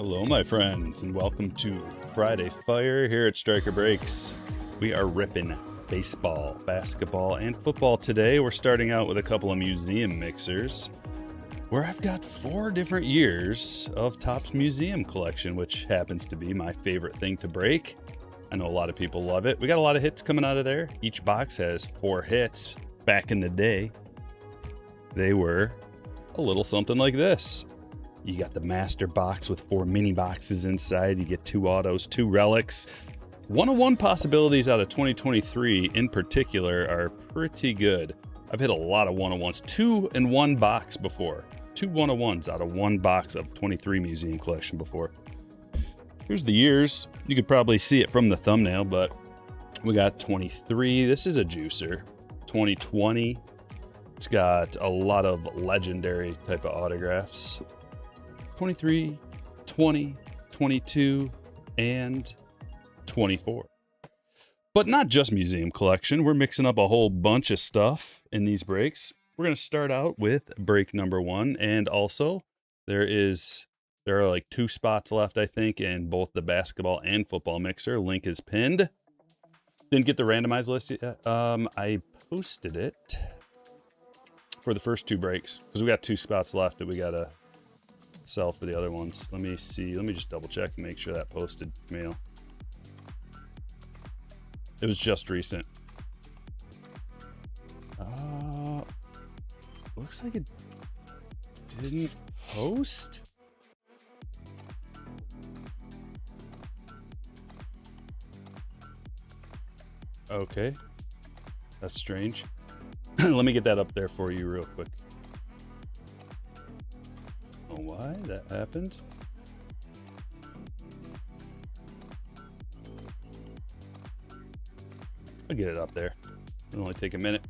Hello, my friends, and welcome to Friday Fire here at Stryker Breaks. We are ripping baseball, basketball, and football today. We're starting out with a couple of museum mixers, where I've got 4 different years of Topps Museum collection, which happens to be my favorite thing to break. I know a lot of people love it. We got a lot of hits coming out of there. Each box has 4 hits. Back in the day, they were a little something like this. You got the master box with 4 mini boxes inside. You get 2 autos, 2 relics. 101 possibilities out of 2023 in particular are pretty good. I've hit a lot of 101s. 2 in 1 box before. 2 101s out of 1 box of 23 museum collection before. Here's the years. You could probably see it from the thumbnail, but we got 23. This is a juicer. 2020. It's got a lot of legendary type of autographs. 23, 20, 22, and 24. But not just museum collection. We're mixing up a whole bunch of stuff in these breaks. We're going to start out with break number 1. And also, there are like 2 spots left, I think, in both the basketball and football mixer. Link is pinned. Didn't get the randomized list yet. I posted it for the first 2 breaks because we got 2 spots left that we got to sell for the other ones. Let me see. Let me just double check and make sure that posted mail. It was just recent. Looks like it didn't post. Okay. That's strange. Let me get that up there for you real quick. Why that happened? I'll get it up there. It'll only take a minute.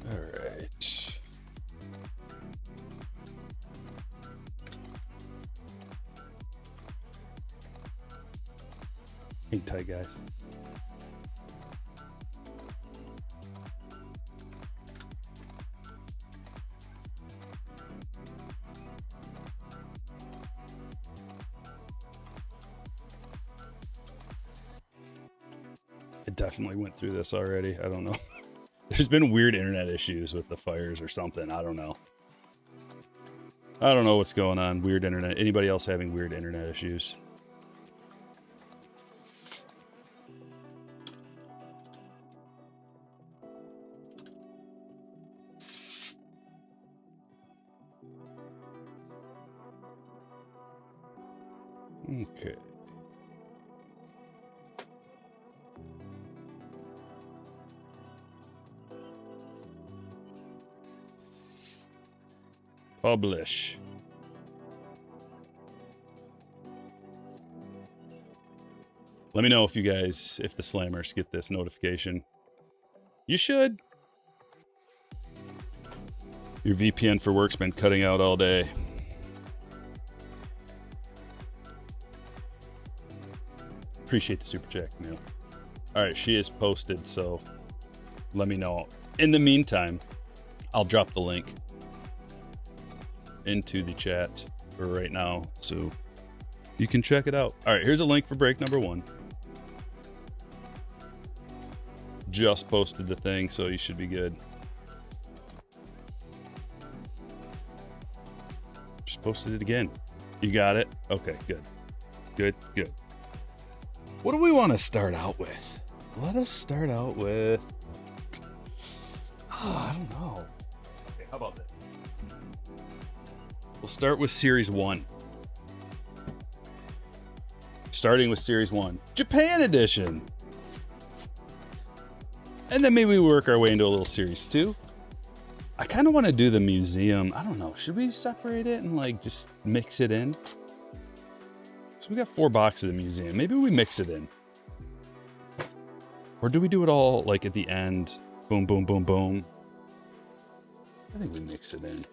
All right. Hang tight, guys. I definitely went through this already. I don't know. There's been weird internet issues with the fires or something. I don't know. I don't know what's going on. Weird internet. Anybody else having weird internet issues? Okay. Publish. Let me know if you guys, if the slammers get this notification. You should. Your VPN for work's been cutting out all day. Appreciate the super chat, Camille. All right, she is posted, so let me know. In the meantime, I'll drop the link into the chat for right now, so you can check it out. All right, here's a link for break number 1. Just posted the thing, so you should be good. Just posted it again. You got it? Okay, good. Good, good. What do we want to start out with? Let us start out with... I don't know. Okay, how about this? We'll start with Series 1. Starting with Series 1. Japan Edition! And then maybe we work our way into a little Series 2. I kind of want to do the museum. I don't know. Should we separate it and like just mix it in? So we got 4 boxes of museum. Maybe we mix it in. Or do we do it all like at the end? Boom, boom, boom, boom. I think we mix it in.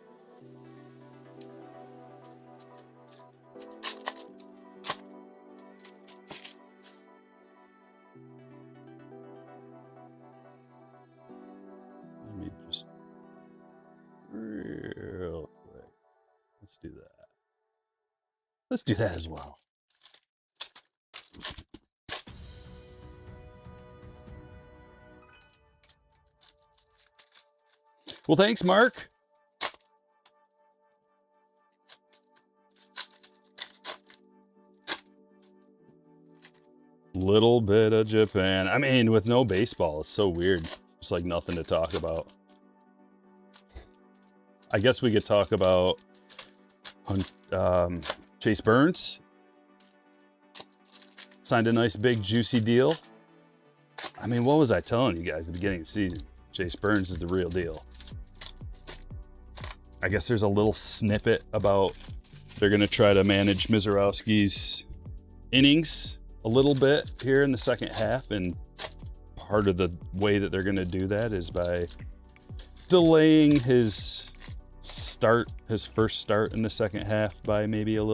Let's do that. Let's do that as well. Well, thanks, Mark. Little bit of Japan. I mean, with no baseball, it's so weird. It's like nothing to talk about. I guess we could talk about Chase Burns. Signed a nice big juicy deal. I mean, what was I telling you guys at the beginning of the season? Chase Burns is the real deal. I guess there's a little snippet about they're going to try to manage Mizorowski's innings a little bit here in the second half, and part of the way that they're going to do that is by delaying his first start in the second half by maybe a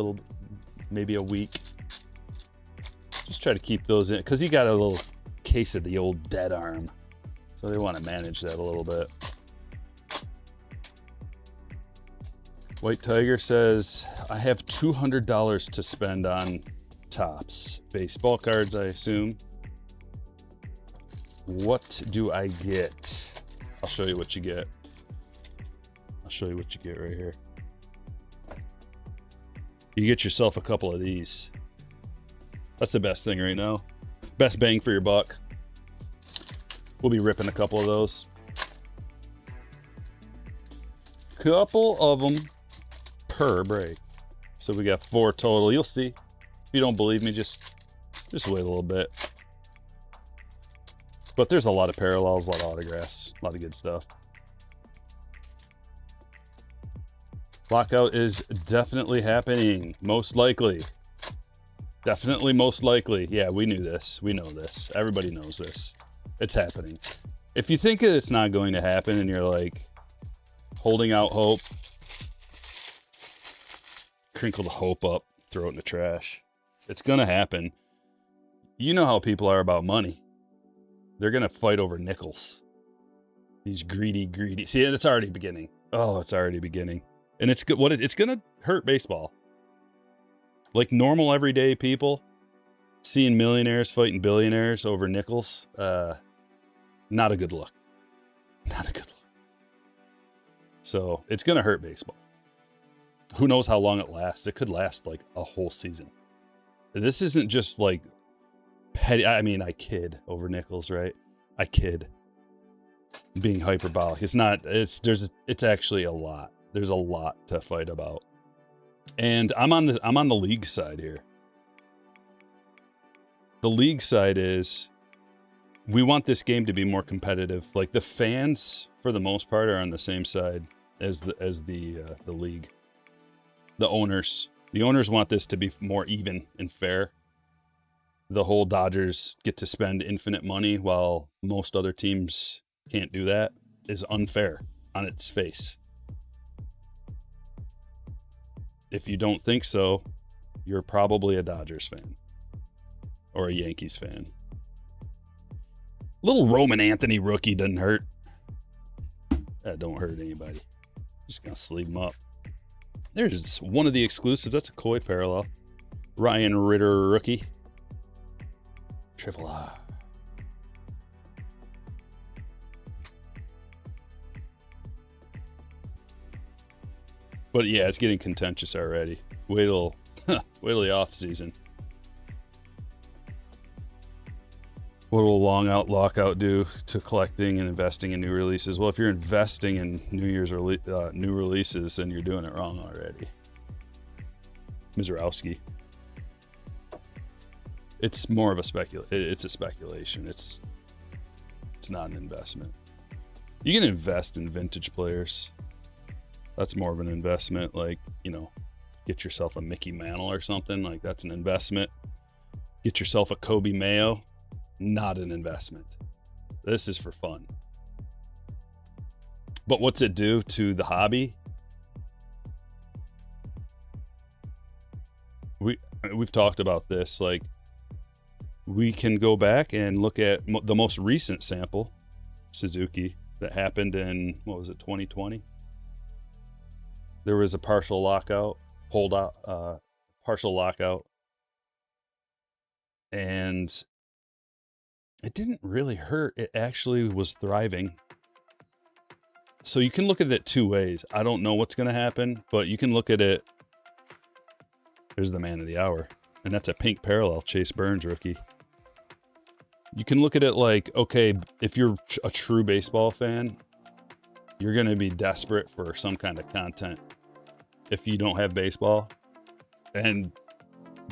week. Just try to keep those in, because he got a little case of the old dead arm, so they want to manage that a little bit. White Tiger says, I have $200 to spend on Topps. Baseball cards, I assume. What do I get? I'll show you what you get. I'll show you what you get right here. You get yourself a couple of these. That's the best thing right now. Best bang for your buck. We'll be ripping a couple of those. Couple of them per break. So we got 4 total. You'll see. If you don't believe me, just wait a little bit. But there's a lot of parallels, a lot of autographs, a lot of good stuff. Lockout is definitely happening. Most likely. Definitely most likely. Yeah, we knew this. We know this. Everybody knows this. It's happening. If you think that it's not going to happen and you're like holding out hope, crinkle the hope up, throw it in the trash. It's going to happen. You know how people are about money. They're going to fight over nickels. These greedy. See, it's already beginning. Oh, it's already beginning. And it's good. It's going to hurt baseball. Like normal everyday people seeing millionaires fighting billionaires over nickels. Not a good look. Not a good look. So it's going to hurt baseball. Who knows how long it lasts? It could last like a whole season. This isn't just like petty. I mean, I kid over nickels, right? I kid. Being hyperbolic. It's not. It's actually a lot. There's a lot to fight about. And I'm on the league side here. The league side is we want this game to be more competitive. Like the fans, for the most part, are on the same side as the league. The owners want this to be more even and fair. The whole Dodgers get to spend infinite money while most other teams can't do that is unfair on its face. If you don't think so, you're probably a Dodgers fan or a Yankees fan. Little Roman Anthony rookie doesn't hurt. That don't hurt anybody. Just gonna sleeve him up. There's one of the exclusives. That's a Koi parallel. Ryan Ritter rookie. Triple R. But yeah, it's getting contentious already. Wait till the off season. What will lockout do to collecting and investing in new releases? Well, if you're investing in new releases, then you're doing it wrong already. Mizorowski. It's more of a it's a speculation. It's not an investment. You can invest in vintage players. That's more of an investment. Like, get yourself a Mickey Mantle or something. Like, that's an investment. Get yourself a Kobe Mayo. Not an investment. This is for fun. But what's it do to the hobby? We've talked about this. Like, we can go back and look at the most recent sample, Suzuki, that happened in, 2020? there was a partial lockout, partial lockout, and it didn't really hurt. It actually was thriving. So you can look at it two ways. I don't know what's going to happen, but you can look at it. There's the man of the hour, and that's a pink parallel, Chase Burns rookie. You can look at it like, okay, if you're a true baseball fan, you're going to be desperate for some kind of content if you don't have baseball. And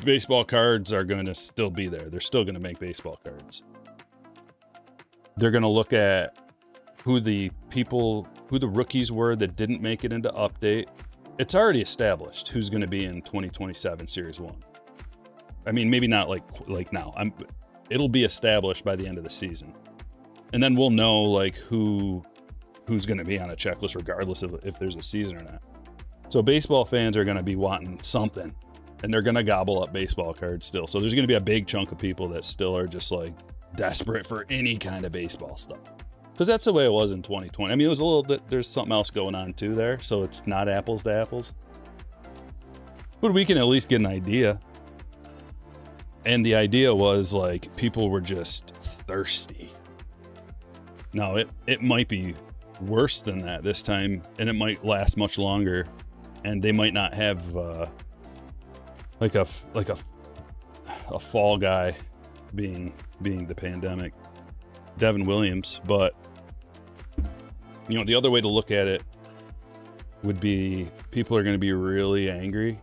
baseball cards are going to still be there. They're still going to make baseball cards. They're going to look at who the rookies were that didn't make it into update. It's already established who's going to be in 2027 Series 1. I mean, maybe not like now. It'll be established by the end of the season. And then we'll know like who's going to be on a checklist regardless of if there's a season or not. So baseball fans are going to be wanting something, and they're going to gobble up baseball cards still. So there's going to be a big chunk of people that still are just like desperate for any kind of baseball stuff. Because that's the way it was in 2020. I mean, it was a little bit, there's something else going on too there. So it's not apples to apples. But we can at least get an idea. And the idea was like people were just thirsty. Now it might be worse than that this time, and it might last much longer, and they might not have like a fall guy being the pandemic, Devin Williams. But you know, the other way to look at it would be people are going to be really angry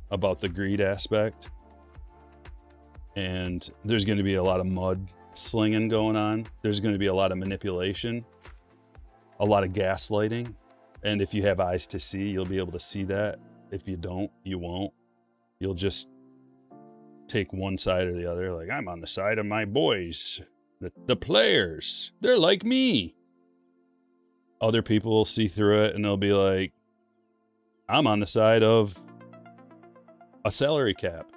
about the greed aspect, and there's going to be a lot of mud slinging going on. There's going to be a lot of manipulation, a lot of gaslighting, and if you have eyes to see, you'll be able to see that. If you don't, you won't. You'll just take one side or the other. Like, I'm on the side of my boys, the players. They're like me. Other people will see through it and they'll be like, I'm on the side of a salary cap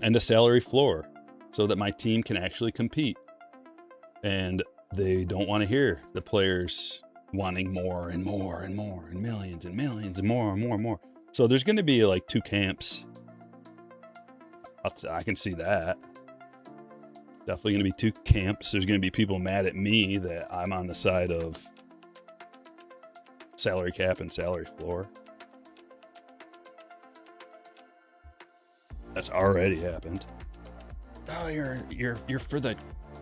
and a salary floor so that my team can actually compete. And they don't want to hear the players wanting more and more and more and millions and millions and more and more and more. So there's going to be like two camps. I can see that. Definitely going to be two camps. There's going to be people mad at me that I'm on the side of salary cap and salary floor. That's already happened. Oh, you're for the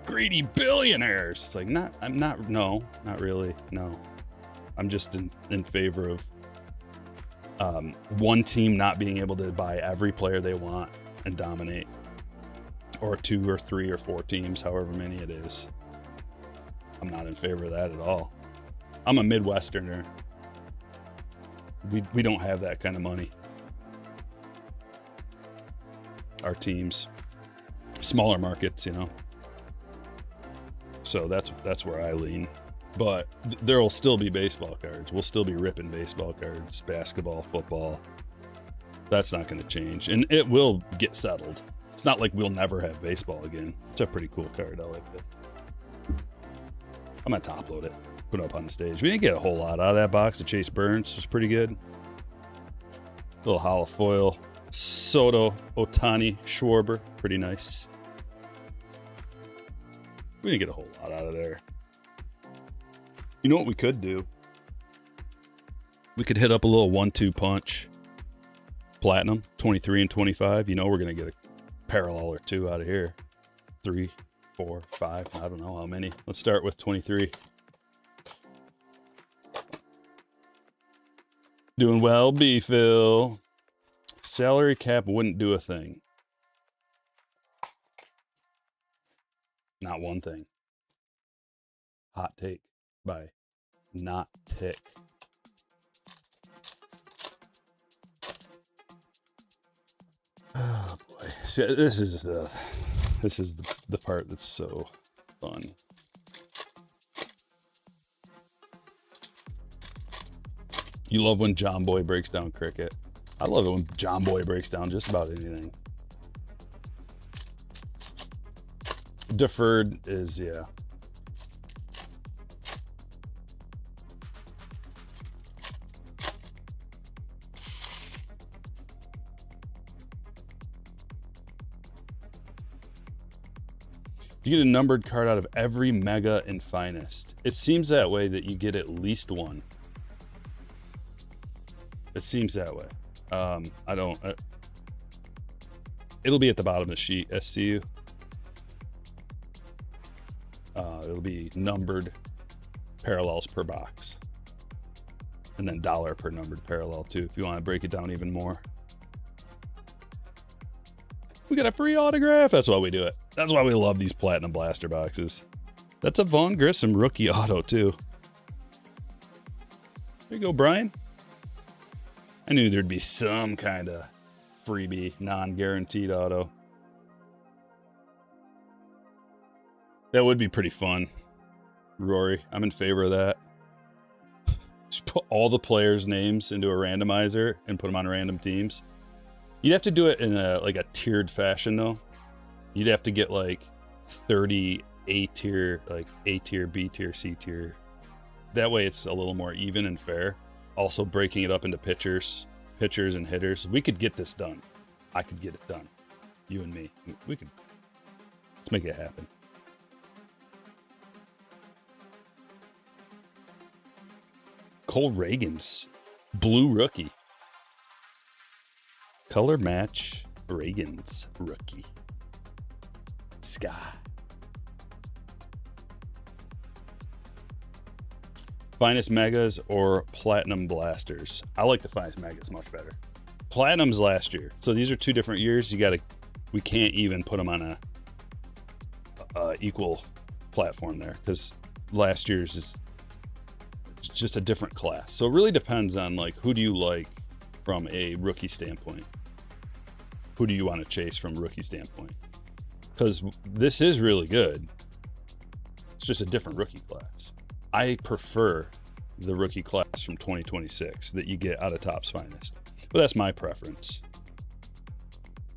greedy billionaires. It's like, not really. No. I'm just in favor of one team not being able to buy every player they want and dominate, or 2 or 3 or 4 teams, however many it is. I'm not in favor of that at all. I'm a Midwesterner. We don't have that kind of money. Our teams, smaller markets, you know. So that's where I lean. But there will still be baseball cards. We'll still be ripping baseball cards, basketball, football. That's not going to change, and it will get settled. It's not like we'll never have baseball again. It's a pretty cool card. I like it. I'm gonna top load it, put it up on the stage. We didn't get a whole lot out of that box. The Chase Burns was pretty good. Little hollow foil Soto, Otani, Schwarber, pretty nice. We didn't get a whole lot out of there. You know what we could do? We could hit up a little 1-2 punch. Platinum, 23 and 25. You know we're going to get a parallel or two out of here. 3, 4, 5, I don't know how many. Let's start with 23. Doing well, B-Phil. Salary cap wouldn't do a thing. Not one thing. Hot take by Not Tick. Oh boy. See, this is the part that's so fun. You love when John Boy breaks down cricket. I love it when John Boy breaks down just about anything. Deferred is, yeah. You get a numbered card out of every Mega and Finest. It seems that way that you get at least one. It seems that way. I don't... it'll be at the bottom of the sheet, SCU. It'll be numbered parallels per box. And then $1 per numbered parallel too, if you want to break it down even more. We got a free autograph. That's why we do it. That's why we love these Platinum Blaster boxes. That's a Vaughn Grissom rookie auto too. There you go, Brian. I knew there'd be some kind of freebie, non-guaranteed auto. That would be pretty fun. Rory, I'm in favor of that. Just put all the players' names into a randomizer and put them on random teams. You'd have to do it in a tiered fashion though. You'd have to get like 30 A tier, like A tier, B tier, C tier. That way it's a little more even and fair. Also breaking it up into pitchers and hitters. We could get this done. I could get it done. You and me. We could. Let's make it happen. Cole Reagans, blue rookie. Color match Reagans rookie. Sky. Finest Megas or Platinum Blasters? I like the Finest Megas much better. Platinum's last year, so these are two different years. We can't even put them on a equal platform there because last year's is just a different class. So it really depends on like who do you like from a rookie standpoint. Who do you want to chase from a rookie standpoint? Because this is really good. It's just a different rookie class. I prefer the rookie class from 2026 that you get out of Topps Finest. But that's my preference.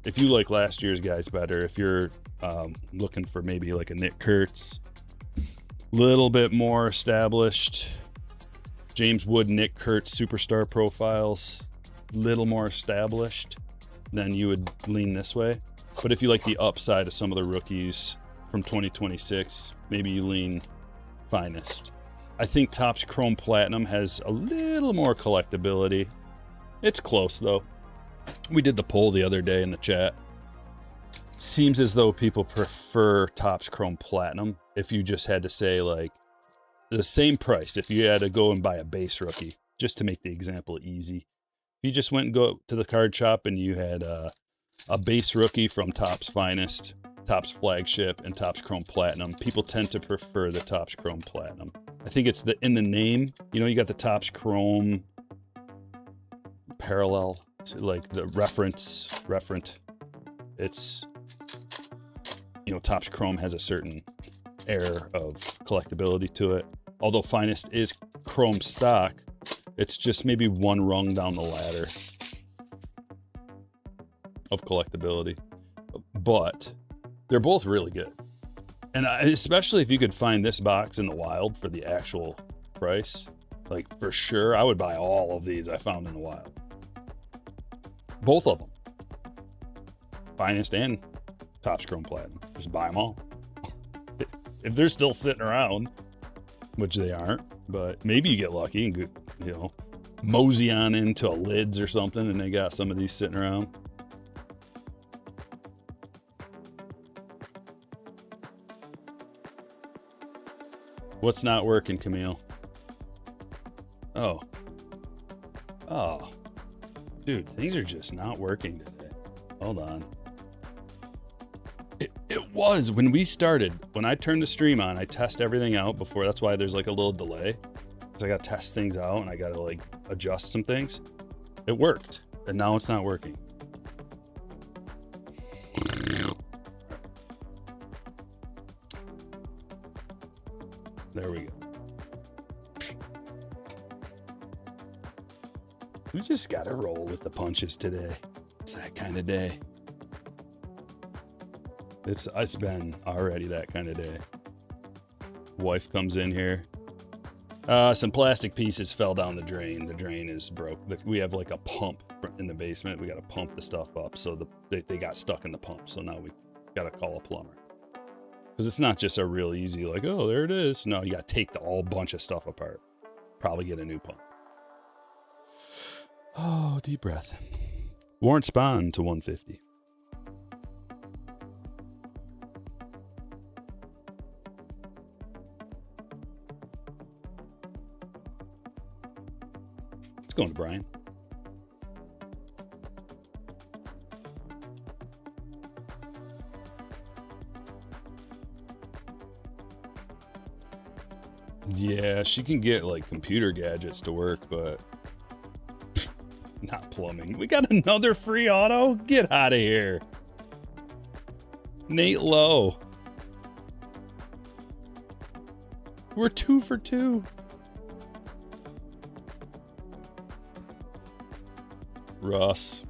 If you like last year's guys better, if you're looking for maybe like a Nick Kurtz, little bit more established, James Wood, Nick Kurtz superstar profiles, little more established, then you would lean this way. But if you like the upside of some of the rookies from 2026, maybe you lean Finest. I think Topps Chrome Platinum has a little more collectability. It's close though. We did the poll the other day in the chat. Seems as though people prefer Topps Chrome Platinum. If you just had to say like the same price, if you had to go and buy a base rookie, just to make the example easy. If you just went and go to the card shop and you had a base rookie from Topps Finest, Topps Flagship, and Topps Chrome Platinum, people tend to prefer the Topps Chrome Platinum. I think it's in the name, you got the Topps Chrome parallel to like the referent. It's, Topps Chrome has a certain air of collectability to it. Although Finest is Chrome stock, it's just maybe one rung down the ladder of collectability. But they're both really good. And especially if you could find this box in the wild for the actual price, like for sure, I would buy all of these I found in the wild. Both of them. Finest and Topps Chrome Platinum. Just buy them all. If they're still sitting around, which they aren't, but maybe you get lucky and mosey on into a Lids or something and they got some of these sitting around. What's not working, Camille? Oh. Dude, things are just not working today. Hold on. It was when we started. When I turned the stream on, I test everything out before. That's why there's like a little delay. Because I got to test things out and I got to like adjust some things. It worked. And now it's not working. There we go. We just gotta roll with the punches today. It's that kind of day. It's been already that kind of day. Wife comes in here. Some plastic pieces fell down the drain. The drain is broke. We have like a pump in the basement. We gotta pump the stuff up. So they got stuck in the pump. So now we gotta call a plumber. Because it's not just a real easy, like, oh, there it is. No, you got to take the whole bunch of stuff apart. Probably get a new pump. Oh, deep breath. Warrant Spawn to 150. It's going to Brian. Yeah, she can get like computer gadgets to work, but not plumbing. We got another free auto? Get out of here. Nate Lowe. We're 2 for 2. Russ.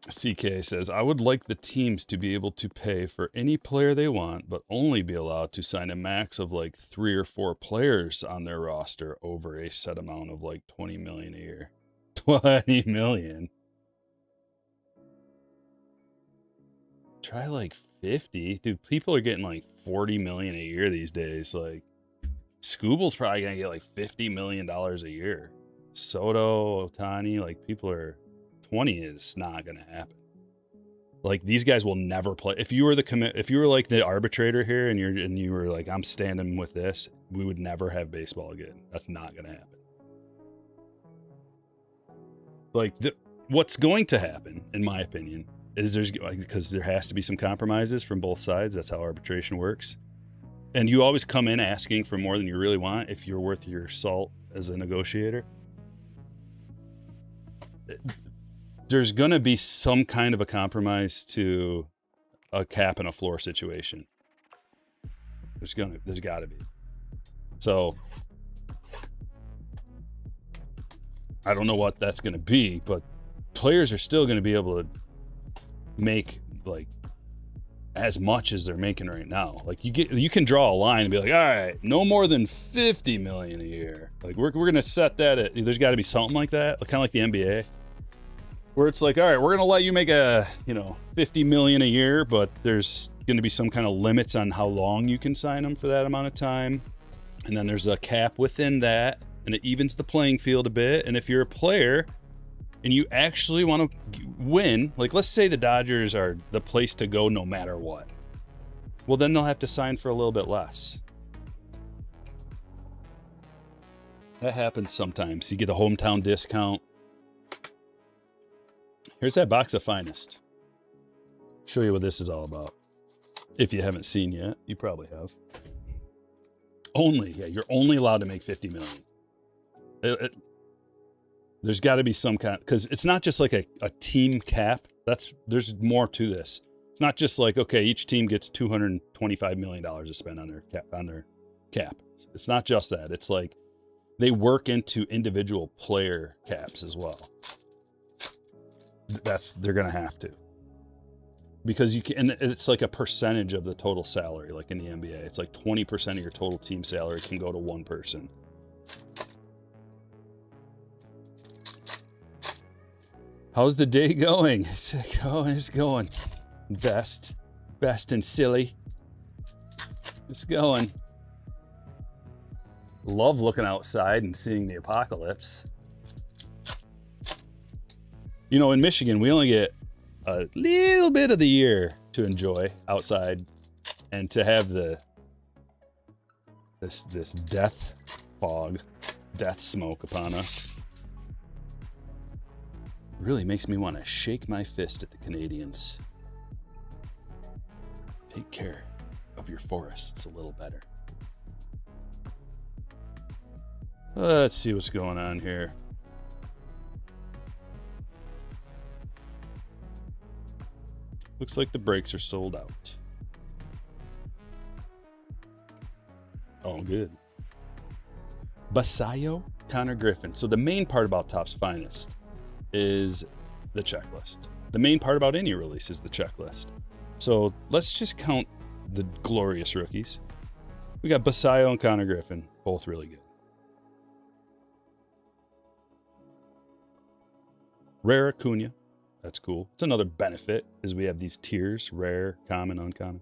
CK says, I would like the teams to be able to pay for any player they want, but only be allowed to sign a max of like 3 or 4 players on their roster over a set amount of like 20 million a year. 20 million. Try like 50. Dude, people are getting like 40 million a year these days. Like, Scooble's probably gonna get like $50 million a year. Soto, Otani, like people are 20 is not gonna happen. Like, these guys will never play. If you were if you were like the arbitrator here and you were like, I'm standing with this, we would never have baseball again. That's not gonna happen. Like, what's going to happen, in my opinion, is because there has to be some compromises from both sides. That's how arbitration works. And you always come in asking for more than you really want if you're worth your salt as a negotiator. There's going to be some kind of a compromise to a cap and a floor situation. There's got to be. So I don't know what that's going to be, but players are still going to be able to make like as much as they're making right now. Like, you can draw a line and be like, all right, no more than 50 million a year. Like, we're going to set that at, there's got to be something like that, kind of like the NBA, where it's like, all right, we're going to let you make 50 million a year, but there's going to be some kind of limits on how long you can sign them for that amount of time. And then there's a cap within that, and it evens the playing field a bit. And if you're a player and you actually want to win, like, let's say the Dodgers are the place to go no matter what, well, then they'll have to sign for a little bit less. That happens sometimes. You get a hometown discount. Here's that box of Finest. Show you what this is all about. If you haven't seen yet, you probably have. You're only allowed to make 50 million. There's got to be some kind, because it's not just like a team cap. There's more to this. It's not just like, okay, each team gets $225 million to spend on their cap. It's not just that. It's like they work into individual player caps as well. They're gonna have to, because you can. And it's like a percentage of the total salary, like in the NBA. It's like 20% of your total team salary can go to one person. How's the day going? It's going. Best and silly. It's going. Love looking outside and seeing the apocalypse. You know, in Michigan, we only get a little bit of the year to enjoy outside, and to have this death fog, death smoke upon us really makes me want to shake my fist at the Canadians. Take care of your forests a little better. Let's see what's going on here. Looks like the breaks are sold out. Oh, good. Basayo, Connor Griffin. So the main part about Topps Finest is the checklist. The main part about any release is the checklist. So let's just count the glorious rookies. We got Basayo and Connor Griffin. Both really good. Rare Acuna. That's cool. It's another benefit is we have these tiers, rare, common, uncommon.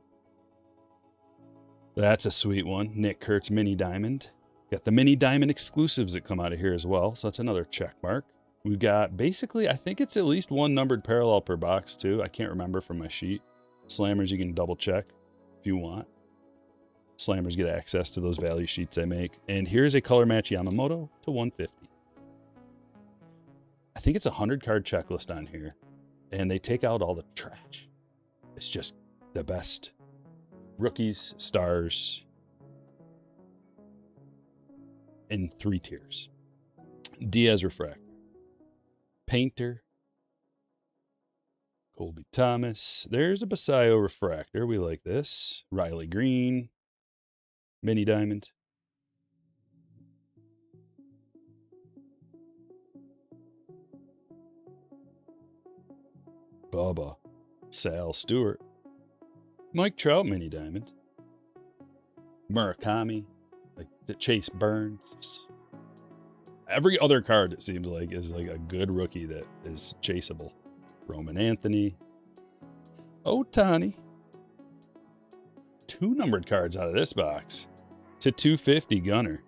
That's a sweet one. Nick Kurtz Mini Diamond. Got the Mini Diamond exclusives that come out of here as well. So that's another check mark. We've got basically, I think it's at least one numbered parallel per box too. I can't remember from my sheet. Slammers, you can double check if you want. Slammers get access to those value sheets I make. And here's a color match Yamamoto to 150. I think it's a 100 card checklist on here. And they take out all the trash. It's just the best. Rookies, stars, in 3 tiers. Diaz Refractor. Painter. Colby Thomas. There's a Basayo Refractor. We like this. Riley Green. Mini Diamond. Bubba. Sal Stewart. Mike Trout Mini Diamond. Murakami. Like the Chase Burns. Every other card, it seems like, is like a good rookie that is chaseable. Roman Anthony. Ohtani. 2 numbered cards out of this box. To 250 Gunner.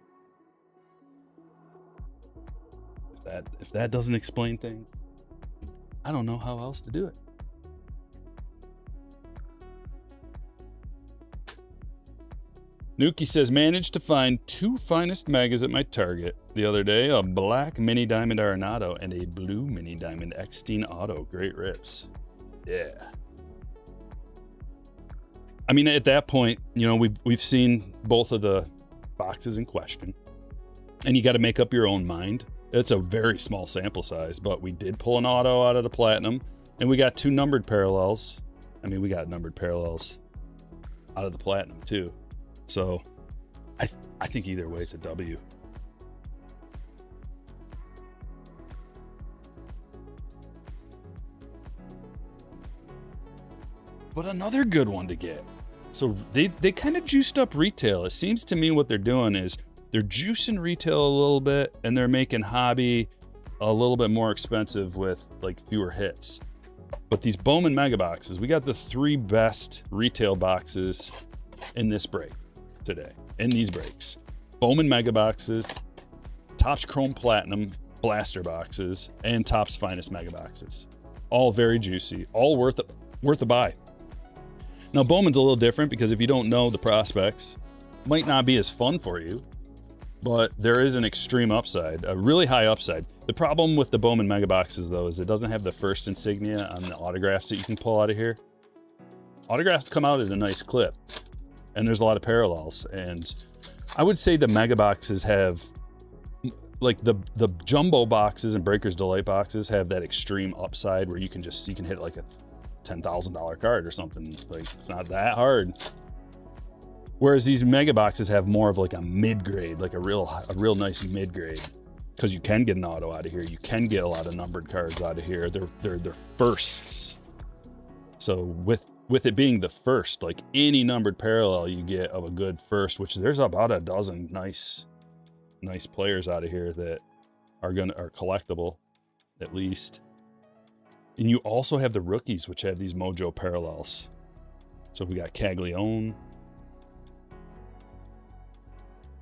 If that doesn't explain things, I don't know how else to do it. Nuki says, managed to find 2 finest megas at my Target the other day. A black Mini Diamond Arenado and a blue Mini Diamond Eckstein Auto. Great rips. Yeah. I mean, at that point, you know, we've seen both of the boxes in question. And you got to make up your own mind. It's a very small sample size, but we did pull an auto out of the Platinum. And we got 2 numbered parallels. I mean, we got numbered parallels out of the Platinum, too. So, I think either way it's a W. But another good one to get. So they kind of juiced up retail. It seems to me what they're doing is they're juicing retail a little bit and they're making hobby a little bit more expensive with like fewer hits. But these Bowman Mega Boxes, we got the 3 best retail boxes in this break today, in these breaks. Bowman Mega Boxes, Topps Chrome Platinum Blaster Boxes, and Topps Finest Mega Boxes. All very juicy, all worth a buy. Now, Bowman's a little different because if you don't know the prospects, might not be as fun for you, but there is an extreme upside, a really high upside. The problem with the Bowman Mega Boxes, though, is it doesn't have the first insignia on the autographs that you can pull out of here. Autographs come out at a nice clip, and there's a lot of parallels. And I would say the Mega Boxes have, like the jumbo boxes and Breaker's Delight boxes have that extreme upside where you can hit like a $10,000 card or something. Like, it's not that hard. Whereas these Mega Boxes have more of like a mid-grade, like a real nice mid-grade, because you can get an auto out of here. You can get a lot of numbered cards out of here. They're firsts. So with it being the first, like any numbered parallel you get of a good first, which there's about a dozen nice players out of here that are collectible, at least. And you also have the rookies, which have these Mojo parallels. So we got Caglione,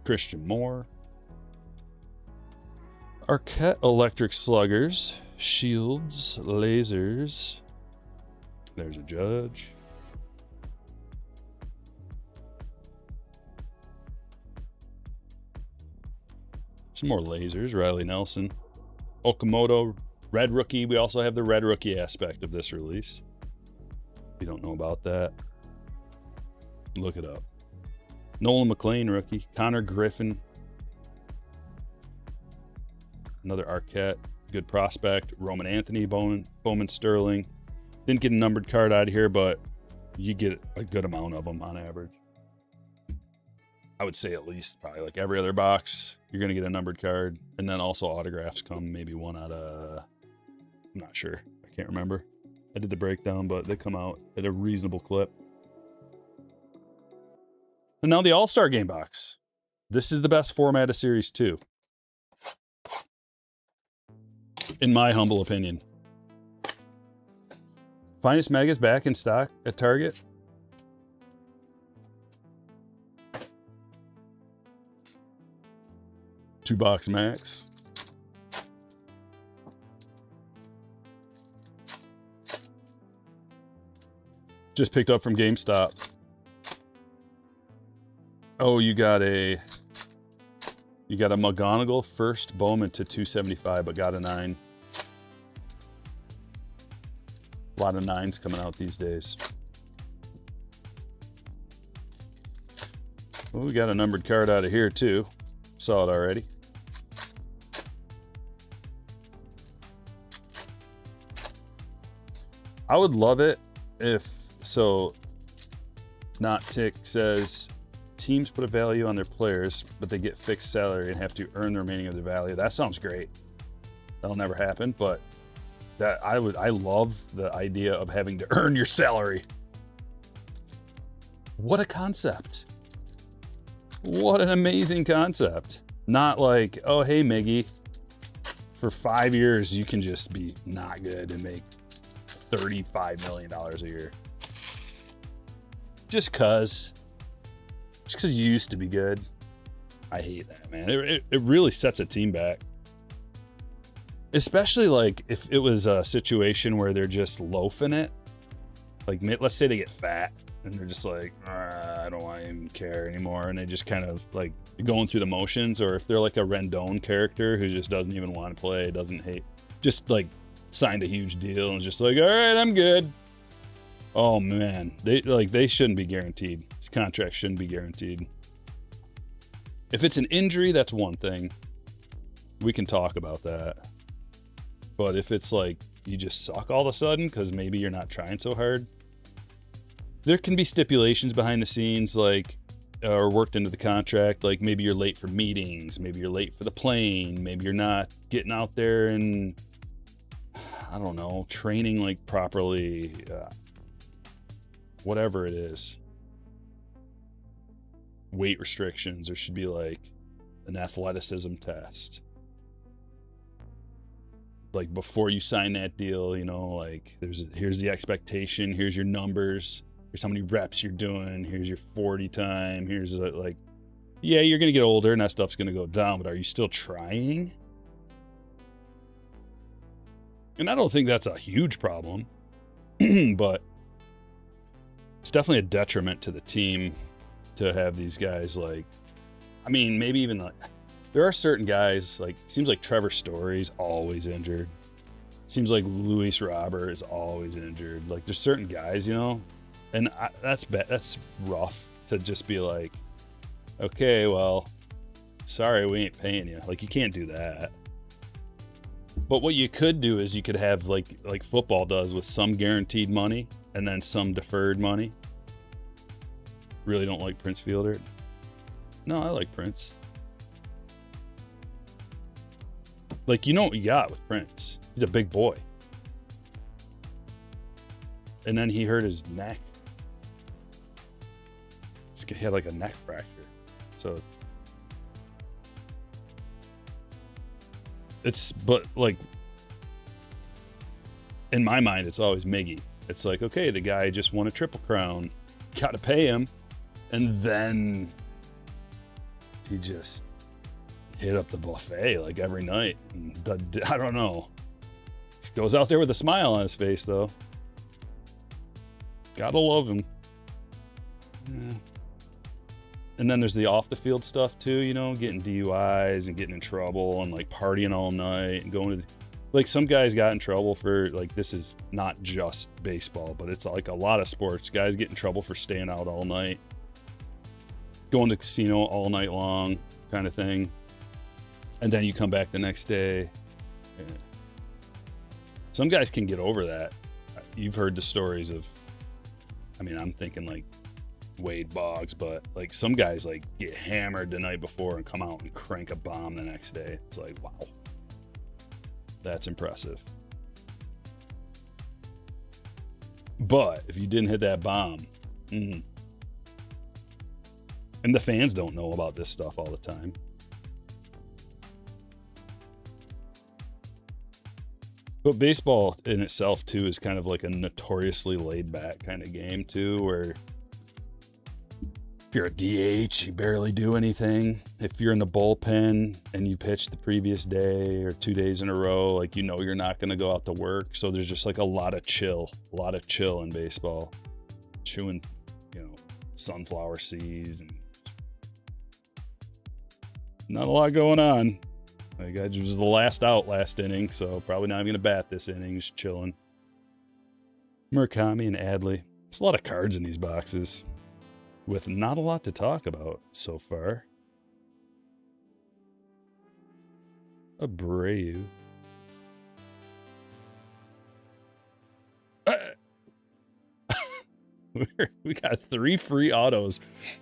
Christian Moore, Arquette Electric Sluggers, Shields, Lasers. There's a Judge. Some more lasers, Riley Nelson. Okamoto, Red Rookie. We also have the Red Rookie aspect of this release. If you don't know about that, look it up. Nolan McLean rookie. Connor Griffin. Another Arquette. Good prospect. Roman Anthony, Bowman Sterling. Didn't get a numbered card out of here, but you get a good amount of them on average. I would say at least probably like every other box, you're going to get a numbered card. And then also autographs come maybe one out of, I'm not sure. I can't remember. I did the breakdown, but they come out at a reasonable clip. And now the All-Star Game box. This is the best format of Series 2. In my humble opinion. Finest Megas back in stock at Target. $2 max. Just picked up from GameStop. Oh, you got a McGonagall first Bowman to 275, but got a 9. A lot of 9s coming out these days. Well, we got a numbered card out of here too. Saw it already. I would love it if, so Not Tick says, teams put a value on their players, but they get fixed salary and have to earn the remaining of their value. That sounds great. That'll never happen, but I love the idea of having to earn your salary. What a concept. What an amazing concept. Not like, oh, hey, Miggy, for 5 years, you can just be not good and make $35 million a year. Just cause you used to be good. I hate that, man. It really sets a team back. Especially like if it was a situation where they're just loafing it. Like, let's say they get fat and they're just like, I don't want to even care anymore. And they just kind of like going through the motions. Or if they're like a Rendon character who just doesn't even want to play, doesn't hate, just like signed a huge deal and just like, all right, I'm good. Oh man, they shouldn't be guaranteed. This contract shouldn't be guaranteed. If it's an injury, that's one thing. We can talk about that. But if it's like you just suck all of a sudden because maybe you're not trying so hard, there can be stipulations behind the scenes, like, or worked into the contract, like maybe you're late for meetings, maybe you're late for the plane, maybe you're not getting out there and, I don't know, training like properly, whatever it is. Weight restrictions, there should be like an athleticism test. Like before you sign that deal, you know, like here's the expectation, here's your numbers, here's how many reps you're doing, here's your 40 time, here's like, yeah, you're gonna get older and that stuff's gonna go down, but are you still trying? And I don't think that's a huge problem, but it's definitely a detriment to the team to have these guys like, I mean, maybe even like, there are certain guys, like, seems like Trevor Story's always injured. Seems like Luis Robert is always injured. Like, there's certain guys, you know, and that's rough to just be like, okay, well, sorry, we ain't paying you. Like, you can't do that. But what you could do is you could have like football does with some guaranteed money and then some deferred money. Really don't like Prince Fielder. No, I like Prince. Like, you know what you got with Prince. He's a big boy. And then he hurt his neck. He had like a neck fracture. So but like, in my mind, it's always Miggy. It's like, okay, the guy just won a Triple Crown. Got to pay him. And then he just hit up the buffet like every night. I don't know. He goes out there with a smile on his face, though. Gotta love him. Yeah. And then there's the off the field stuff too, you know, getting DUIs and getting in trouble and like partying all night and going to, like, some guys got in trouble for, like, this is not just baseball, but it's like a lot of sports. Guys get in trouble for staying out all night, going to the casino all night long, kind of thing. And then you come back the next day. Yeah. Some guys can get over that. You've heard the stories of, I mean, I'm thinking like Wade Boggs, but like some guys like get hammered the night before and come out and crank a bomb the next day. It's like, wow, that's impressive. But if you didn't hit that bomb, And the fans don't know about this stuff all the time. But baseball in itself, too, is kind of like a notoriously laid-back kind of game, too, where if you're a DH, you barely do anything. If you're in the bullpen and you pitch the previous day or 2 days in a row, like, you know you're not going to go out to work. So there's just like a lot of chill in baseball. Chewing, sunflower seeds and not a lot going on. Like, I was the last out last inning, so probably not even going to bat this inning, just chilling. Murakami and Adley. There's a lot of cards in these boxes with not a lot to talk about so far. Abreu. We got 3 free autos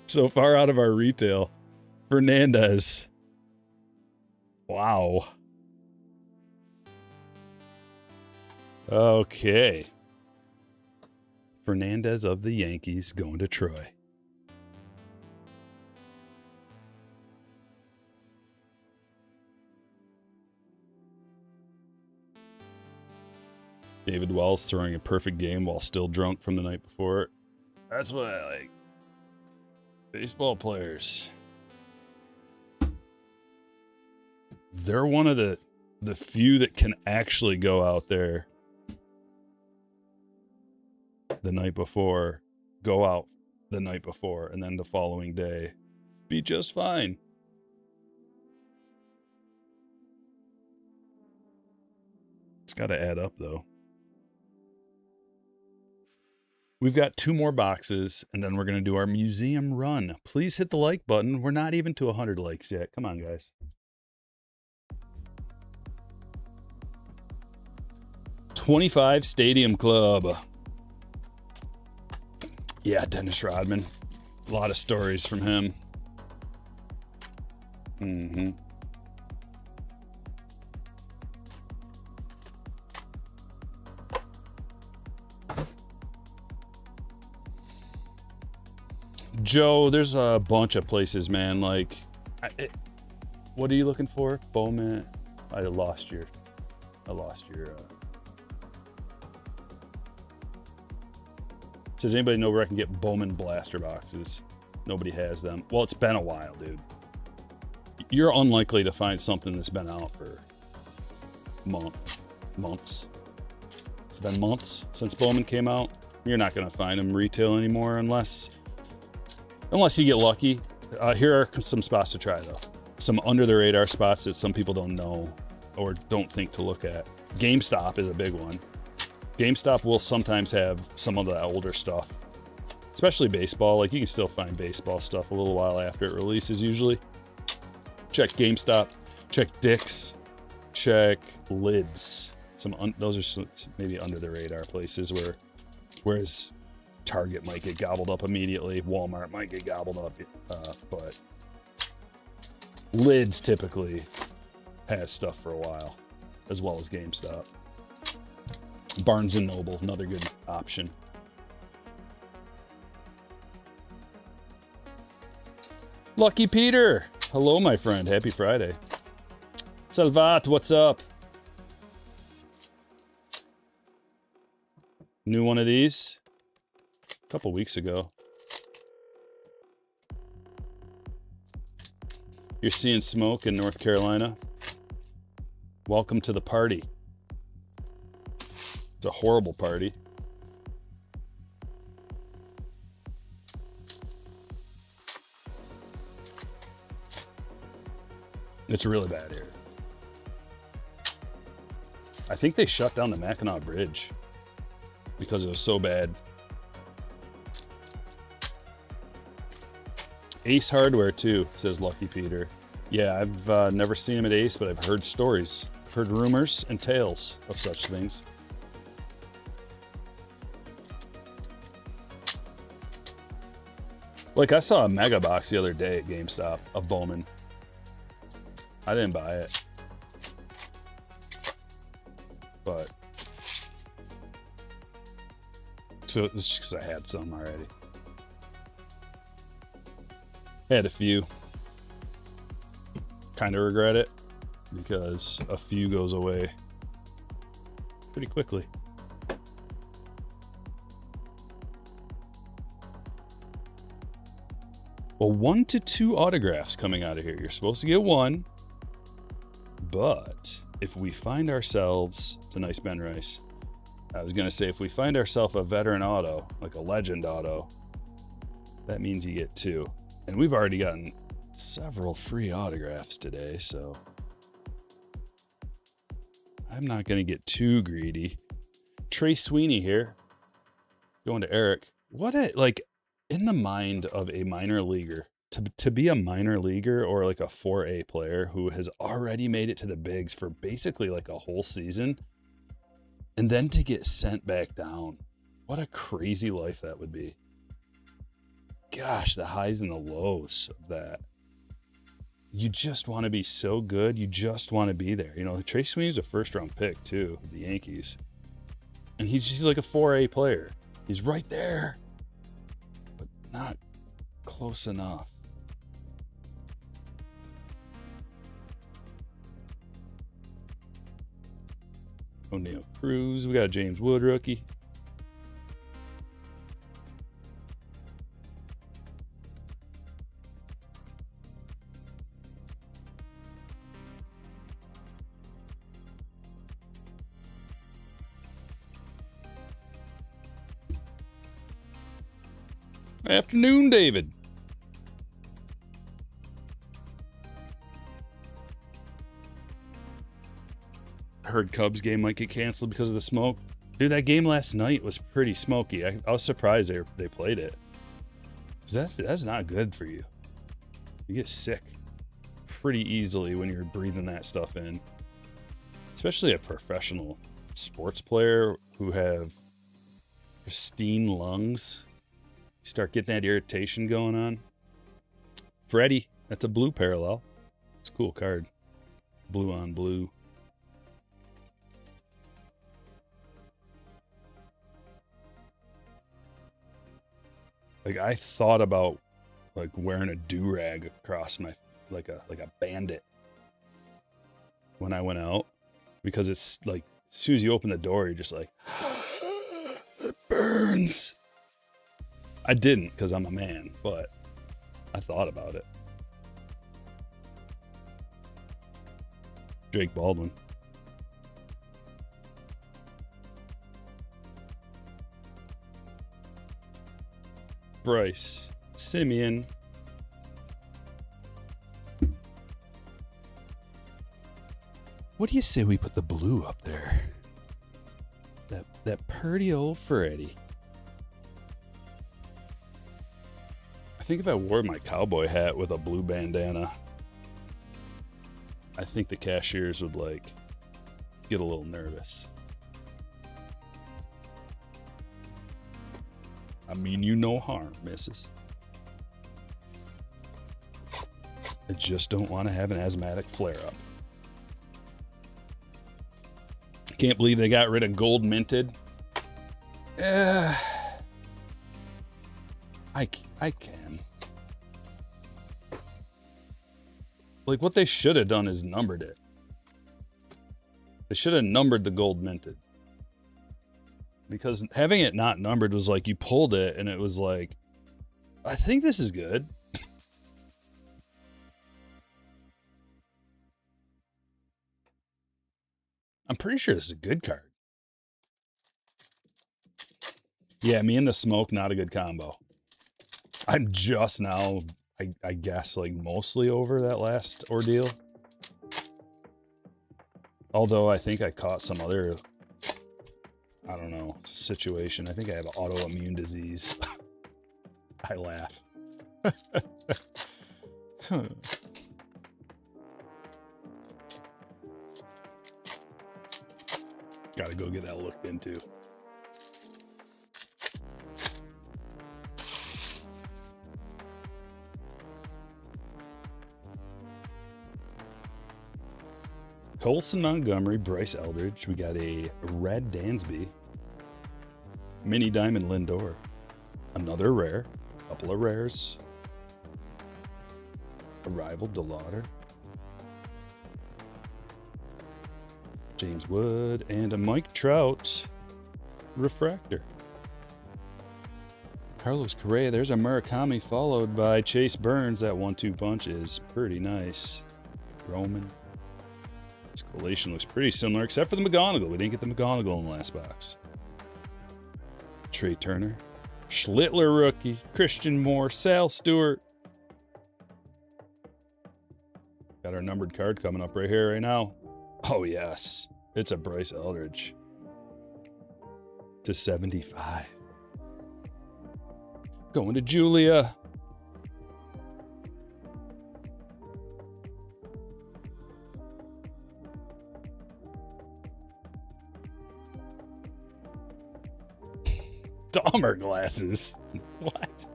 so far out of our retail. Fernandez. Wow. Okay. Fernandez of the Yankees going to Troy. David Wells throwing a perfect game while still drunk from the night before. That's what I like. Baseball players. They're one of the few that can actually go out there the night before, go out the night before, and then the following day be just fine. It's got to add up, though. We've got 2 more boxes, and then we're going to do our museum run. Please hit the like button. We're not even to 100 likes yet. Come on, guys. 25 Stadium Club. Yeah, Dennis Rodman. A lot of stories from him. Joe, there's a bunch of places, man. Like, what are you looking for? Bowman. I lost your. Does anybody know where I can get Bowman blaster boxes? Nobody has them. Well, it's been a while, dude. You're unlikely to find something that's been out for months. It's been months since Bowman came out. You're not going to find them retail anymore unless you get lucky. Here are some spots to try, though. Some under-the-radar spots that some people don't know or don't think to look at. GameStop is a big one. GameStop will sometimes have some of the older stuff, especially baseball. Like, you can still find baseball stuff a little while after it releases, usually. Check GameStop. Check Dick's. Check Lids. Those are some maybe under-the-radar places whereas Target might get gobbled up immediately. Walmart might get gobbled up, but Lids typically has stuff for a while, as well as GameStop. Barnes & Noble, another good option. Lucky Peter. Hello, my friend. Happy Friday. Salvat, what's up? New one of these a couple weeks ago. You're seeing smoke in North Carolina. Welcome to the party. It's a horrible party. It's really bad here. I think they shut down the Mackinac Bridge because it was so bad. Ace Hardware too, says Lucky Peter. Yeah, I've never seen him at Ace, but I've heard stories. I've heard rumors and tales of such things. Like, I saw a mega box the other day at GameStop of Bowman. I didn't buy it. But so it's just because I had some already. Had a few. Kind of regret it because a few goes away pretty quickly. Well, 1 to 2 autographs coming out of here. You're supposed to get 1, but if we find ourselves, it's a nice Ben Rice. I was going to say, if we find ourselves a veteran auto, like a legend auto, that means you get 2. And we've already gotten several free autographs today, so I'm not going to get too greedy. Trey Sweeney here, going to Eric. What a, like, in the mind of a minor leaguer, to be a minor leaguer or like a 4A player who has already made it to the bigs for basically like a whole season, and then to get sent back down, what a crazy life that would be. Gosh, the highs and the lows of that. You just want to be so good. You just want to be there. You know, Trey Sweeney's a first-round pick, too, of the Yankees. And he's like a 4A player. He's right there, but not close enough. O'Neal Cruz. We got a James Wood rookie. Afternoon, David. I heard Cubs game might get canceled because of the smoke. Dude, that game last night was pretty smoky. I was surprised they played it. 'Cause that's not good for you. You get sick pretty easily when you're breathing that stuff in. Especially a professional sports player who have pristine lungs. You start getting that irritation going on. Freddie, that's a blue parallel. It's a cool card. Blue on blue. Like, I thought about like wearing a do-rag across my like a bandit when I went out, because it's like as soon as you open the door, you're just like, it burns. I didn't because I'm a man, but I thought about it. Drake Baldwin. Bryce Simeon. What do you say we put the blue up there? That pretty old Freddie. I think if I wore my cowboy hat with a blue bandana, I think the cashiers would like get a little nervous. I mean, you no harm, missus. I just don't want to have an asthmatic flare-up. Can't believe they got rid of gold minted. I can. Like, what they should have done is numbered it. They should have numbered the gold minted. Because having it not numbered was like you pulled it and it was like, I think this is good. I'm pretty sure this is a good card. Yeah, me and the smoke, not a good combo. I'm just now, I guess, like mostly over that last ordeal. Although I think I caught some other, I don't know, situation. I think I have autoimmune disease. I laugh. Gotta go get that looked into. Colson Montgomery, Bryce Eldridge. We got a red Dansby. Mini Diamond Lindor. Another rare. Couple of rares. Arrival, DeLauder. James Wood, and a Mike Trout refractor. Carlos Correa, there's a Murakami followed by Chase Burns. That 1-2 punch is pretty nice. Roman. This collation looks pretty similar, except for the McGonigal. We didn't get the McGonigal in the last box. Trey Turner. Schlittler rookie. Christian Moore. Sal Stewart. Got our numbered card coming up right here, right now. Oh, yes. It's a Bryce Eldridge. /75. Going to Julia. Dahmer glasses. What?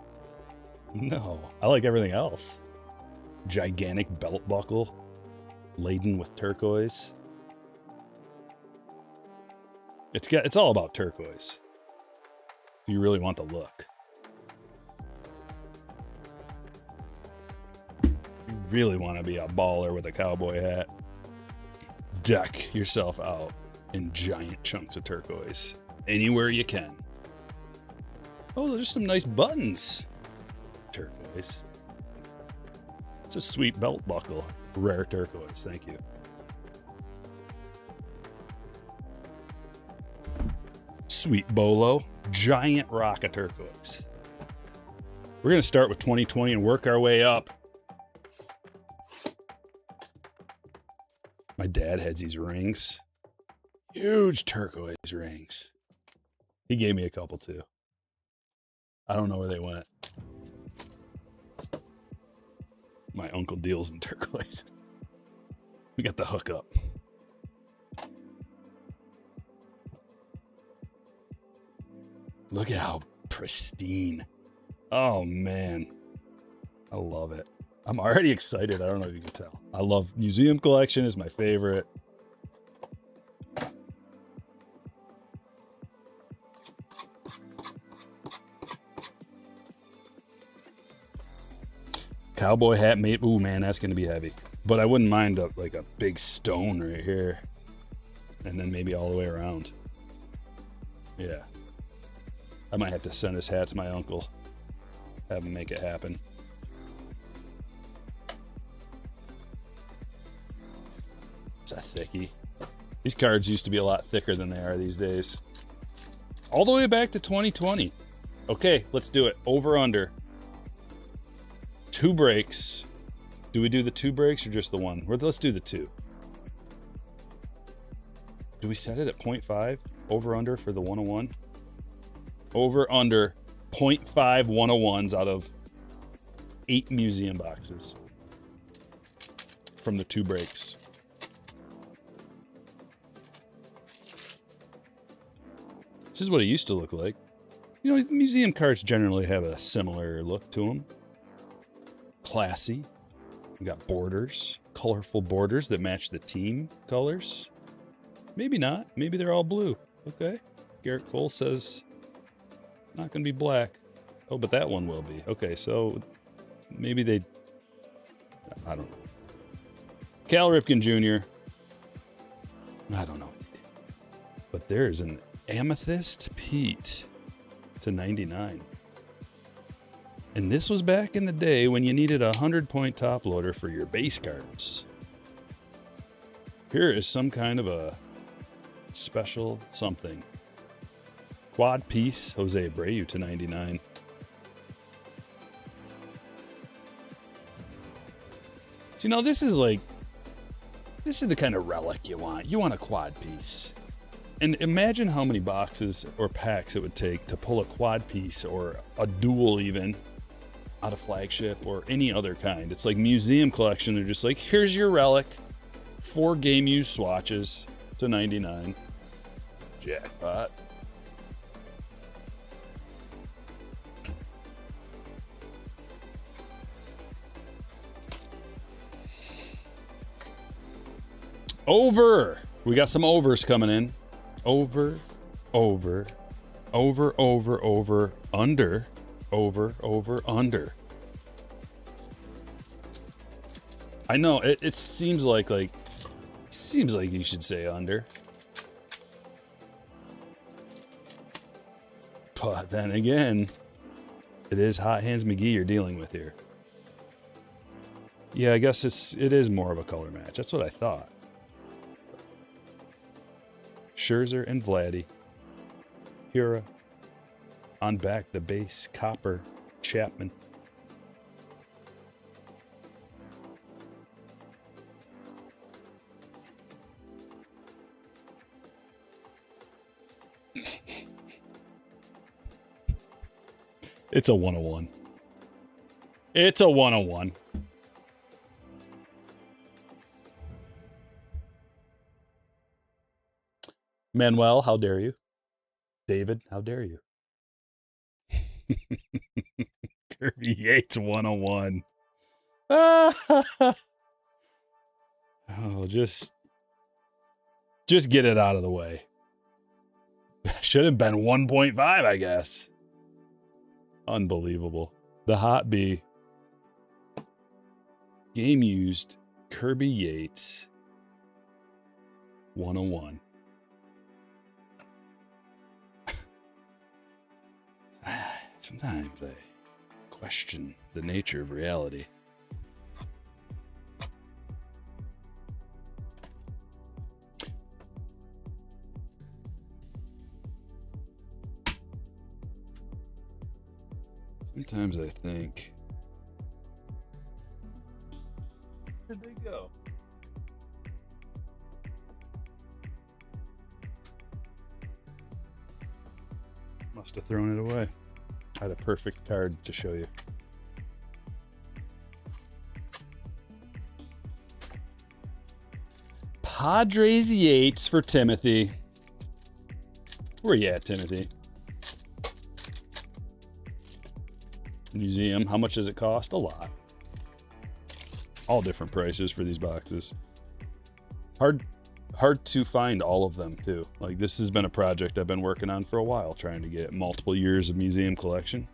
No. I like everything else. Gigantic belt buckle. Laden with turquoise. It's all about turquoise. If you really want the look. You really want to be a baller with a cowboy hat. Deck yourself out in giant chunks of turquoise. Anywhere you can. Oh, there's some nice buttons. Turquoise. It's a sweet belt buckle. Rare turquoise, thank you. Sweet bolo. Giant rock of turquoise. We're going to start with 2020 and work our way up. My dad has these rings. Huge turquoise rings. He gave me a couple too. I don't know where they went. My uncle deals in turquoise. We got the hookup. Look at how pristine. Oh, man. I love it. I'm already excited. I don't know if you can tell. I love museum collection is my favorite. Cowboy hat made. Ooh, man, that's going to be heavy. But I wouldn't mind like a big stone right here. And then maybe all the way around. Yeah. I might have to send this hat to my uncle. Have him make it happen. It's a thickie. These cards used to be a lot thicker than they are these days. All the way back to 2020. Okay, let's do it. Over, under. 2 breaks. Do we do the 2 breaks or just the 1? Let's do the 2. Do we set it at 0.5? Over, under for the 101? Over, under 0.5 101s out of 8 museum boxes from the 2 breaks. This is what it used to look like. You know, museum cards generally have a similar look to them. Classy. We got borders, colorful borders that match the team colors. Maybe not. Maybe they're all blue. Okay. Garrett Cole says not going to be black. Oh, but that one will be. Okay, so maybe they... I don't know. Cal Ripken Jr. I don't know. But there's an Amethyst Pete /99. And this was back in the day when you needed a 100-point top loader for your base cards. Here is some kind of a special something. Quad piece, Jose Abreu /99. So, you know, this is the kind of relic you want. You want a quad piece. And imagine how many boxes or packs it would take to pull a quad piece or a dual even out of flagship or any other kind. It's like museum collection. They're just like, here's your relic. 4 game used swatches /99. Jackpot. Over. We got some overs coming in. Over, over, over, over, over, under, over, over, under. I know it seems like you should say under. But then again, it is Hot Hands McGee you're dealing with here. Yeah, I guess it is more of a color match. That's what I thought. Scherzer and Vladdy. Hira. On back, the base, Copper, Chapman. It's a 101. It's a 101. Manuel, how dare you? David, how dare you? Kirby Yates 101. Oh, just get it out of the way. Should have been 1.5, I guess. Unbelievable. The Hot B. Game used. Kirby Yates. 101. Sometimes I question the nature of reality. Sometimes I think, where'd they go? Must have thrown it away. I had a perfect card to show you. Padres Yates for Timothy. Where you at, Timothy? Museum. How much does it cost? A lot. All different prices for these boxes. Hard to find all of them too. Like, this has been a project I've been working on for a while, trying to get multiple years of museum collection.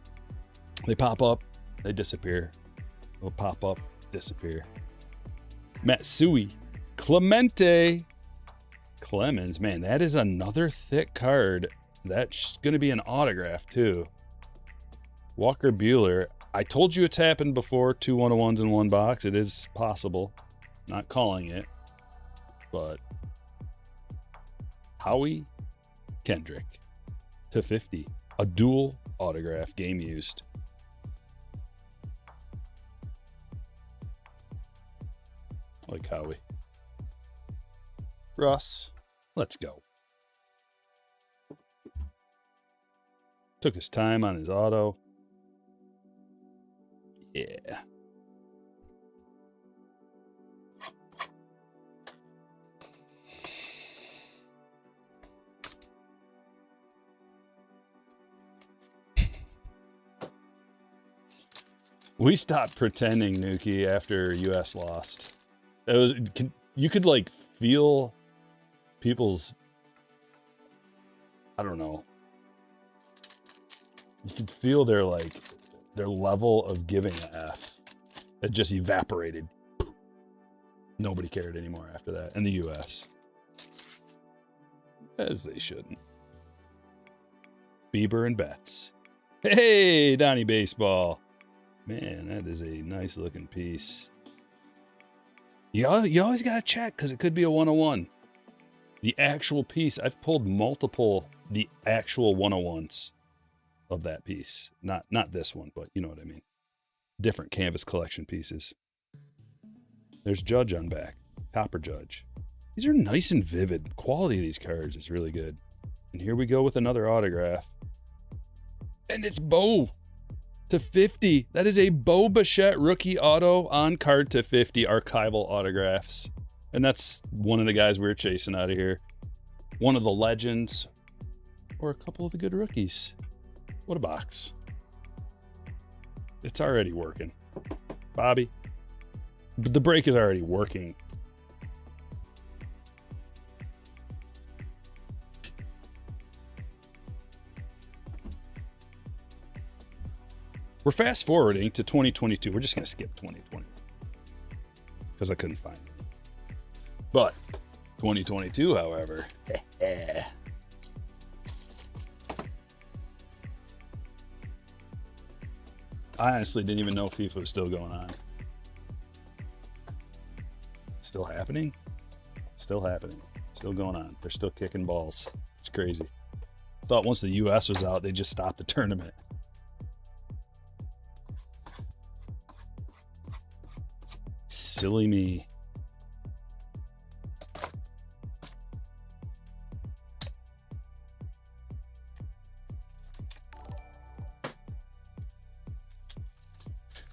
They pop up, they disappear. They'll pop up, disappear. Matsui, Clemente, Clemens. Man, that is another thick card. That's going to be an autograph too. Walker Buehler. I told you it's happened before. 2 101s in one box. It is possible. Not calling it, but Howie Kendrick to 50. A dual autograph, game used. Like Howie. Russ, let's go. Took his time on his auto. Yeah. We stopped pretending, Nuki, after US lost. It was, you could like feel people's, I don't know. You could feel their level of giving a F. It just evaporated. Nobody cared anymore after that in the US. As they shouldn't. Bieber and Betts. Hey, Donnie Baseball. Man, that is a nice looking piece. You always got to check because it could be a 101. The actual piece, I've pulled multiple, the actual 101s of that piece. Not this one, but you know what I mean. Different canvas collection pieces. There's Judge on back. Copper Judge. These are nice and vivid. Quality of these cards is really good. And here we go with another autograph. And it's Bo to 50. That is a Bo Bichette rookie auto on card to 50 archival autographs. And that's one of the guys we were chasing out of here. One of the legends or a couple of the good rookies. What a box. It's already working. Bobby. The break is already working. We're fast forwarding to 2022. We're just going to skip 2020. because I couldn't find it. But 2022, however, I honestly didn't even know FIFA was still going on. Still happening? Still happening. Still going on. They're still kicking balls. It's crazy. I thought once the US was out, they just stopped the tournament. Silly me.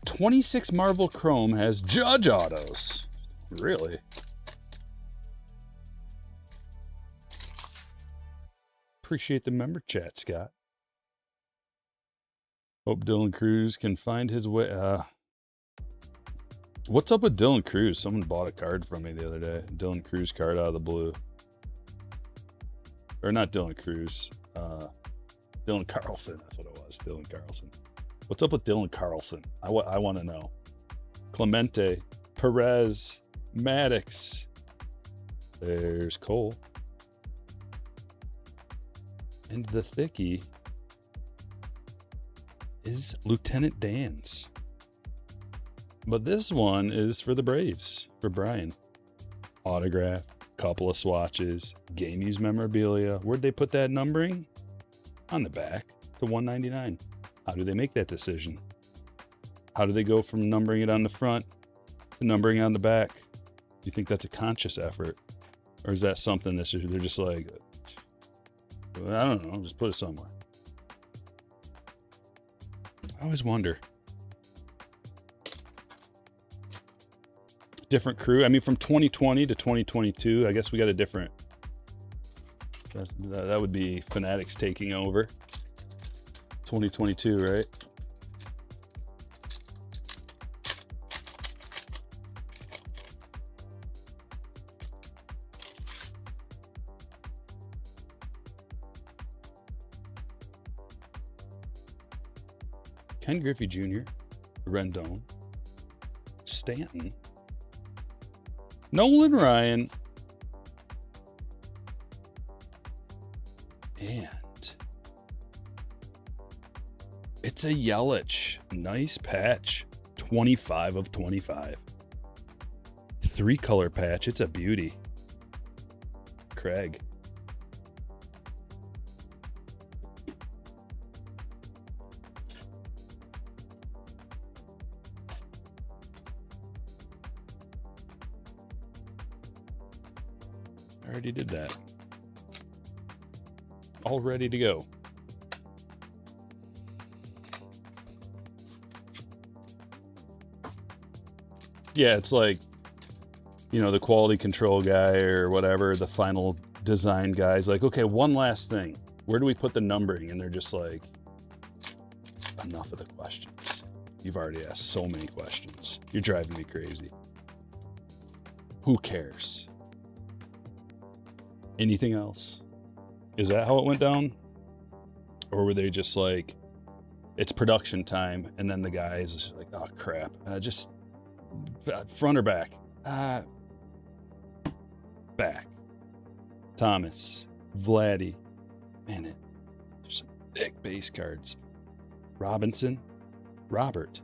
'26 Marvel Chrome has Judge autos. Really? Appreciate the member chat, Scott. Hope Dylan Cruz can find his way. What's up with Dylan Cruz? Someone bought a card from me the other day. Dylan Cruz card out of the blue. Or not Dylan Cruz. Dylan Carlson. That's what it was. Dylan Carlson. What's up with Dylan Carlson? I want to know. Clemente, Perez, Maddox. There's Cole. And the thickie is Lieutenant Dan's. But this one is for the Braves, for Brian. Autograph, couple of swatches, game used memorabilia. Where'd they put that numbering? On the back to 199. How do they make that decision? How do they go from numbering it on the front to numbering on the back? Do you think that's a conscious effort? Or is that something that they're just like, I don't know, just put it somewhere. I always wonder. Different crew. I mean, from 2020 to 2022, I guess we got a different. That would be Fanatics taking over. 2022, right? Ken Griffey Jr., Rendon, Stanton, Nolan Ryan, and it's a Yelich. Nice patch. 25 of 25. 3-color patch. It's a beauty. Craig. I already did that. All ready to go. Yeah, it's like, you know, the quality control guy or whatever, the final design guy's like, okay, one last thing. Where do we put the numbering? And they're just like, enough of the questions. You've already asked so many questions. You're driving me crazy. Who cares? Anything else? Is that how it went down? Or were they just like, it's production time, and then the guys just like, oh crap, just front or back? Back. Thomas, Vladdy, man, there's some thick base cards. Robinson, Robert.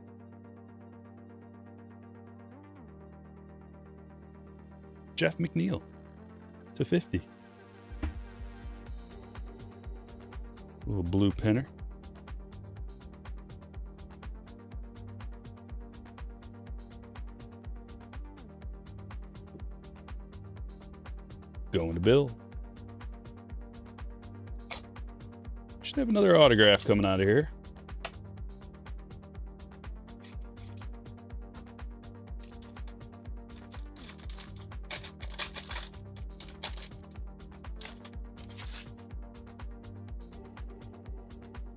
Jeff McNeil to 50. Little blue pinner. Going to Bill. Should have another autograph coming out of here.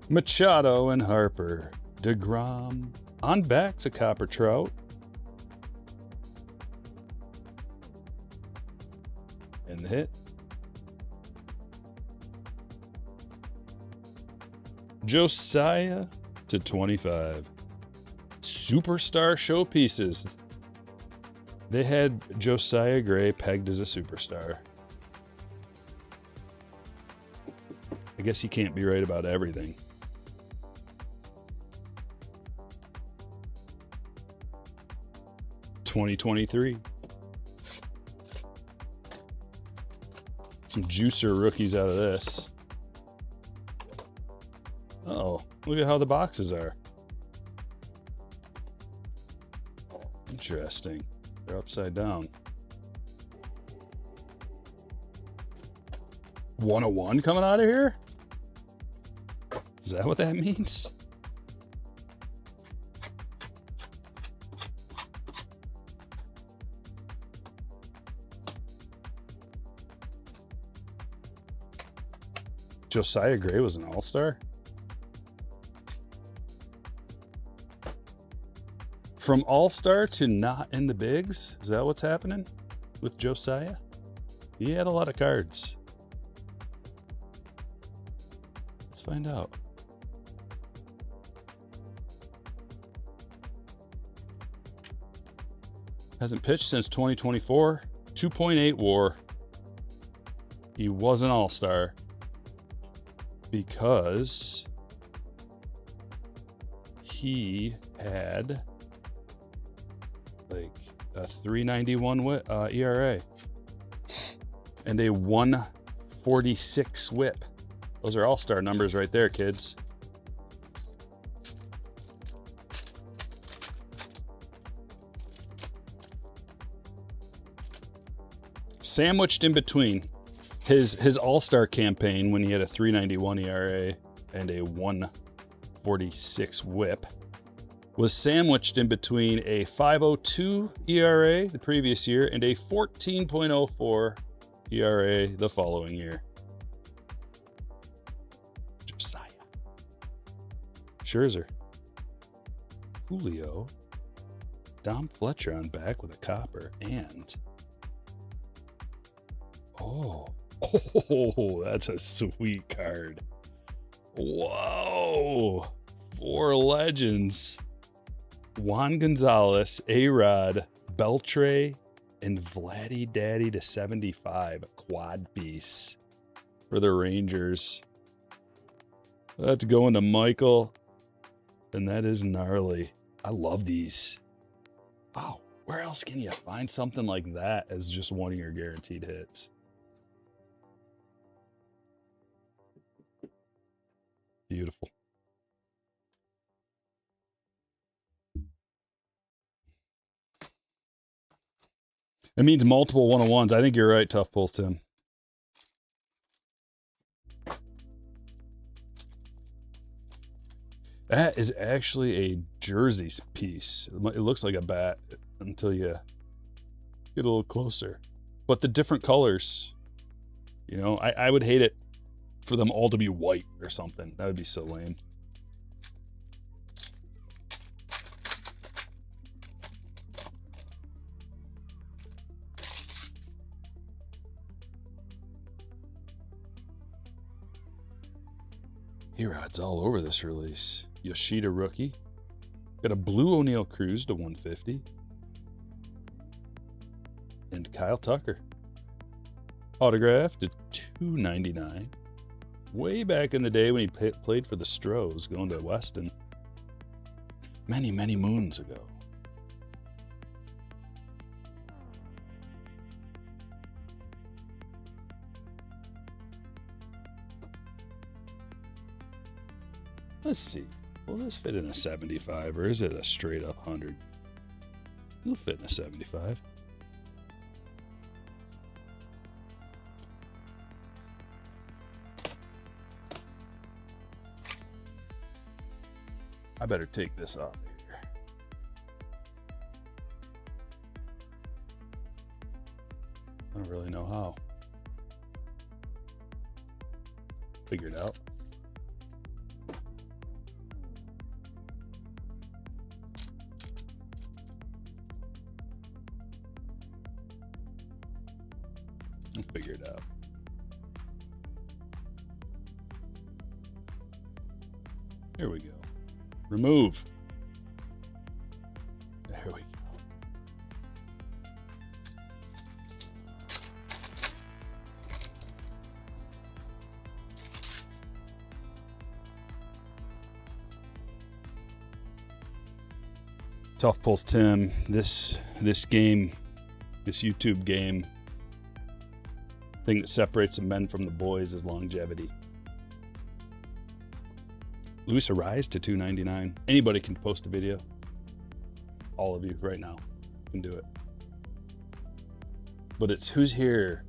Machado and Harper. DeGrom. On back's a Copper Trout. And the hit. Josiah to 25. Superstar showpieces. They had Josiah Gray pegged as a superstar. I guess he can't be right about everything. (2023). Some juicer rookies out of this. Oh, look at how the boxes are. Interesting. They're upside down. 101 coming out of here? Is that what that means? Josiah Gray was an all-star? From all-star to not in the bigs? Is that what's happening with Josiah? He had a lot of cards. Let's find out. Hasn't pitched since 2024. 2.8 WAR. He was an all-star because he had like a 3.91 ERA and a 1.46 WHIP. Those are all-star numbers right there, kids. Sandwiched in between his all-star campaign when he had a 3.91 ERA and a 1.46 WHIP was sandwiched in between a 5.02 ERA the previous year and a 14.04 ERA the following year. Josiah. Scherzer. Julio. Dom Fletcher on back with a copper and... Oh, that's a sweet card. Whoa. 4 legends. Juan Gonzalez, A-Rod, Beltre, and Vladdy Daddy to 75. Quad piece for the Rangers. That's going to Michael. And that is gnarly. I love these. Wow. Where else can you find something like that as just one of your guaranteed hits? Beautiful. It means multiple 101s. I think you're right, Tough Pulls, Tim. That is actually a jersey piece. It looks like a bat until you get a little closer. But the different colors, you know, I would hate it for them all to be white or something. That would be so lame. E-Rod's all over this release. Yoshida rookie. Got a blue O'Neal Cruz to 150. And Kyle Tucker. Autograph to 299. Way back in the day when he played for the Stros, going to Weston. Many, many moons ago. Let's see. Will this fit in a 75 or is it a straight up 100? It'll fit in a 75. I better take this off here. I don't really know how. Figure it out. I'll figure it out. Here we go. Remove. There we go. Tough Pulse Tim, this game, this YouTube game, thing that separates the men from the boys is longevity. Luis Arise to $2.99. Anybody can post a video. All of you right now can do it. But it's who's here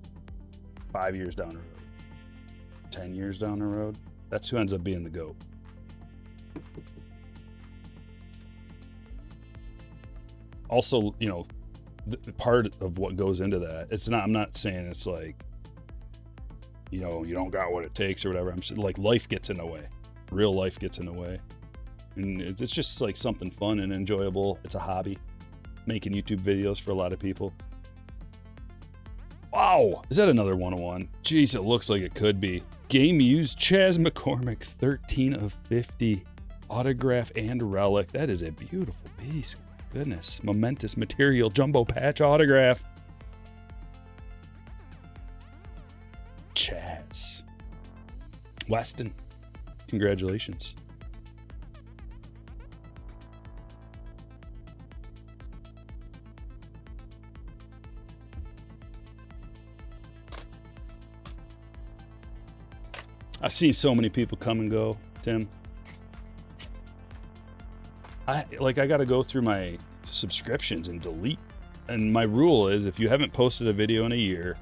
5 years down the road, 10 years down the road. That's who ends up being the GOAT. Also, you know, the part of what goes into that, it's not, I'm not saying it's like, you know, you don't got what it takes or whatever. I'm saying like life gets in the way. Real life gets in the way. And it's just like something fun and enjoyable. It's a hobby. Making YouTube videos for a lot of people. Wow, is that another 101? Jeez, it looks like it could be. Game used Chaz McCormick, 13 of 50. Autograph and relic. That is a beautiful piece. My goodness. Momentous material. Jumbo patch autograph. Chaz. Weston. Congratulations. I've seen so many people come and go, Tim. I got to go through my subscriptions and delete. And my rule is if you haven't posted a video in a year,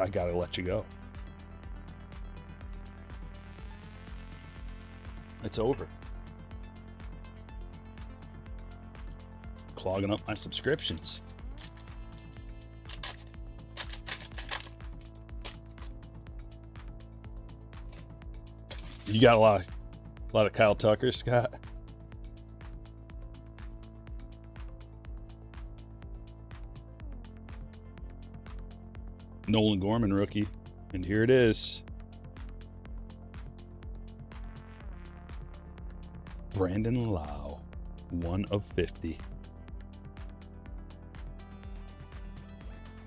I got to let you go. It's over. Clogging up my subscriptions. You got a lot of Kyle Tucker, Scott. Nolan Gorman rookie, and here it is. Brandon Lau, 1 of 50.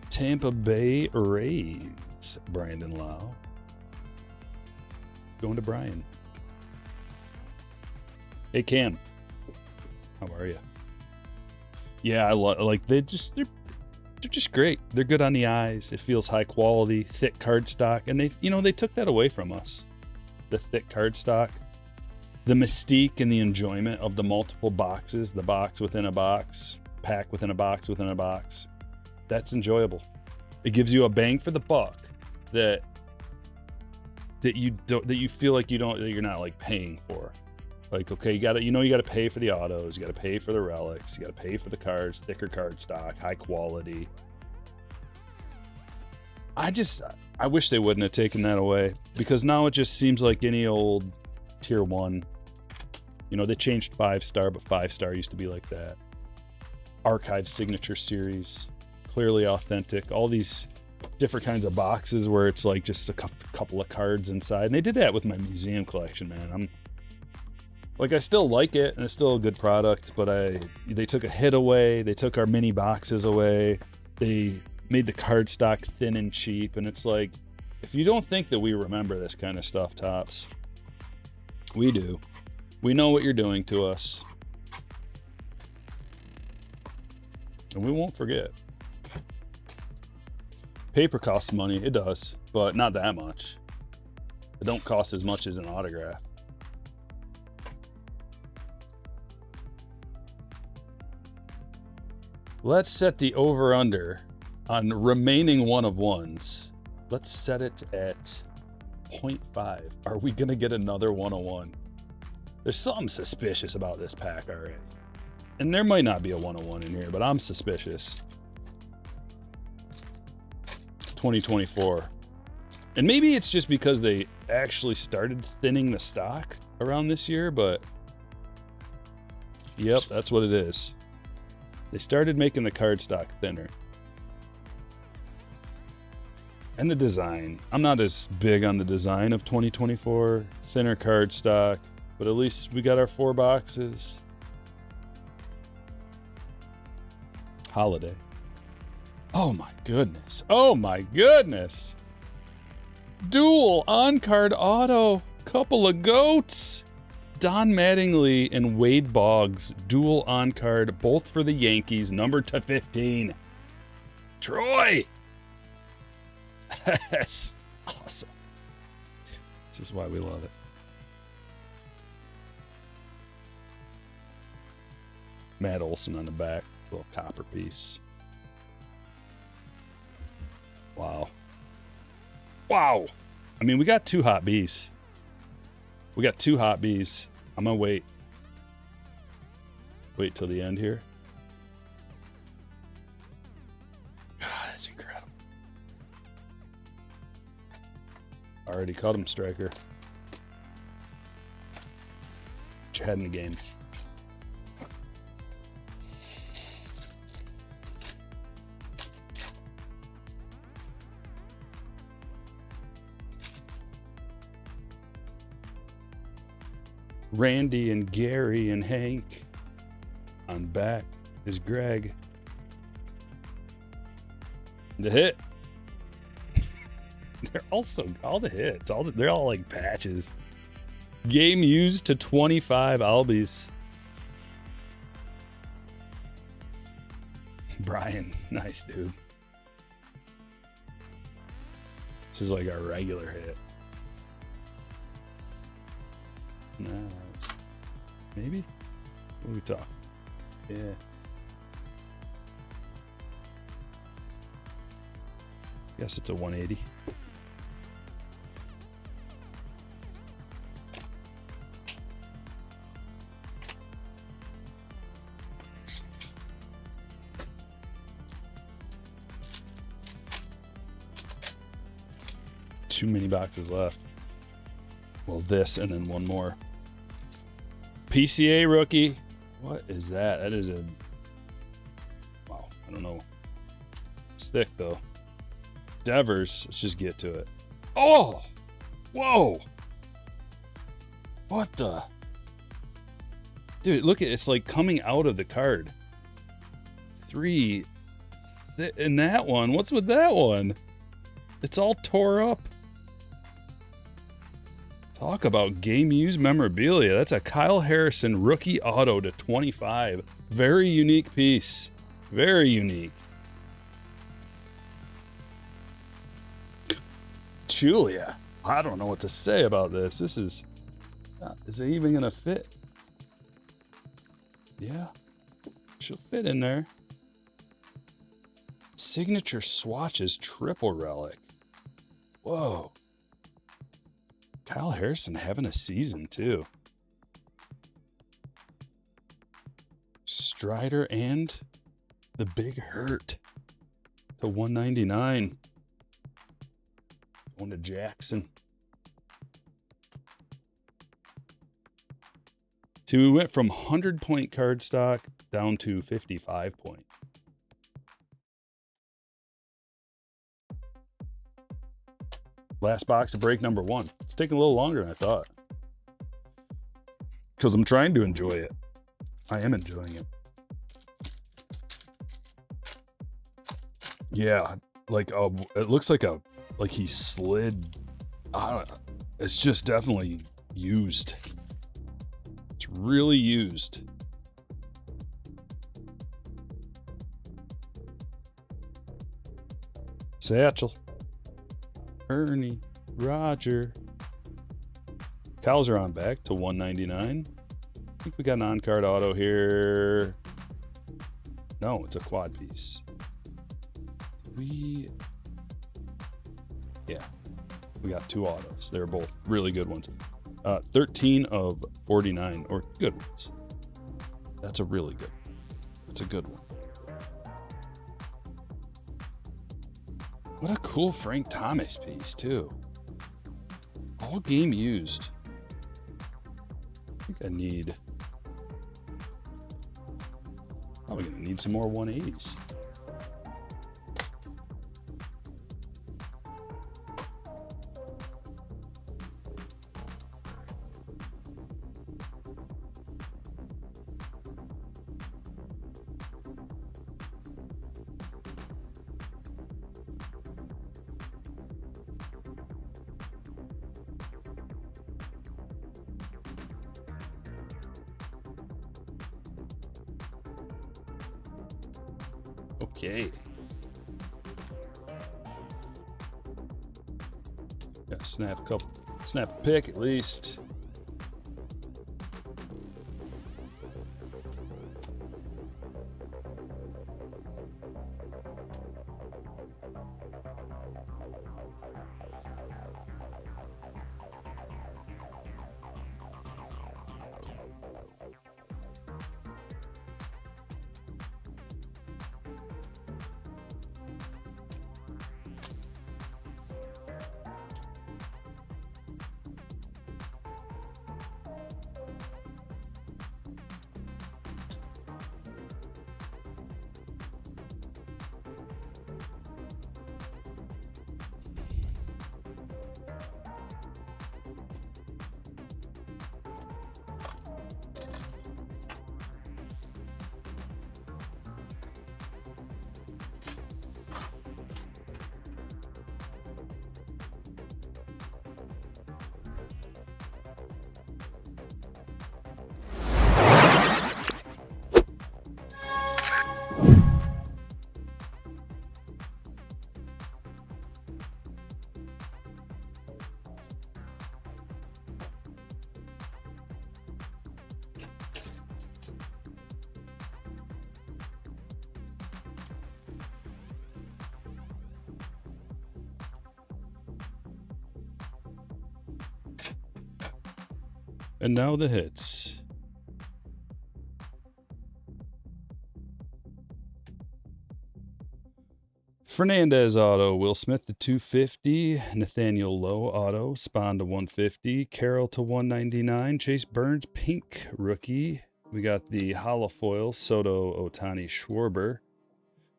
Tampa Bay Rays, Brandon Lau. Going to Brian. Hey Cam, how are you? Yeah, I like they're just great. They're good on the eyes. It feels high quality, thick cardstock, and they took that away from us. The thick cardstock, the mystique and the enjoyment of the multiple boxes, the box within a box, pack within a box within a box. That's enjoyable. It gives you a bang for the buck that you feel like you're not like paying for. Like, okay, you gotta pay for the autos, you gotta pay for the relics, you gotta pay for the cards, thicker cardstock, high quality. I wish they wouldn't have taken that away, because now it just seems like any old tier 1. You know, they changed 5-star, but 5-star used to be like that. Archive signature series, clearly authentic, all these different kinds of boxes where it's like just a couple of cards inside. And they did that with my museum collection, man. I still like it, and it's still a good product, but they took a hit away. They took our mini boxes away. They made the cardstock thin and cheap, and it's like, if you don't think that we remember this kind of stuff, Topps, we do. We know what you're doing to us, and we won't forget. Paper costs money, it does, but not that much. It don't cost as much as an autograph. Let's set the over-under on remaining 1 of 1s. Let's set it at 0.5. Are we gonna get another 101? There's something suspicious about this pack already. And there might not be a 101 in here, but I'm suspicious. 2024. And maybe it's just because they actually started thinning the stock around this year, but yep, that's what it is. They started making the cardstock thinner. And the design. I'm not as big on the design of 2024. Thinner cardstock, but at least we got our 4 boxes. Holiday. Oh my goodness. Oh my goodness. Dual on-card auto. Couple of goats. Don Mattingly and Wade Boggs, dual on card, both for the Yankees, numbered to 15. Troy! That's awesome. This is why we love it. Matt Olson on the back, little copper piece. Wow. Wow. I mean, we got 2 hot bees. We got 2 hot bees. I'm going to wait. Wait till the end here. God, that's incredible. Already caught him, Stryker. What you had in the game? Randy and Gary and Hank. On back is Greg. The hit. They're also all the hits. They're all like patches. Game used to 25 Albies. Brian, nice dude. This is like our regular hit. Nice. Maybe? What are we talking? Yeah. Guess it's a 180. Too many boxes left. Well, this and then one more. PCA rookie. What is that? That is a... Wow, I don't know. It's thick, though. Devers. Let's just get to it. Oh! Whoa! What the... Dude, look at it. It's like coming out of the card. 3. And that one. What's with that one? It's all tore up. Talk about game-used memorabilia. That's a Kyle Harrison rookie auto to 25. Very unique piece. Very unique. Julia. I don't know what to say about this. This is... Is it even going to fit? Yeah. She'll fit in there. Signature swatches triple relic. Whoa. Kyle Harrison having a season, too. Strider and the Big Hurt to 199. Going to Jackson. So we went from 100-point card stock down to 55-point. Last box of break number 1. It's taking a little longer than I thought. Because I'm trying to enjoy it. I am enjoying it. Yeah, like it looks like he slid. I don't know. It's just definitely used. It's really used. Satchel. Ernie, Roger. Cows are on back to 199. I think we got an on-card auto here. No, it's a quad piece. Yeah, we got 2 autos. They're both really good ones. 13 of 49, or good ones. That's a really good one. That's a good one. What a cool Frank Thomas piece, too. All game used. I think I need... Probably going to need some more 180s. Okay. Gotta snap a pick at least. And now the hits. Fernandez auto, Will Smith to 250, Nathaniel Lowe auto, Spawn to 150, Carroll to 199, Chase Burns pink rookie. We got the holofoil, Soto, Otani, Schwarber.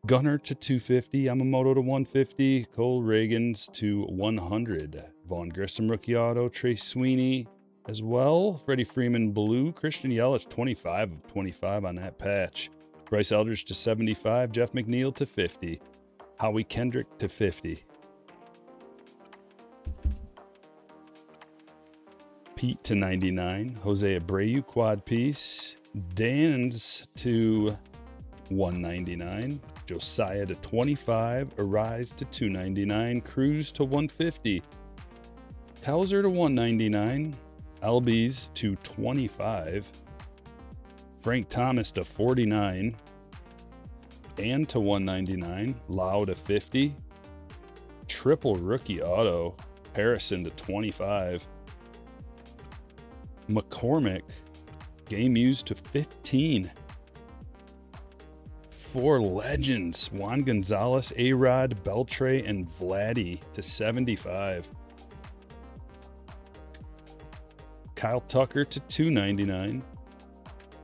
Gunner to 250, Yamamoto to 150, Cole Reagans to 100, Vaughn Grissom rookie auto, Trace Sweeney as well, Freddie Freeman blue, Christian Yelich 25 of 25 on that patch, Bryce Eldridge to 75, Jeff McNeil to 50, Howie Kendrick to 50, Pete to 99, Jose Abreu quad piece, Dan's to 199, Josiah to 25, Arise to 299, Cruz to 150, Towser to 199, Albies to 25, Frank Thomas to 49, and to 199, Lau to 50, triple rookie auto, Harrison to 25, McCormick, game used to 15, 4 legends, Juan Gonzalez, A-Rod, Beltre, and Vladdy to 75, Kyle Tucker to 299,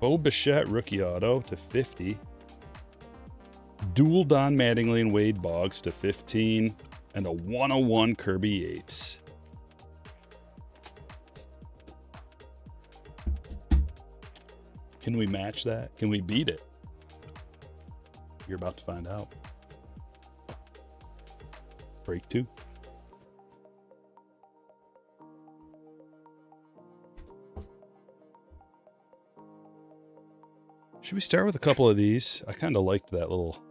Bo Bichette rookie auto to 50, dual Don Mattingly and Wade Boggs to 15, and a 101 Kirby Yates. Can we match that? Can we beat it? You're about to find out. Break 2. Should we start with a couple of these? I kind of liked that little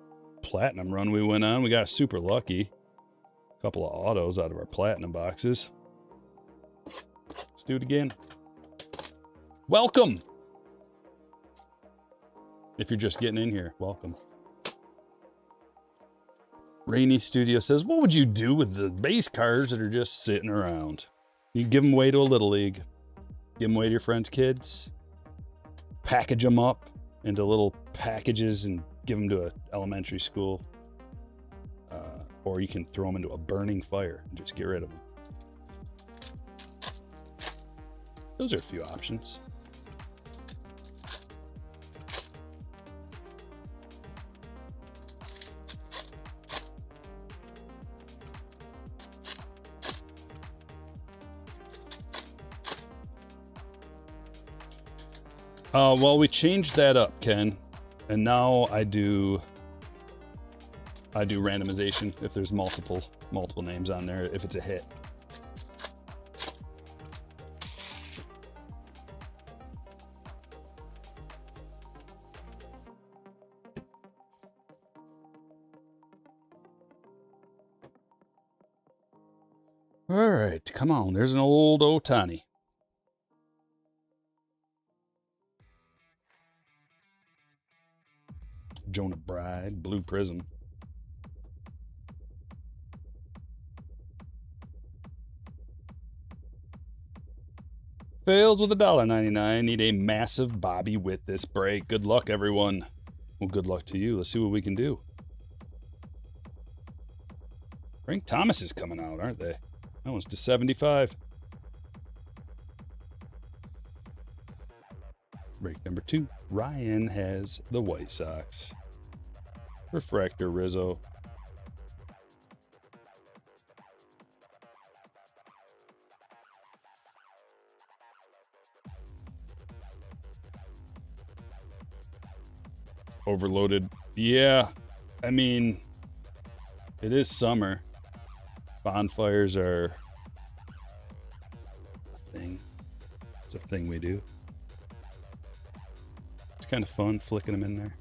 platinum run we went on. We got super lucky. A couple of autos out of our platinum boxes. Let's do it again. Welcome! If you're just getting in here, welcome. Rainy Studio says, what would you do with the base cards that are just sitting around? You give them away to a little league. Give them away to your friends' kids. Package them up into little packages and give them to an elementary school. Or you can throw them into a burning fire and just get rid of them. Those are a few options. Well, we changed that up, Ken, and now I do randomization if there's multiple names on there, if it's a hit. All right, come on. There's an old Otani. Jonah Bride, Blue Prism. Fails with $1.99. Need a massive Bobby with this break. Good luck, everyone. Well, good luck to you. Let's see what we can do. Frank Thomas is coming out, aren't they? That one's to 75. Break number 2. Ryan has the White Sox. Refractor Rizzo. Overloaded. Yeah, I mean, it is summer. Bonfires are a thing. It's a thing we do. It's kind of fun flicking them in there.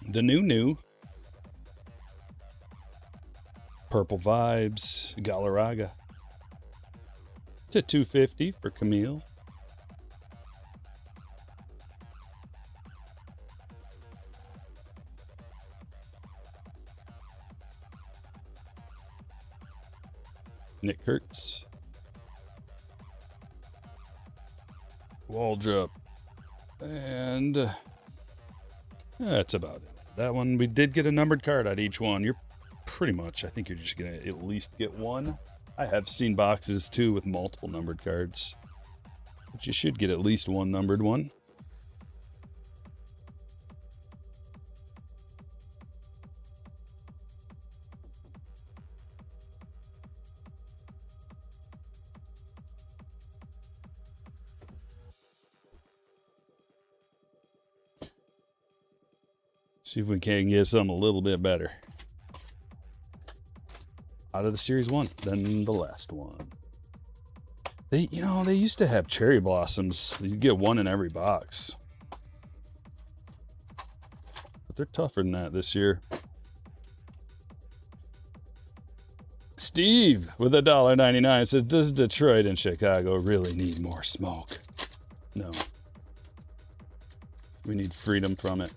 The new Purple Vibes, Galarraga to 250 for Camille. Nick Kurtz. Waldrop. And that's about it. That one, we did get a numbered card out each one. You're pretty much, I think you're just going to at least get one. I have seen boxes too with multiple numbered cards. But you should get at least one numbered one. See if we can get something a little bit better out of the series one than the last one. They used to have cherry blossoms. You get one in every box, but they're tougher than that this year. Steve with $1.99 says, "Does Detroit and Chicago really need more smoke?" No. We need freedom from it.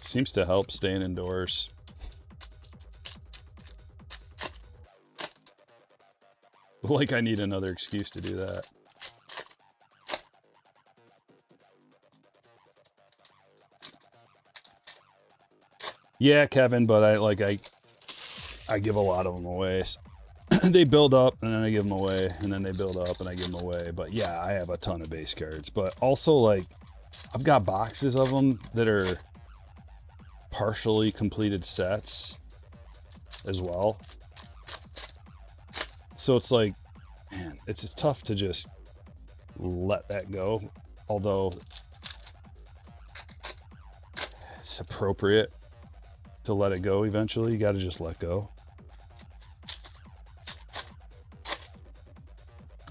Seems to help staying indoors. Like I need another excuse to do that. Yeah, Kevin, but I give a lot of them away. They build up and then I give them away, and then they build up and I give them away. But yeah, I have a ton of base cards. But also, like, I've got boxes of them that are partially completed sets as well. So it's like, man, it's tough to just let that go. Although it's appropriate to let it go eventually. You got to just let go.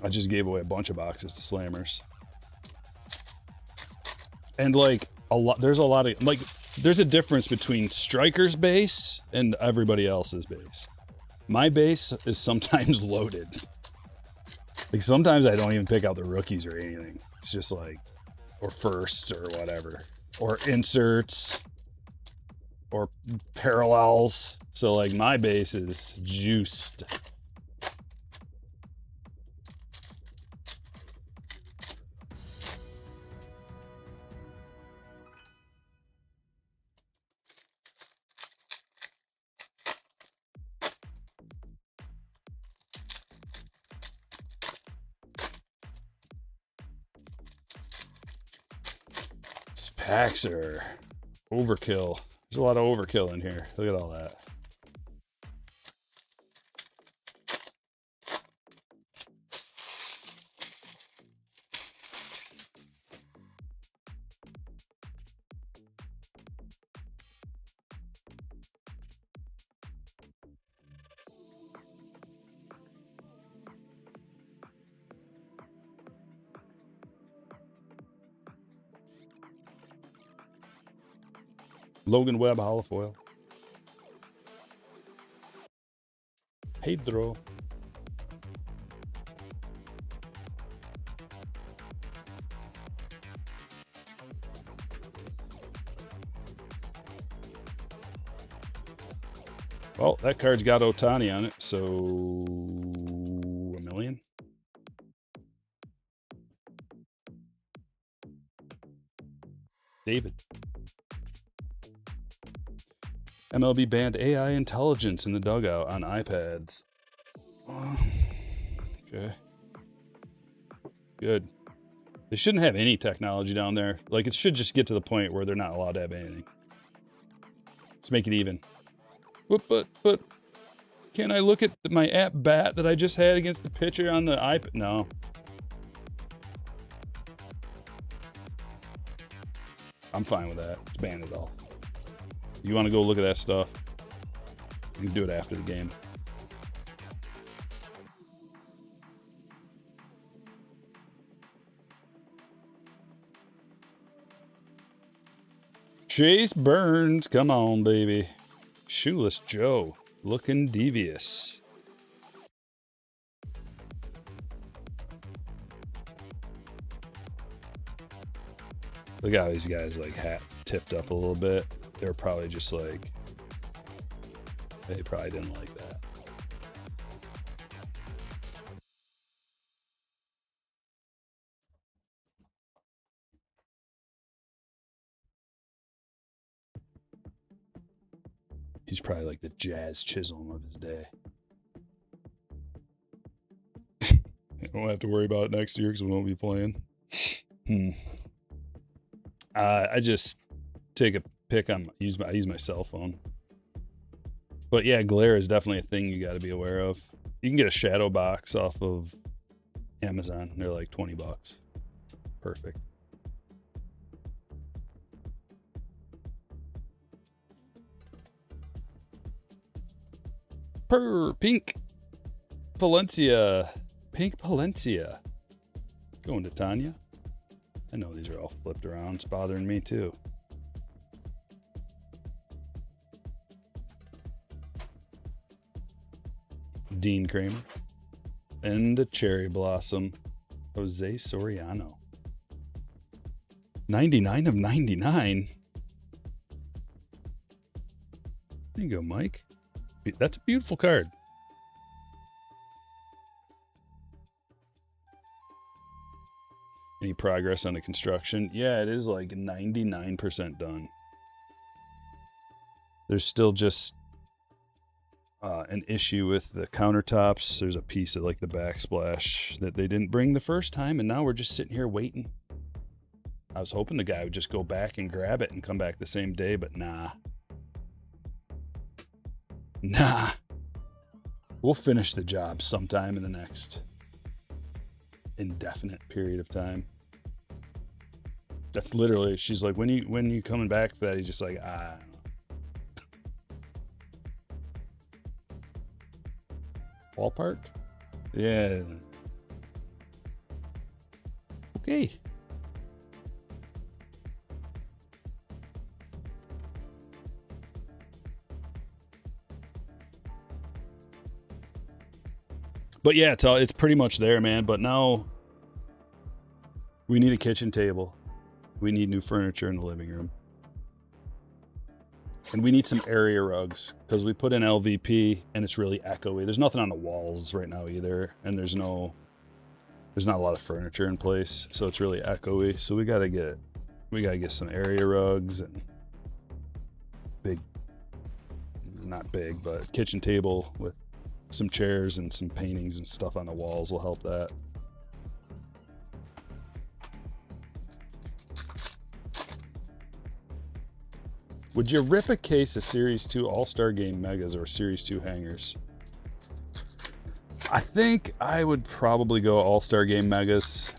I just gave away a bunch of boxes to Slammers. And like there's a lot of, like, there's a difference between Stryker's base and everybody else's base. My base is sometimes loaded. Like sometimes I don't even pick out the rookies or anything. It's just like, or firsts or whatever, or inserts or parallels. So like my base is juiced. Paxer. Overkill. There's a lot of overkill in here. Look at all that. Logan Webb holofoil. Pedro. Well, that card's got Ohtani on it, so $1 million. David. MLB banned AI intelligence in the dugout on iPads. Okay. Good. They shouldn't have any technology down there. Like, it should just get to the point where they're not allowed to have anything. Let's make it even. But, can I look at my app bat that I just had against the pitcher on the iPad? No. I'm fine with that. Just ban it all. You want to go look at that stuff? You can do it after the game. Chase Burns, come on, baby. Shoeless Joe, looking devious. Look how these guys like hat tipped up a little bit. They're probably just like, they probably didn't like that. He's probably like the Jazz Chisholm of his day. I won't have to worry about it next year because we won't be playing. I just take a pick on, I use my cell phone. But yeah, glare is definitely a thing you got to be aware of. You can get a shadow box off of Amazon. They're like $20. Perfect. Pink Palencia. Pink Palencia. Going to Tanya. I know these are all flipped around. It's bothering me too. Dean Kramer. And a cherry blossom. Jose Soriano. 99 of 99. There you go, Mike. That's a beautiful card. Any progress on the construction? Yeah, it is like 99% done. There's still just an issue with the countertops. There's a piece of like the backsplash that they didn't bring the first time, and now we're just sitting here waiting. I was hoping the guy would just go back and grab it and come back the same day, but nah. Nah. We'll finish the job sometime in the next indefinite period of time. That's literally, she's like, when you coming back for that? He's just like, I don't know. Ballpark? Yeah. Okay. But yeah, it's pretty much there, man. But now we need a kitchen table. We need new furniture in the living room. And we need some area rugs because we put in LVP and it's really echoey. There's nothing on the walls right now either. And there's not a lot of furniture in place. So it's really echoey. So we gotta get some area rugs and not big, but kitchen table with some chairs and some paintings and stuff on the walls will help that. Would you rip a case of Series 2 All-Star Game Megas or Series 2 hangers? I think I would probably go All-Star Game Megas.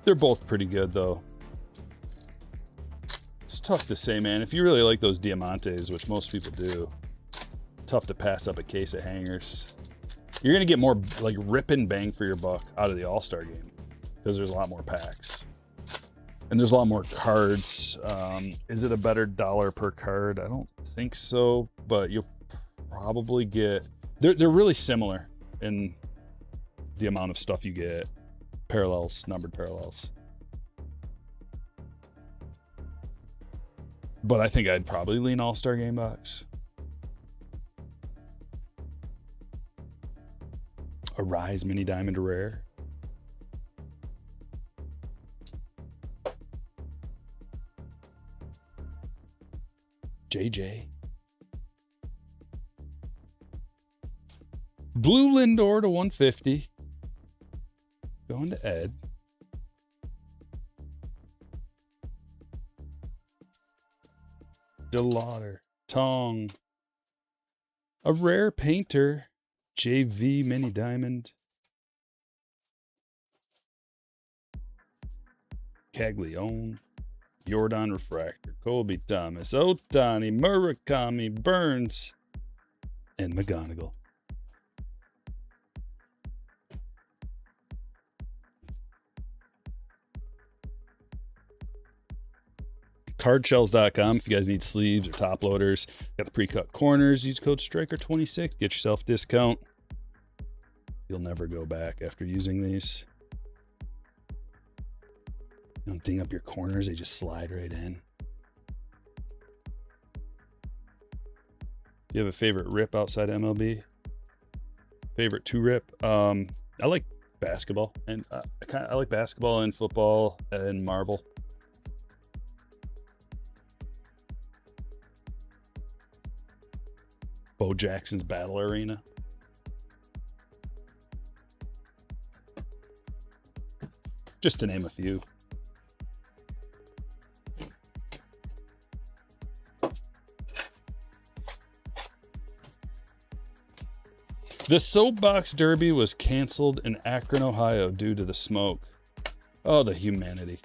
They're both pretty good, though. It's tough to say, man. If you really like those Diamantes, which most people do, tough to pass up a case of hangers. You're going to get more like ripping bang for your buck out of the All-Star Game because there's a lot more packs. And there's a lot more cards. Is it a better dollar per card? I don't think so, but you'll probably get... They're really similar in the amount of stuff you get. Parallels, numbered parallels. But I think I'd probably lean All-Star Game box. A Rise Mini Diamond Rare. JJ. Blue Lindor to 150. Going to Ed. DeLauder. Tong. A rare painter. JV Mini Diamond. Caglione. Jordan Refractor. Colby Thomas. Otani. Murakami. Burns. And McGonigal. Cardshells.com if you guys need sleeves or top loaders. Got the pre-cut corners. Use code Stryker26. Get yourself a discount. You'll never go back after using these. You don't ding up your corners. They just slide right in. You have a favorite rip outside MLB? Favorite to rip? I like basketball. And I like basketball and football and Marvel. Bo Jackson's Battle Arena. Just to name a few. The Soapbox Derby was canceled in Akron, Ohio due to the smoke. Oh, the humanity.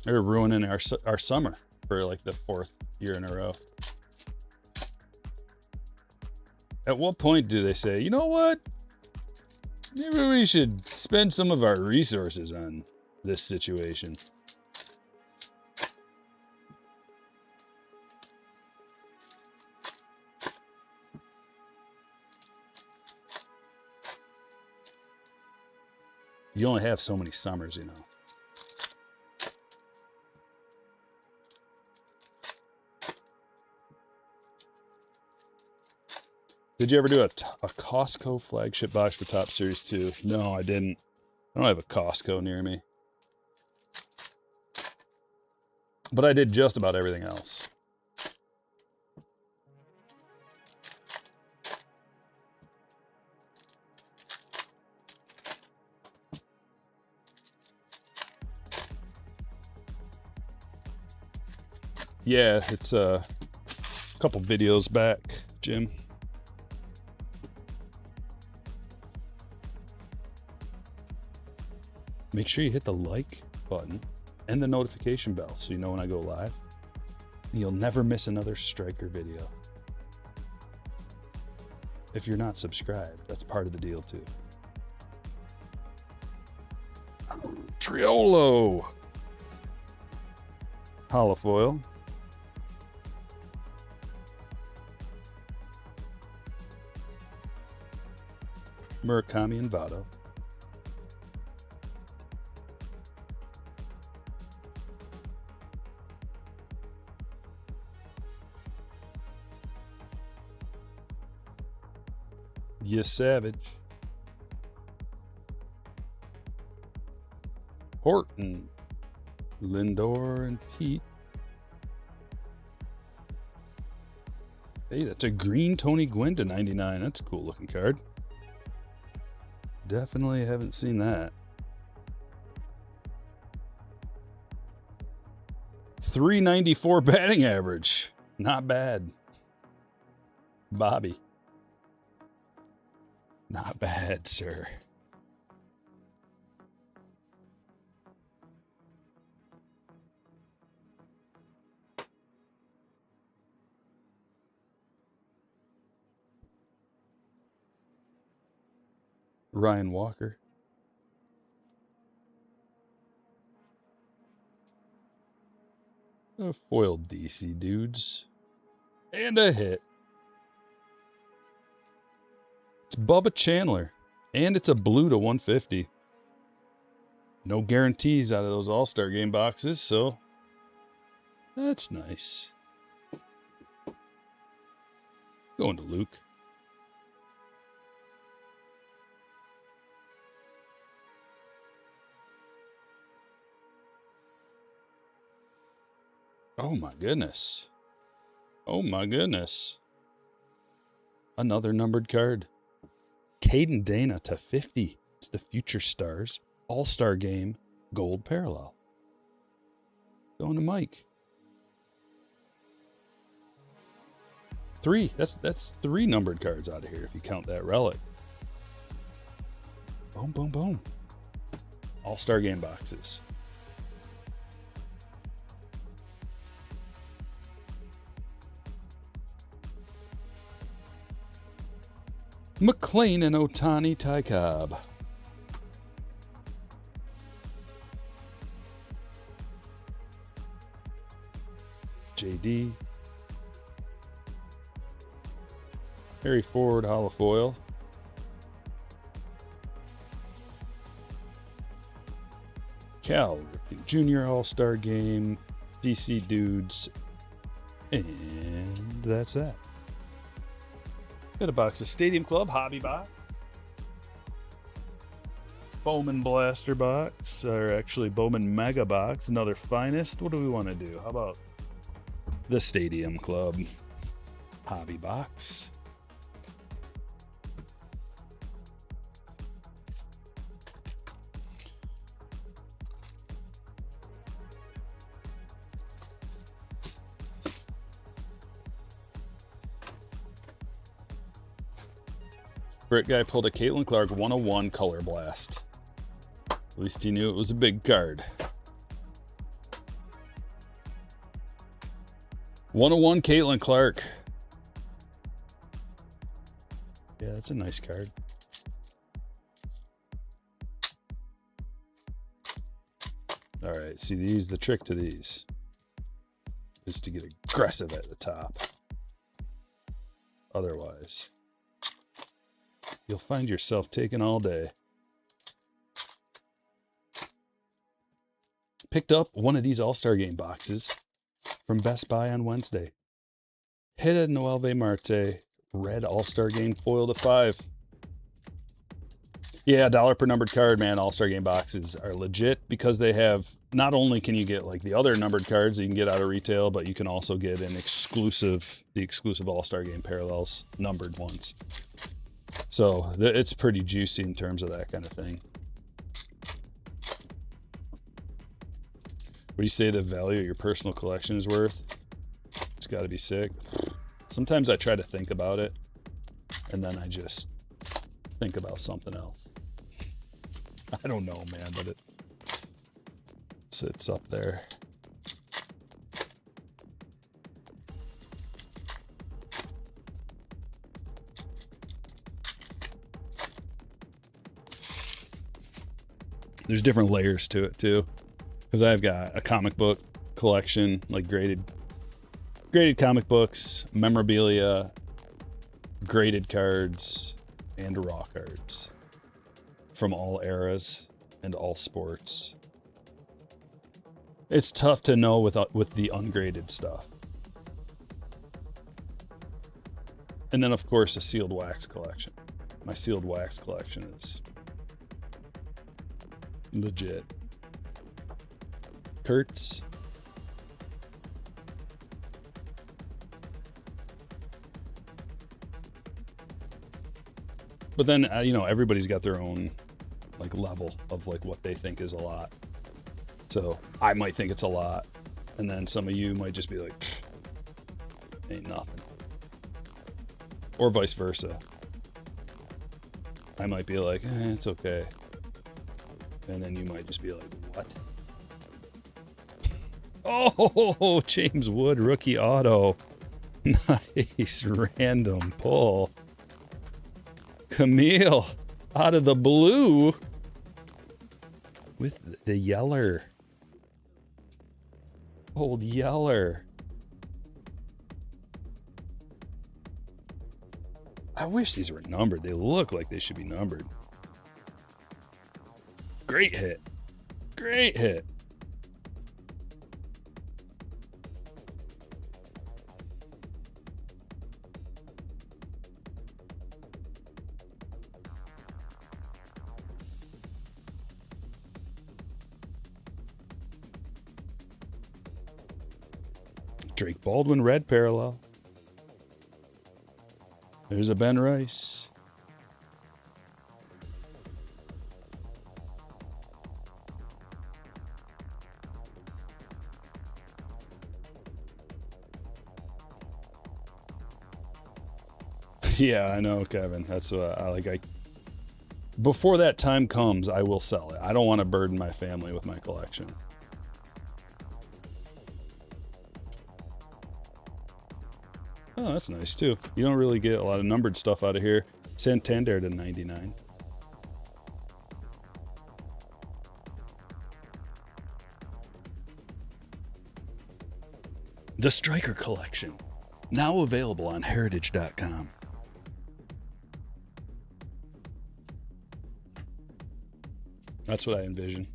They're ruining our summer for like the 4th year in a row. At what point do they say, you know what? Maybe we should spend some of our resources on this situation? You only have so many summers, you know. Did you ever do a Costco flagship box for Top Series 2? No, I didn't. I don't have a Costco near me. But I did just about everything else. Yeah, it's a couple videos back, Jim. Make sure you hit the like button and the notification bell so you know when I go live. And you'll never miss another Stryker video. If you're not subscribed, that's part of the deal too. Triolo. Holofoil. Murakami and Votto. Yes, Savage. Horton. Lindor and Pete. Hey, that's a green Tony Gwynn to 99. That's a cool looking card. Definitely haven't seen that. .394 batting average. Not bad. Bobby. Not bad, sir. Ryan Walker. A foiled DC dudes. And a hit. It's Bubba Chandler. And it's a blue to 150. No guarantees out of those All-Star Game boxes, so that's nice. Going to Luke. Oh my goodness. Oh my goodness. Another numbered card. Caden Dana to 50. It's the Future Stars All-Star Game Gold Parallel. Going to Mike. 3. That's 3 numbered cards out of here if you count that relic. Boom, boom, boom. All-Star Game boxes. McLean and Otani Ty Cobb. JD. Harry Ford holofoil. Cal Ripken Jr. All-Star Game. DC Dudes. And that's that. Got a box of Stadium Club Hobby Box. Bowman Blaster Box, or actually Bowman Mega Box, another Finest. What do we want to do? How about the Stadium Club Hobby Box? Brick guy pulled a Caitlin Clark 101 Color Blast. At least he knew it was a big card. 101 Caitlin Clark. Yeah, that's a nice card. All right, see these, the trick to these is to get aggressive at the top. Otherwise, you'll find yourself taken all day. Picked up one of these All-Star Game boxes from Best Buy on Wednesday. Hida Noelve Marte, red All-Star Game foil to 5. Yeah, $1 per numbered card, man. All-Star Game boxes are legit because they have, not only can you get like the other numbered cards that you can get out of retail, but you can also get the exclusive All-Star Game parallels, numbered ones. So it's pretty juicy in terms of that kind of thing. What do you say the value of your personal collection is worth? It's got to be sick. Sometimes I try to think about it, and then I just think about something else. I don't know, man, but it sits up there. There's different layers to it too, because I've got a comic book collection, like graded comic books, memorabilia, graded cards, and raw cards from all eras and all sports. It's tough to know with the ungraded stuff. And then of course a sealed wax collection. My sealed wax collection is legit. Kurtz. But then, everybody's got their own like level of like what they think is a lot. So I might think it's a lot. And then some of you might just be like, ain't nothing. Or vice versa. I might be like, it's okay. And then you might just be like, what? Oh, James Wood, rookie auto. Nice random pull. Camille, out of the blue. With the Yeller. Old Yeller. I wish these were numbered. They look like they should be numbered. Great hit. Great hit. Drake Baldwin, red parallel. There's a Ben Rice. Yeah, I know, Kevin. That's what I like. Before that time comes, I will sell it. I don't want to burden my family with my collection. Oh, that's nice too. You don't really get a lot of numbered stuff out of here. Santander to 99. The Stryker collection, now available on heritage.com. That's what I envision.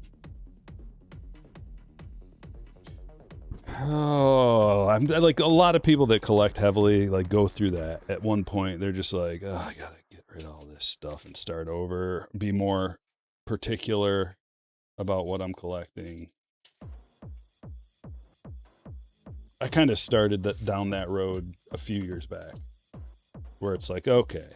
Oh, I'm like a lot of people that collect heavily, like go through that. At one point, they're just like, oh, I gotta get rid of all this stuff and start over. Be more particular about what I'm collecting. I kind of started down that road a few years back, where it's like, okay,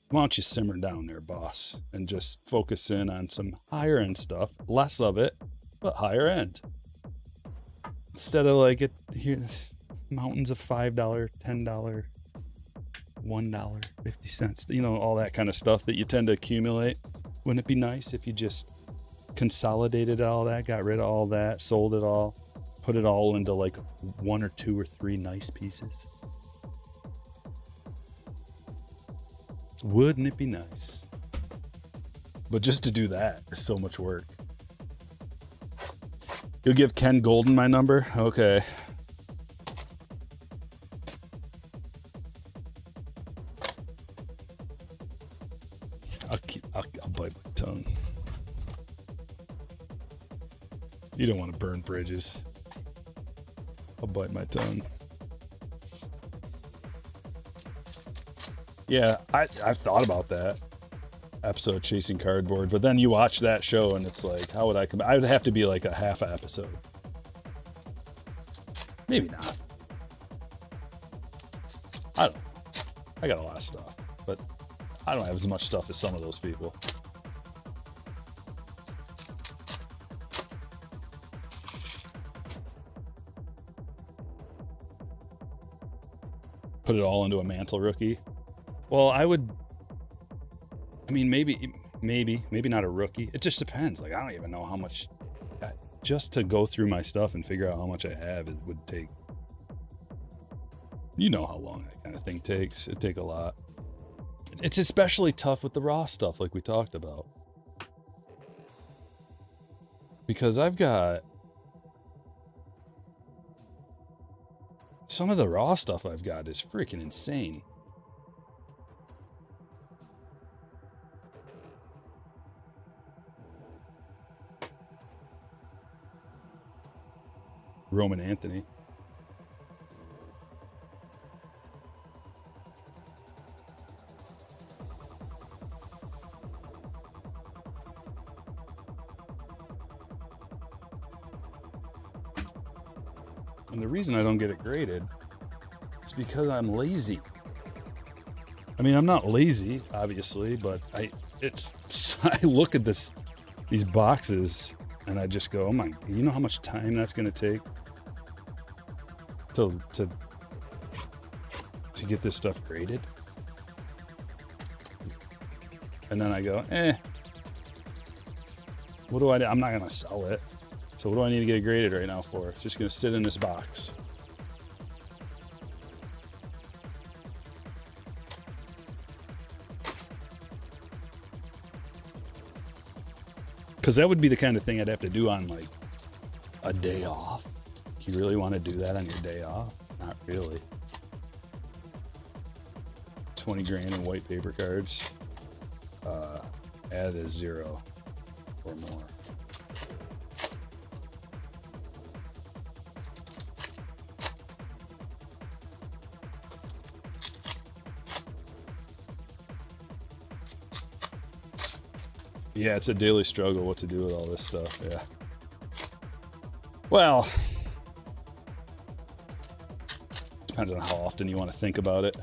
why don't you simmer down there, boss, and just focus in on some higher end stuff, less of it, but higher end. Instead of like here, mountains of $5, $10, $1, 50 cents, you know, all that kind of stuff that you tend to accumulate. Wouldn't it be nice if you just consolidated all that, got rid of all that, sold it all, put it all into like 1 or 2 or 3 nice pieces? Wouldn't it be nice? But just to do that is so much work. You'll give Ken Golden my number? Okay. I'll bite my tongue. You don't want to burn bridges. I'll bite my tongue. Yeah, I've thought about that episode, Chasing Cardboard, but then you watch that show and it's like, how would I come? I would have to be like a half episode. Maybe not. I don't know. I got a lot of stuff, but I don't have as much stuff as some of those people. Put it all into a mantle rookie. Well, maybe not a rookie. It just depends. Like, I don't even know how much, just to go through my stuff and figure out how much I have, it would take, you know how long that kind of thing takes. It'd take a lot. It's especially tough with the raw stuff like we talked about. Because I've got some of the raw stuff I've got is freaking insane. Roman Anthony. And the reason I don't get it graded is because I'm lazy. I mean, I'm not lazy, obviously, but I look at these boxes and I just go, oh my, you know how much time that's going to take to get this stuff graded. And then I go, what do I do? I'm not gonna sell it. So what do I need to get it graded right now for? It's just gonna sit in this box. Because that would be the kind of thing I'd have to do on like a day off. You really want to do that on your day off? Not really. 20 grand in white paper cards. Add a 0 or more. Yeah, it's a daily struggle what to do with all this stuff. Yeah. Well, depends on how often you want to think about it.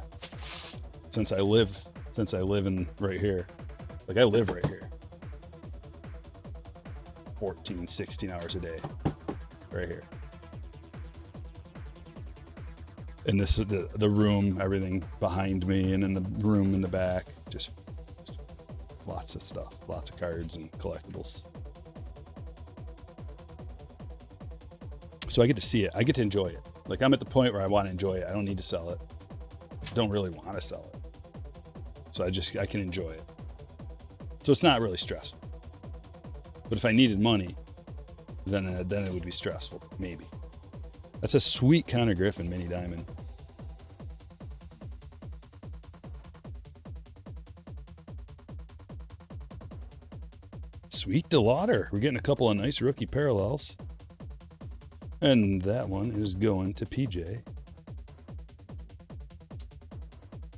Since I live in right here, like I live right here, 14, 16 hours a day, right here. And this is the room, everything behind me, and in the room in the back, just lots of stuff, lots of cards and collectibles. So I get to see it. I get to enjoy it. Like I'm at the point where I want to enjoy it. I don't need to sell it. Don't really want to sell it. So I can enjoy it. So it's not really stressful. But if I needed money, then it would be stressful, maybe. That's a sweet Connor Griffin mini diamond. Sweet DeLauder. We're getting a couple of nice rookie parallels. And that one is going to PJ.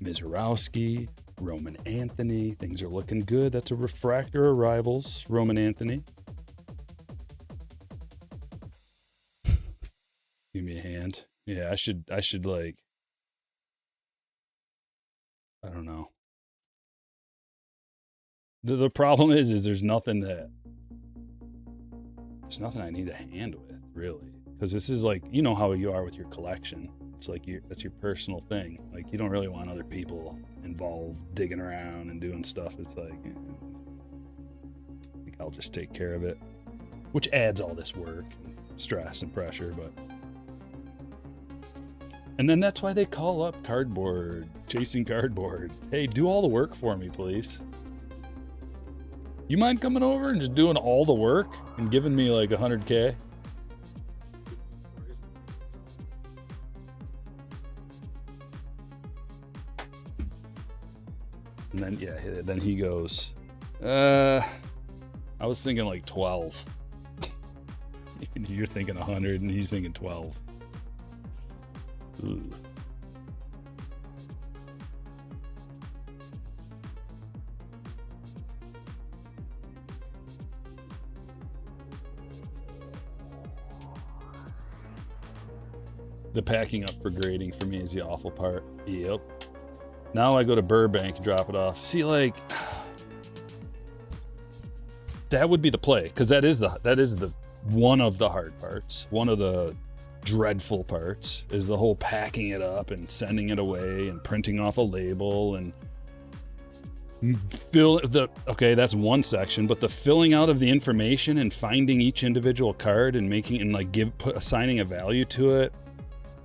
Mizorowski, Roman Anthony. Things are looking good. That's a refractor of Rivals, Roman Anthony. Give me a hand. Yeah, I should like, I don't know. The problem is there's nothing I need a hand with, really. Because this is like, you know how you are with your collection. It's like that's your personal thing. Like you don't really want other people involved digging around and doing stuff. It's like, I think I'll just take care of it, which adds all this work, and stress, and pressure. And then that's why they call up cardboard, chasing cardboard. Hey, do all the work for me, please. You mind coming over and just doing all the work and giving me like $100K? And then, yeah, then he goes, I was thinking like 12. You're thinking 100 and he's thinking 12. Ooh. The packing up for grading for me is the awful part. Yep. Now I go to Burbank and drop it off. See, like, that would be the play, because that is the one of the hard parts. One of the dreadful parts is the whole packing it up and sending it away and printing off a label and okay, that's one section, but the filling out of the information and finding each individual card and making and like assigning a value to it.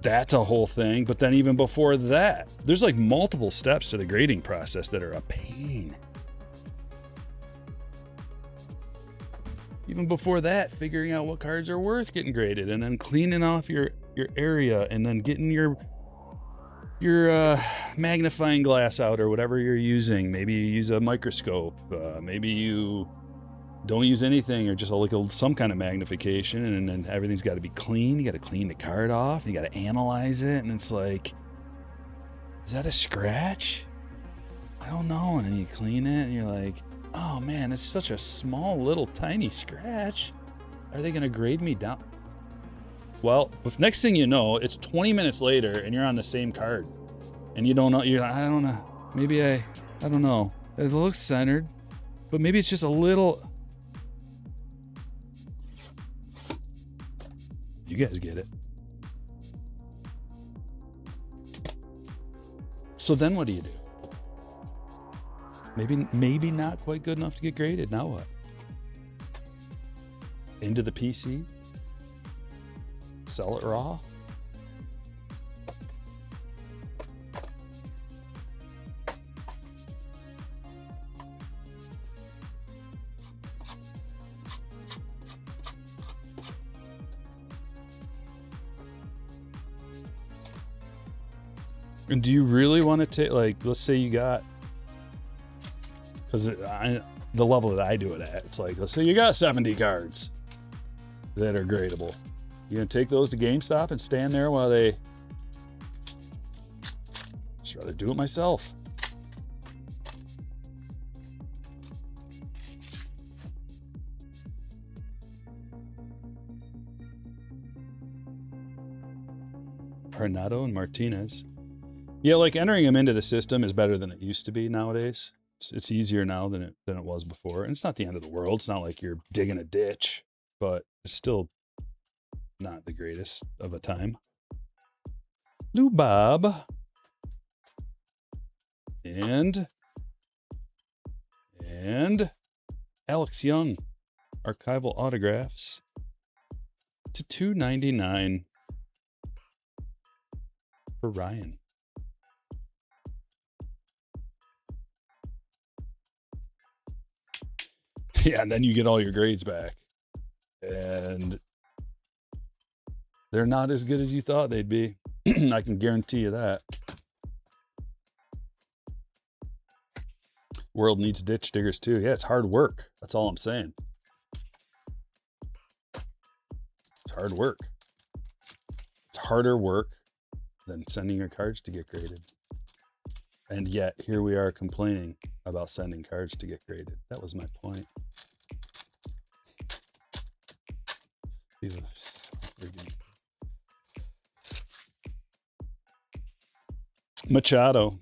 That's a whole thing. But then even before that, there's like multiple steps to the grading process that are a pain. Even before that, figuring out what cards are worth getting graded and then cleaning off your area and then getting your magnifying glass out or whatever you're using. Maybe you use a microscope. Maybe you don't use anything or just like some kind of magnification, and then everything's got to be clean. You got to clean the card off. You got to analyze it, and it's like, is that a scratch? I don't know. And then you clean it, and you're like, oh man, it's such a small, little, tiny scratch. Are they going to grade me down? Well, if next thing you know, it's 20 minutes later, and you're on the same card, and you don't know. You're like, I don't know. Maybe I don't know. It looks centered, but maybe it's just a little. You guys get it. So then what do you do? Maybe not quite good enough to get graded. Now what? Into the PC? Sell it raw? And do you really want to take, like, let's say you got, because the level that I do it at, it's like, let's say you got 70 cards that are gradable. You gonna take those to GameStop and stand there while they, just rather do it myself. Hernado and Martinez. Yeah, like entering them into the system is better than it used to be nowadays. It's easier now than it was before. And it's not the end of the world. It's not like you're digging a ditch, but it's still not the greatest of a time. Lou Bob. And Alex Young. Archival autographs to $2.99 for Ryan. Yeah, and then you get all your grades back. And they're not as good as you thought they'd be. I can guarantee you that. World needs ditch diggers too. Yeah, it's hard work. That's all I'm saying. It's hard work. It's harder work than sending your cards to get graded. And yet, here we are complaining about sending cards to get graded. That was my point. Machado.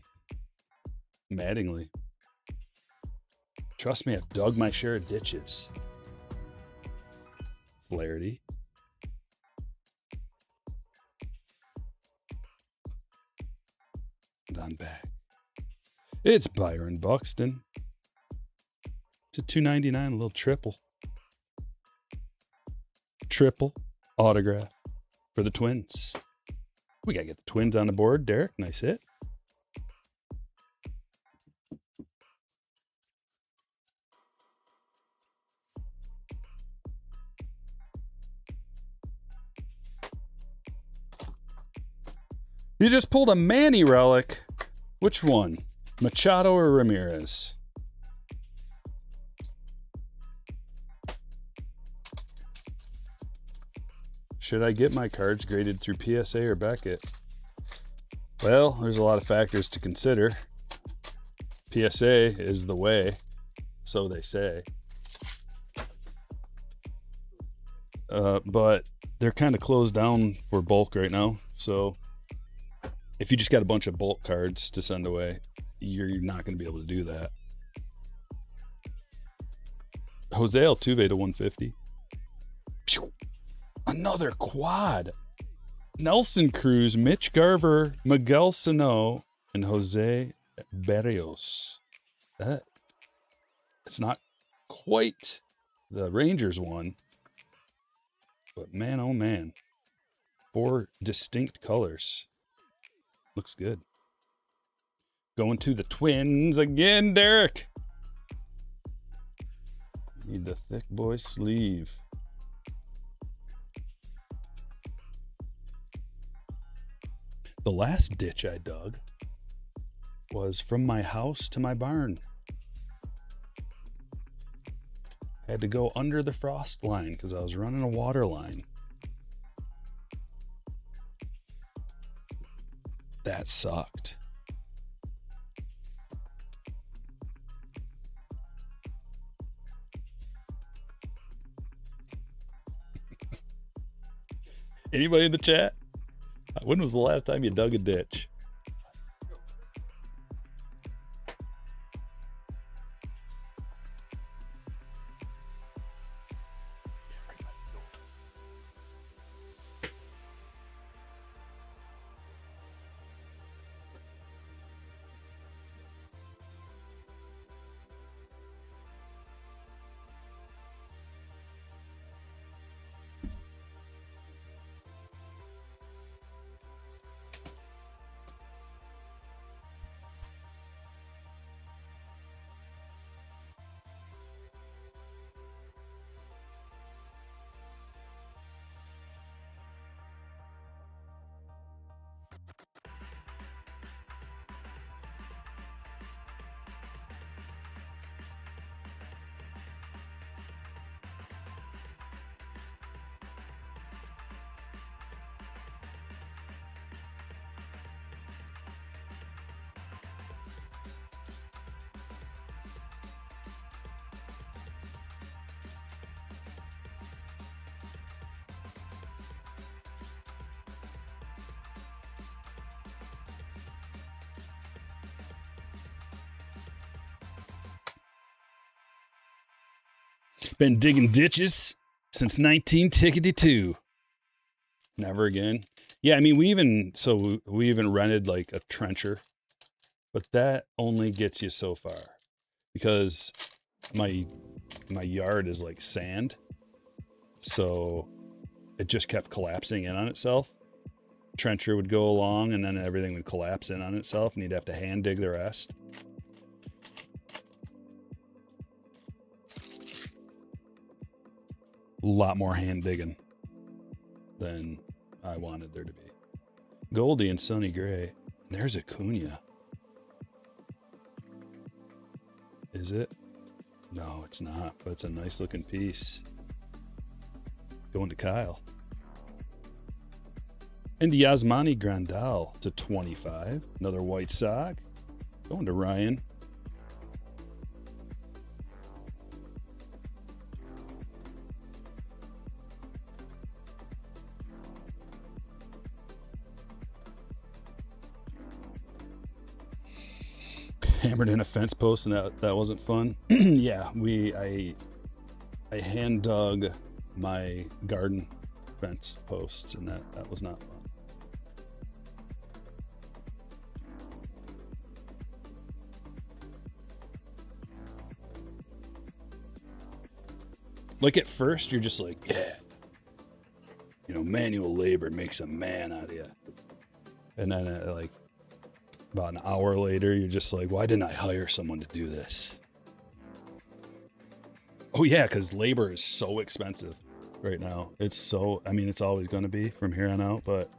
Mattingly. Trust me, I've dug my share of ditches. Flaherty. And on back. It's Byron Buxton. To $2.99, a little triple. Triple autograph for the Twins. We got to get the Twins on the board. Derek, nice hit. You just pulled a Manny relic. Which one? Machado or Ramirez? Should I get my cards graded through PSA or Beckett? Well, there's a lot of factors to consider. PSA is the way, so they say. But they're kind of closed down for bulk right now, so if you just got a bunch of bulk cards to send away, you're not going to be able to do that. Jose Altuve to 150. Pew! Another quad. Nelson Cruz, Mitch Garver, Miguel Sano, and Jose Berrios. It's not quite the Rangers one, but man, oh man. 4 distinct colors. Looks good. Going to the Twins again, Derek. Need the thick boy sleeve. The last ditch I dug was from my house to my barn. Had to go under the frost line because I was running a water line. That sucked. Anybody in the chat? When was the last time you dug a ditch? Been digging ditches since 1962. Never again. Yeah, I mean, we even rented like a trencher, but that only gets you so far because my yard is like sand, so it just kept collapsing in on itself. Trencher would go along, and then everything would collapse in on itself, and you'd have to hand dig the rest. A lot more hand digging than I wanted there to be. Goldie and Sonny Gray. There's Acuna. Is it? No, it's not, but it's a nice looking piece. Going to Kyle. And Yasmani Grandal to 25. Another white sock. Going to Ryan. Hammered in a fence post, and that wasn't fun. Yeah, I hand dug my garden fence posts, and that was not fun. Like at first you're just like, yeah, manual labor makes a man out of you. And then like about an hour later, you're just like, why didn't I hire someone to do this? Oh yeah, because labor is so expensive right now. It's always going to be from here on out, but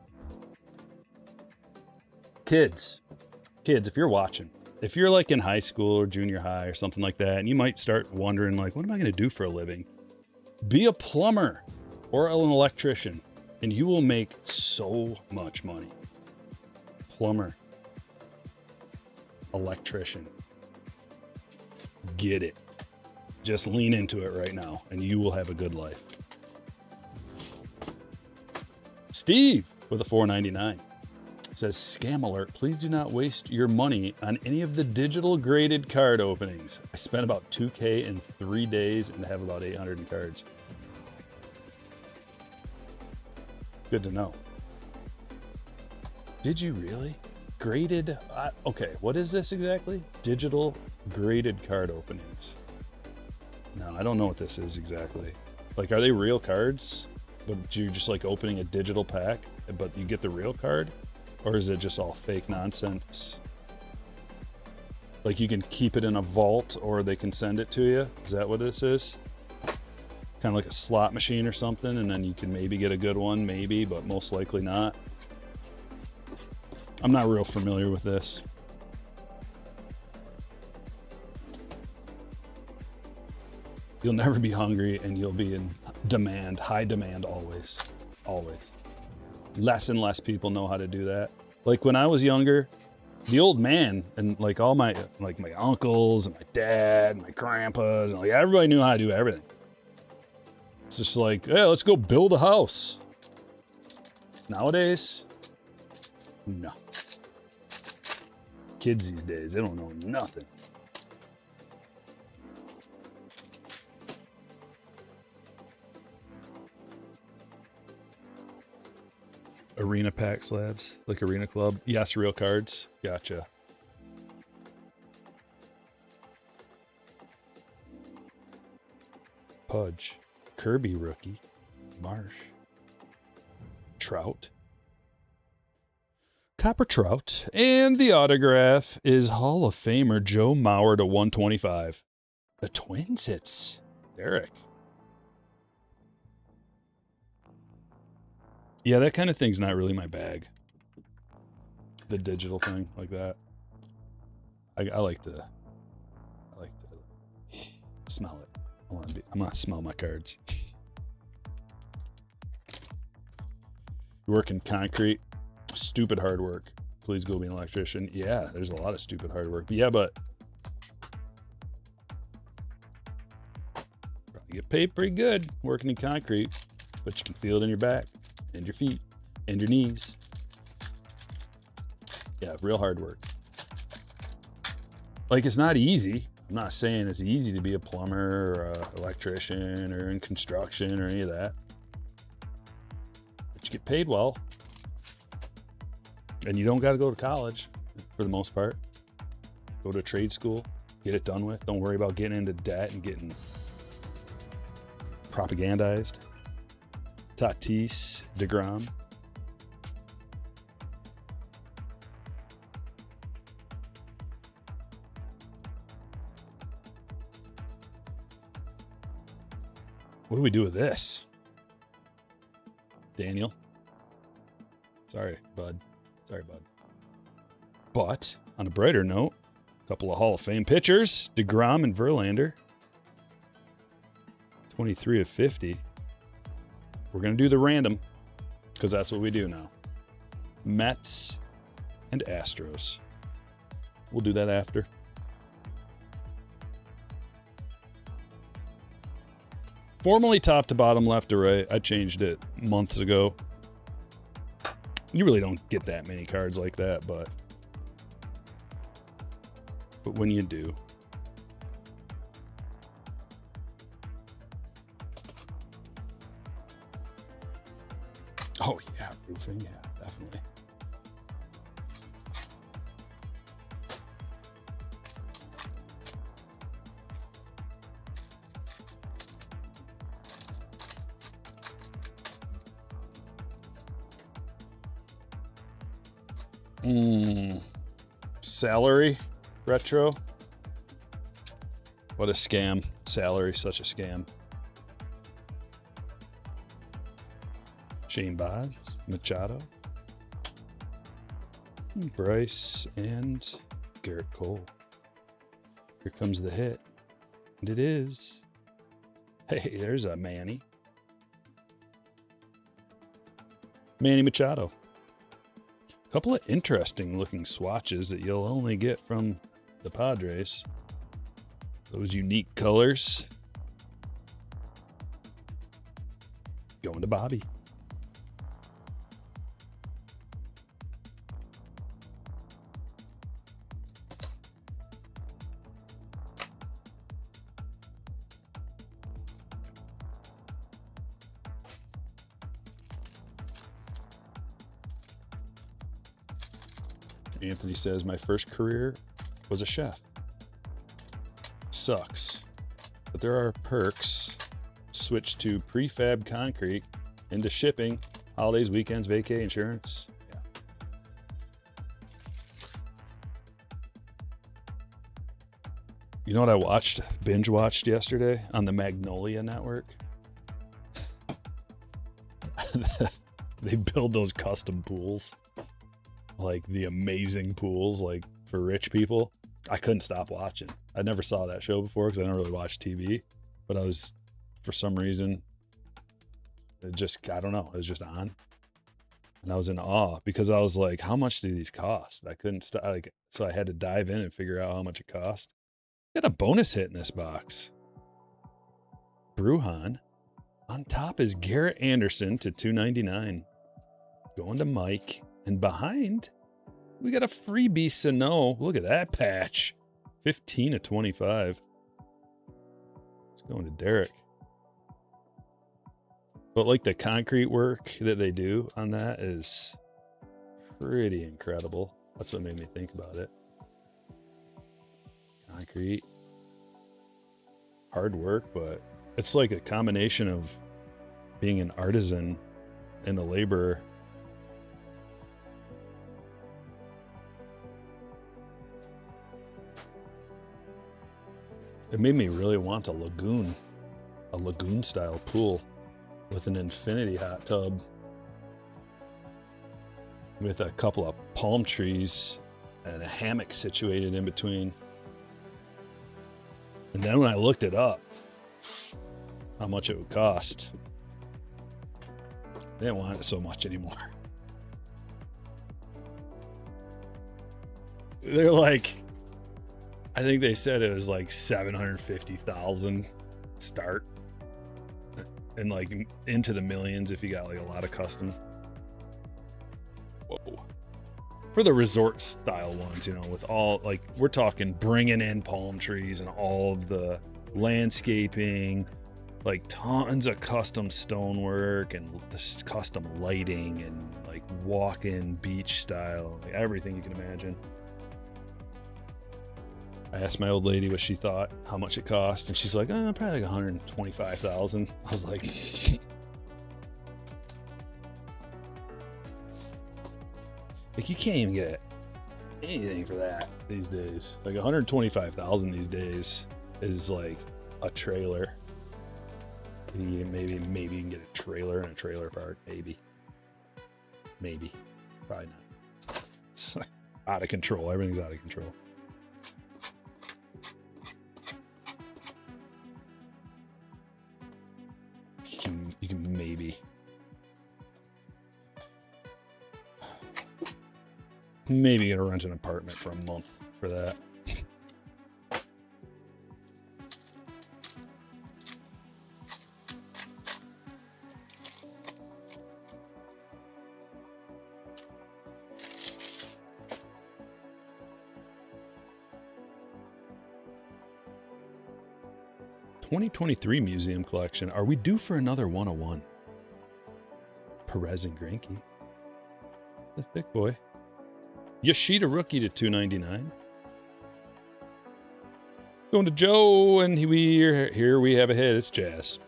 kids, if you're watching, if you're like in high school or junior high or something like that, and you might start wondering like, what am I going to do for a living? Be a plumber or an electrician, and you will make so much money. Plumber, electrician, get it. Just lean into it right now, and you will have a good life. Steve with a $4.99 says, scam alert, please do not waste your money on any of the digital graded card openings. I spent about $2,000 in 3 days and have about 800 cards. Good to know. Did you really? Graded? Okay, what is this exactly? Digital graded card openings. No, I don't know what this is exactly. Like, are they real cards? But you're just like opening a digital pack, but you get the real card? Or is it just all fake nonsense? Like you can keep it in a vault or they can send it to you? Is that what this is? Kind of like a slot machine or something, and then you can maybe get a good one, maybe, but most likely not. I'm not real familiar with this. You'll never be hungry, and you'll be in demand, high demand always, always. Less and less people know how to do that. Like when I was younger, the old man and like all my uncles and my dad and my grandpas and like everybody knew how to do everything. It's just like, hey, let's go build a house. Nowadays, no. Kids these days, they don't know nothing. Arena pack slabs, like Arena Club. Yes, real cards. Gotcha. Pudge. Kirby rookie. Marsh. Trout. Copper Trout. And the autograph is Hall of Famer Joe Mauer to 125. The Twins hits Derek. Yeah, that kind of thing's not really my bag. The digital thing like that. I like to smell it. I'm gonna smell my cards. You work in concrete, stupid hard work. Please go be an electrician. Yeah, there's a lot of stupid hard work. But yeah, but probably get paid pretty good working in concrete, but you can feel it in your back and your feet and your knees. Yeah, real hard work. Like, it's not easy. I'm not saying it's easy to be a plumber or an electrician or in construction or any of that. But you get paid well. And you don't got to go to college for the most part. Go to trade school, get it done with. Don't worry about getting into debt and getting propagandized. Tatis, DeGrom. What do we do with this? Daniel? Sorry, bud. But on a brighter note, a couple of Hall of Fame pitchers, DeGrom and Verlander. 23 of 50. We're going to do the random because that's what we do now. Mets and Astros. We'll do that after. Formally top to bottom, left to right. I changed it months ago. You really don't get that many cards like that, but when you do. Oh yeah, roofing, yeah, definitely. Salary retro. What a scam. Salary, such a scam. Shane Baz, Machado, Bryce, and Garrett Cole. Here comes the hit. And it is. Hey, there's a Manny. Manny Machado. A couple of interesting looking swatches that you'll only get from the Padres. Those unique colors. Going to Bobby. Anthony says, my first career was a chef. Sucks. But there are perks. Switch to prefab concrete, into shipping, holidays, weekends, vacay, insurance. Yeah. You know what I binge watched yesterday on the Magnolia Network? They build those custom pools. Like the amazing pools, like for rich people. I couldn't stop watching. I never saw that show before because I don't really watch TV. But I was, for some reason, I don't know. It was just on. And I was in awe because I was like, how much do these cost? I couldn't stop. So I had to dive in and figure out how much it cost. Got a bonus hit in this box. Brujan. On top is Garrett Anderson to 299. Going to Mike. And behind, we got a freebie Sano. Look at that patch. 15 of 25. It's going to Derek. But like the concrete work that they do on that is pretty incredible. That's what made me think about it. Concrete. Hard work, but it's like a combination of being an artisan and a laborer. It made me really want a lagoon style pool with an infinity hot tub with a couple of palm trees and a hammock situated in between. And then when I looked it up, how much it would cost, I didn't want it so much anymore. They're like, I think they said it was like $750,000 start, and like into the millions if you got like a lot of custom. Whoa. for the resort style ones, you know, with all, like, we're talking bringing in palm trees and all of the landscaping, like tons of custom stonework and this custom lighting and like walk-in beach style, like everything you can imagine. I asked my old lady what she thought, how much it cost, and she's like, probably like $125,000. I was like, you can't even get anything for that these days. Like $125,000 these days is like a trailer. Maybe you can get a trailer in a trailer park. Maybe, probably not. It's out of control. Everything's out of control. You can maybe get to rent an apartment for a month for that. '23 museum collection. Are we due for another 101? Perez and Greinke. The thick boy. Yoshida rookie to $299. Going to Joe, and here we have a hit. It's Jazz.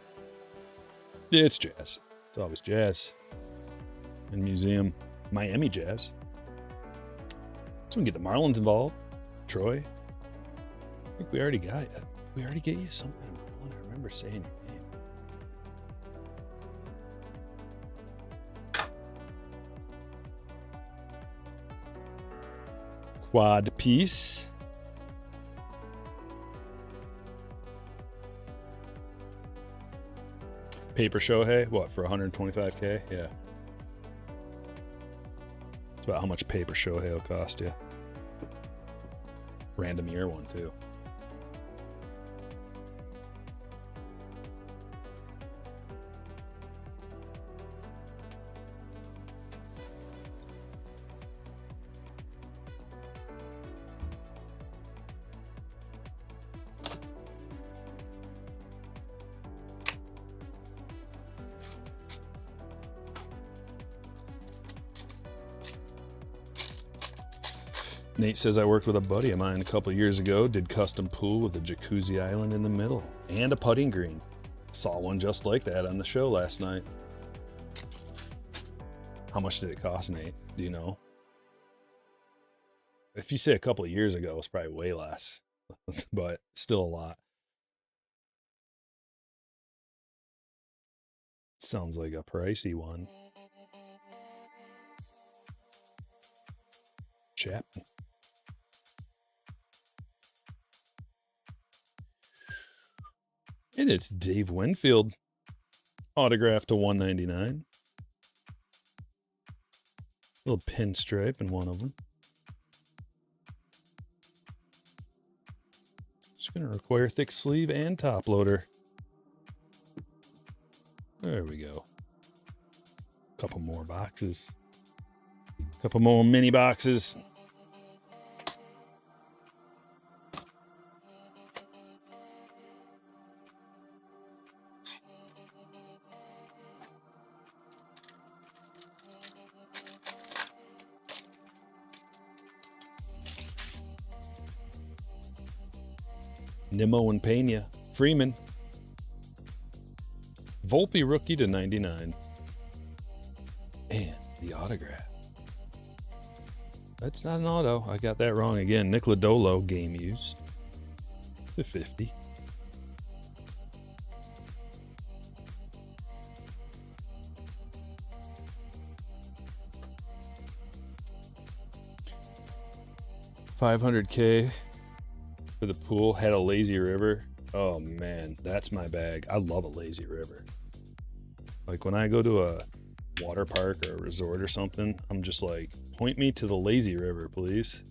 It's Jazz. It's always Jazz. And museum Miami Jazz. So we can get the Marlins involved. Troy. I think we already got it. We already get you something. I remember saying your name. Quad piece. Paper Shohei, what, for $125K? Yeah. It's about how much Paper Shohei will cost you. Random year one, too. Nate says, I worked with a buddy of mine a couple years ago, did custom pool with a jacuzzi island in the middle and a putting green. Saw one just like that on the show last night. How much did it cost, Nate? Do you know? If you say a couple of years ago, it's probably way less, but still a lot. Sounds like a pricey one. Chapman. And it's Dave Winfield. Autograph to $199. Little pinstripe in one of them. It's going to require thick sleeve and top loader. There we go. Couple more boxes. Couple more mini boxes. Nimmo and Pena. Freeman. Volpe rookie to $99. And the autograph. That's not an auto. I got that wrong again. Nick Lodolo, game used. To $50. $500K for the pool. Had a lazy river. Oh man, that's my bag. I love a lazy river. Like when I go to a water park or a resort or something, I'm just like, point me to the lazy river, please.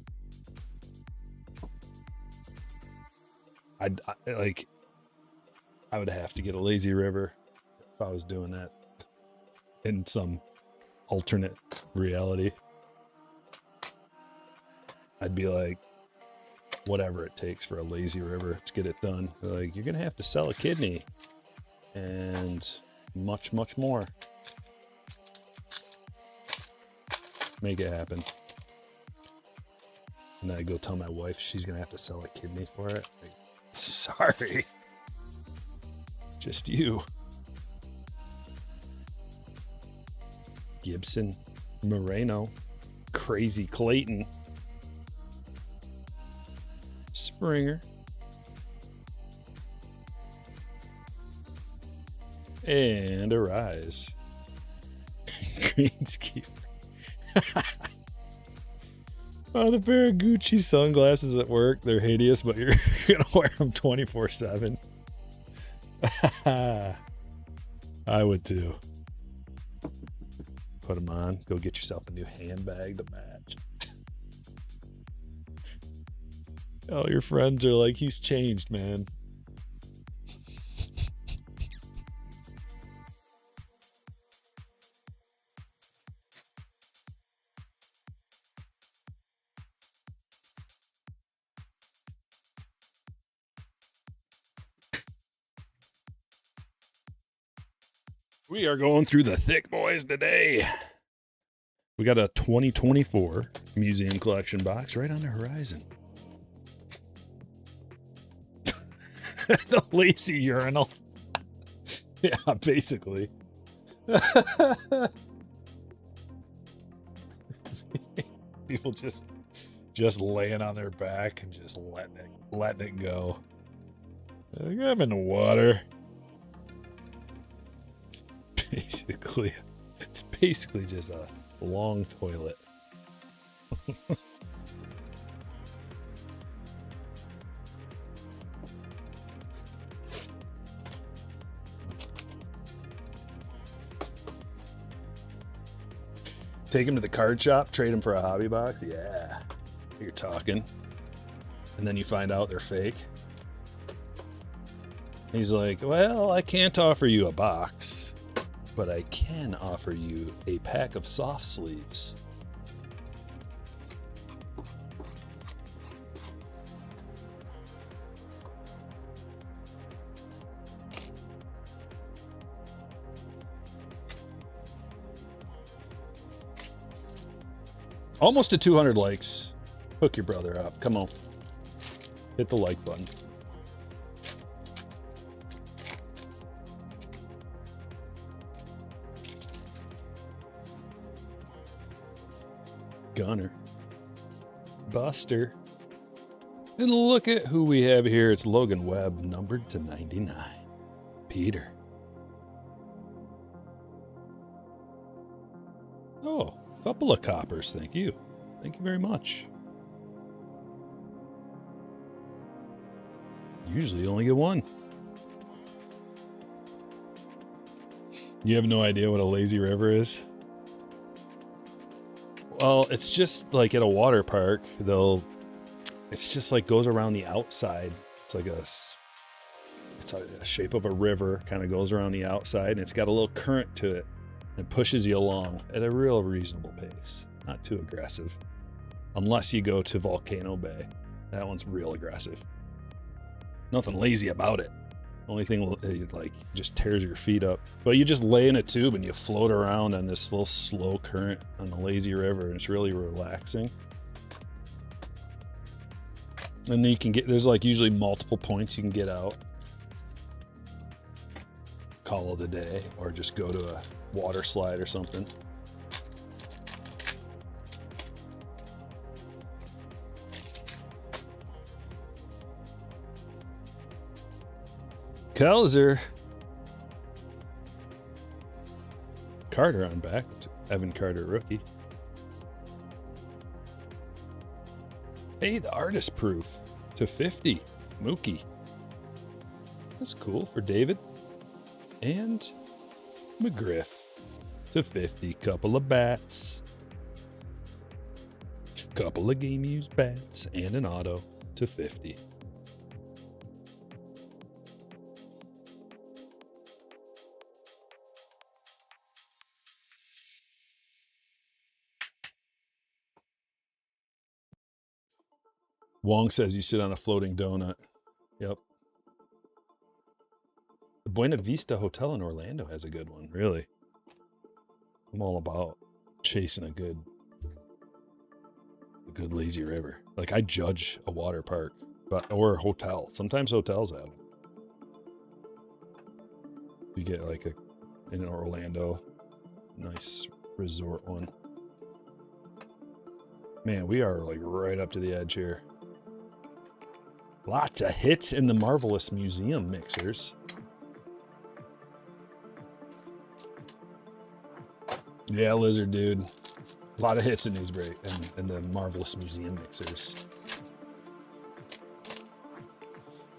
I would have to get a lazy river if I was doing that in some alternate reality. I'd be like, whatever it takes for a lazy river, let's get it done. They're like, you're going to have to sell a kidney and much, much more. Make it happen. And then I go tell my wife she's going to have to sell a kidney for it. Like, sorry. Just you. Gibson, Moreno, Crazy Clayton, Springer, and a rise. Greenskeeper. Oh, the pair of Gucci sunglasses at work, they're hideous, but you're going to wear them 24/7. I would too. Put them on. Go get yourself a new handbag to match. Oh, your friends are like, he's changed, man. We are going through the thick boys today. We got a 2024 museum collection box right on the horizon. The lazy urinal. Yeah, basically. People just laying on their back and just letting it go. Like, I'm in the water. It's basically just a long toilet. Take him to the card shop, trade him for a hobby box. Yeah, you're talking. And then you find out they're fake. He's like, well, I can't offer you a box, but I can offer you a pack of soft sleeves. Almost to 200 likes. Hook your brother up. Come on. Hit the like button. Gunner. Buster. And look at who we have here. It's Logan Webb, numbered to 99. Peter. Oh, a couple of coppers. Thank you. Thank you very much. Usually you only get one. You have no idea what a lazy river is? Well, it's just like at a water park, it's just like goes around the outside. It's like it's a shape of a river, kind of goes around the outside, and it's got a little current to it and pushes you along at a real reasonable pace. Not too aggressive. Unless you go to Volcano Bay. That one's real aggressive. Nothing lazy about it. Only thing like just tears your feet up. But you just lay in a tube and you float around on this little slow current on the lazy river, and it's really relaxing. And then you can there's like usually multiple points you can get out. Call it a day, or just go to a water slide or something. Kelzer. Carter on back. Evan Carter, rookie. Hey, the artist proof to 50. Mookie. That's cool for David. And McGriff to 50. Couple of bats. Couple of game used bats. And an auto to 50. Wong says you sit on a floating donut. Yep. The Buena Vista Hotel in Orlando has a good one, really. I'm all about chasing a good lazy river. Like, I judge a water park, or a hotel. Sometimes hotels have them. You get like in Orlando, nice resort one. Man, we are like right up to the edge here. Lots of hits in the Marvelous Museum mixers. Yeah, Lizard dude. A lot of hits in these in the Marvelous Museum mixers.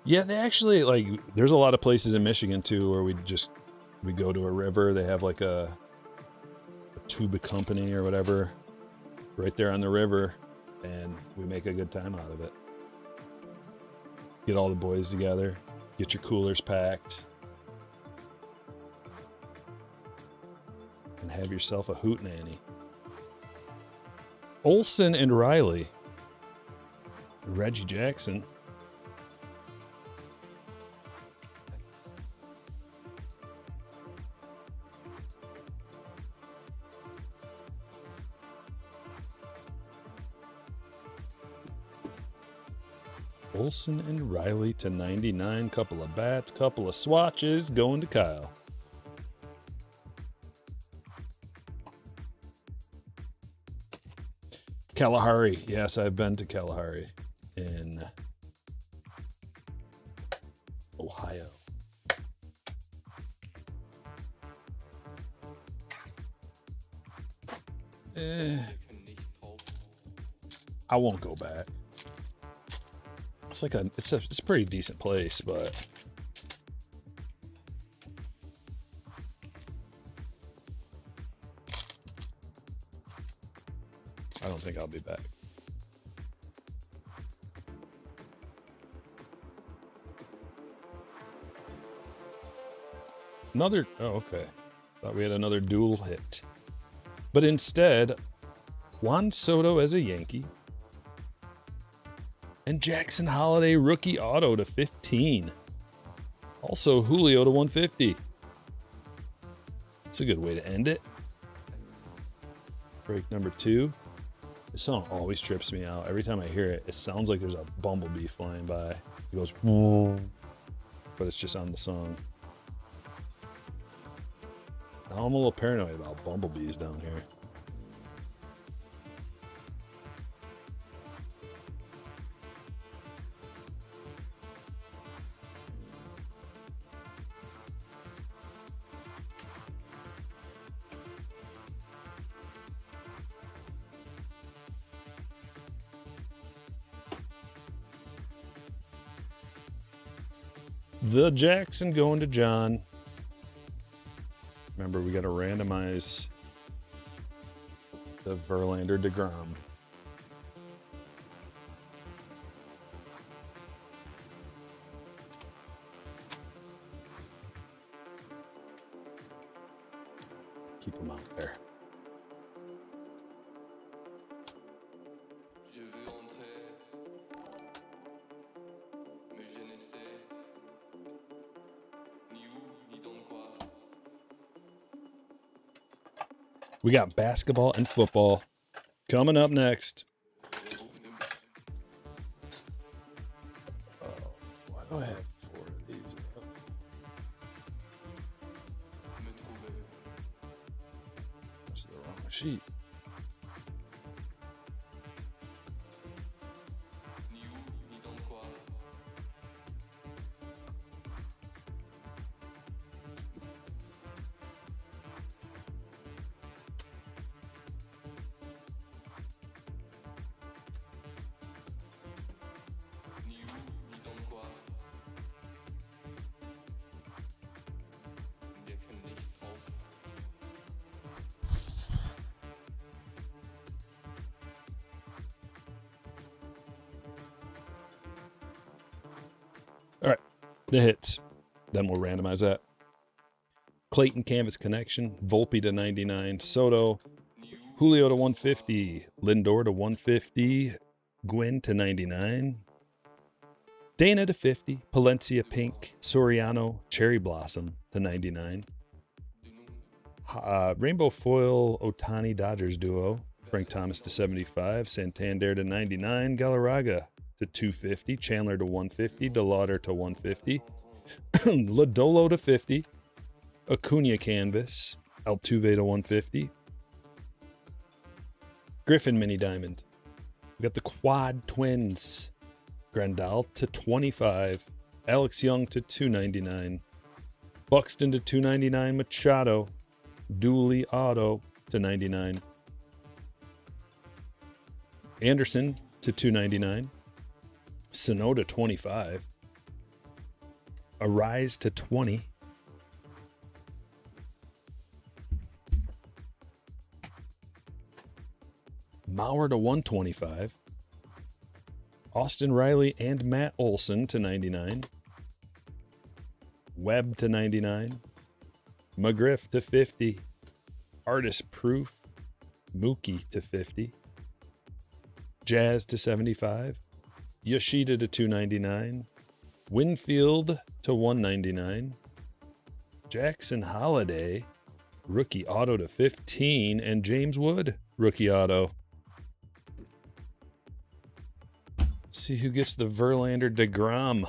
Yeah, they actually, like, there's a lot of places in Michigan too where we go to a river. They have like a tuba company or whatever right there on the river, and we make a good time out of it. Get all the boys together, get your coolers packed, and have yourself a hootenanny. Olson and Riley. Reggie Jackson. Olson and Riley to 99. Couple of bats, couple of swatches going to Kyle. Kalahari. Yes, I've been to Kalahari in Ohio. I won't go back. It's like it's a pretty decent place, but I don't think I'll be back. Another, oh, okay. Thought we had another dual hit. But instead, Juan Soto as a Yankee. And Jackson Holiday rookie auto to 15. Also Julio to 150. It's a good way to end it. Break number 2. This song always trips me out. Every time I hear it, it sounds like there's a bumblebee flying by. It goes, but it's just on the song. Now I'm a little paranoid about bumblebees down here. The Jackson going to John. Remember, we got to randomize the Verlander DeGrom. Keep him out there. We got basketball and football coming up next. Oh, why do I have 4 of these? That's the wrong sheet. All right, the hits. Then we'll randomize that. Clayton Canvas Connection, Volpe to 99, Soto, Julio to 150, Lindor to 150, Gwyn to 99. Dana to 50. Palencia Pink. Soriano Cherry Blossom to 99. Rainbow Foil Otani Dodgers duo. Frank Thomas to 75. Santander to 99. Galarraga to 250. Chandler to 150. DeLauder to 150. Lodolo to 50. Acuna Canvas. Altuve to 150. Griffin Mini Diamond. We got the Quad Twins. Grandal to 25. Alex Young to 299. Buxton to 299. Machado. Dooley Auto to 99. Anderson to 299. Sano to 25. Arise to 20. Mauer to 125. Austin Riley and Matt Olson to 99. Webb to 99. McGriff to 50. Artist Proof. Mookie to 50. Jazz to 75. Yoshida to 299. Winfield to 199. Jackson Holiday. Rookie auto to 15. And James Wood. Rookie auto. See who gets the Verlander DeGrom.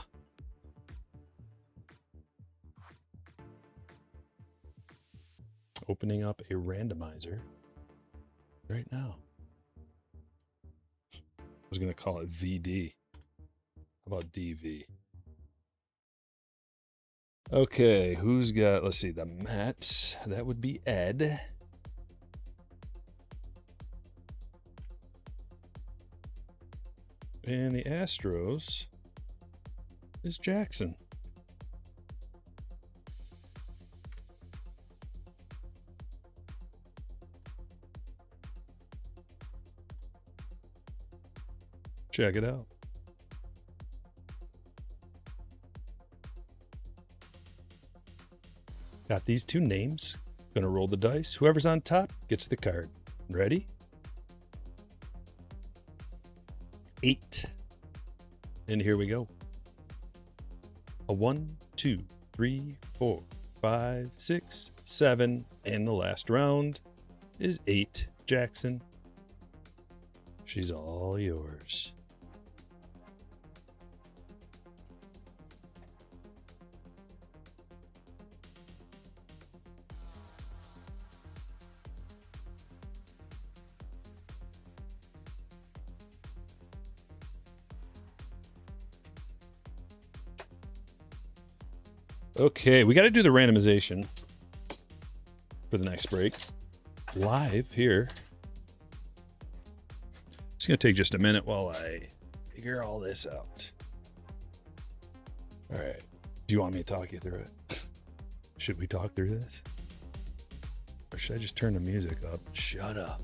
Opening up a randomizer right now. I was going to call it VD. How about DV? Okay, who's got, let's see, the Mets. That would be Ed. And the Astros is Jackson. Check it out. Got these two names. Gonna roll the dice. Whoever's on top gets the card. Ready? 8. And here we go. A 1, 2, 3, 4, 5, 6, 7. And the last round is 8. Jackson. She's all yours. Okay, we got to do the randomization for the next break. Live here. It's going to take just a minute while I figure all this out. All right. Do you want me to talk you through it? Should we talk through this? Or should I just turn the music up? Shut up.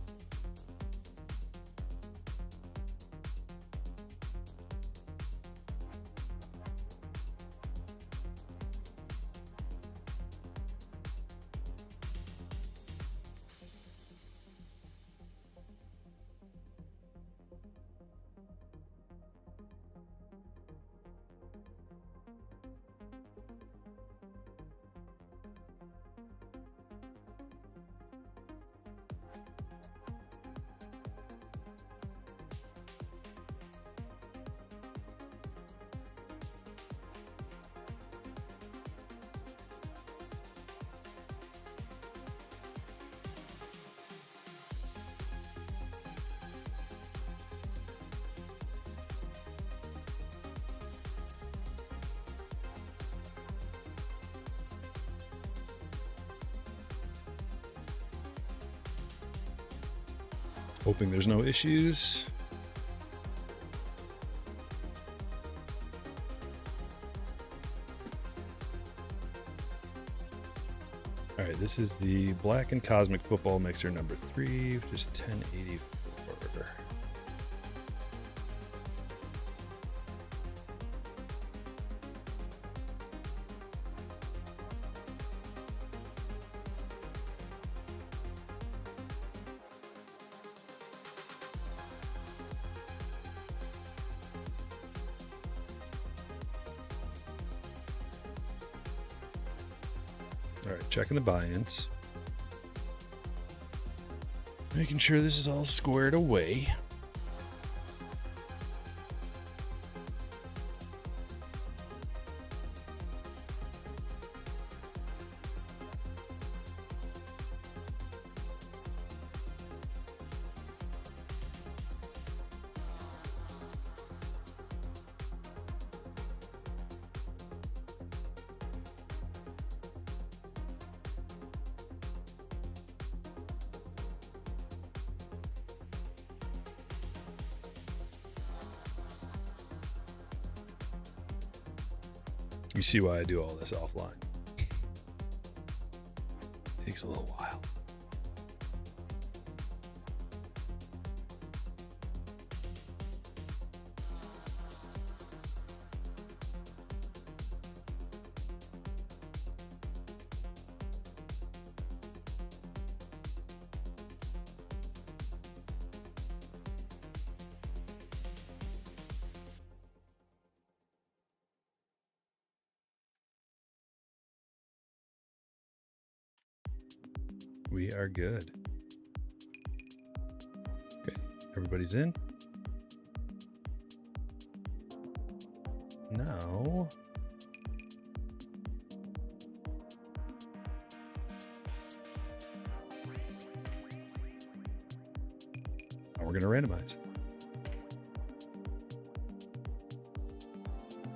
Hoping there's no issues. All right, this is the Black and Cosmic Football Mixer number 3, which is 1084. All right, checking the buy-ins. Making sure this is all squared away. You see why I do all this offline. Takes a little while. We are good. Okay, everybody's in. Now, we're going to randomize.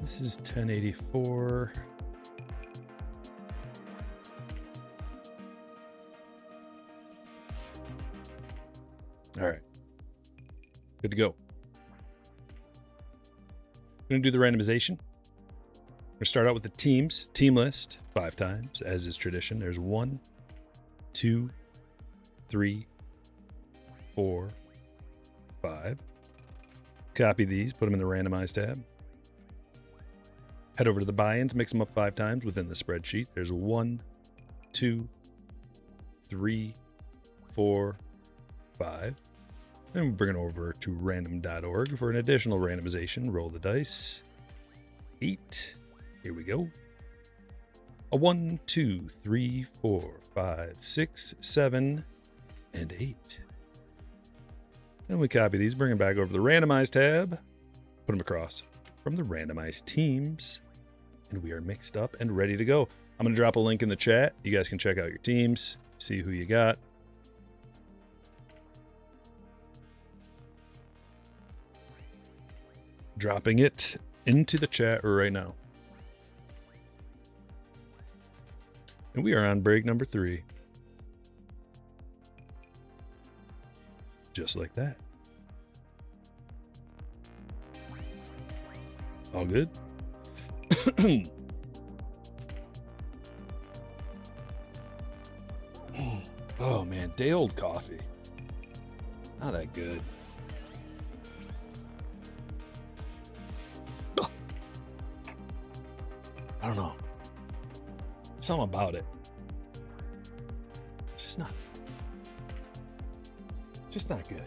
This is 1084. All right. Good to go. I'm going to do the randomization. We're going to start out with the teams. Team list 5 times, as is tradition. There's 1, 2, 3, 4, 5. Copy these, put them in the randomize tab. Head over to the buy-ins, mix them up 5 times within the spreadsheet. There's 1, 2, 3, 4, 5. And we'll bring it over to random.org for an additional randomization. Roll the dice. 8. Here we go. A 1, 2, 3, 4, 5, 6, 7, and 8. Then we copy these, bring them back over to the randomize tab, put them across from the randomized teams, and we are mixed up and ready to go. I'm going to drop a link in the chat. You guys can check out your teams, see who you got. Dropping it into the chat right now. And we are on break number 3. Just like that. All good? Oh man, day old coffee. Not that good. I don't know. Something about it. It's just not good.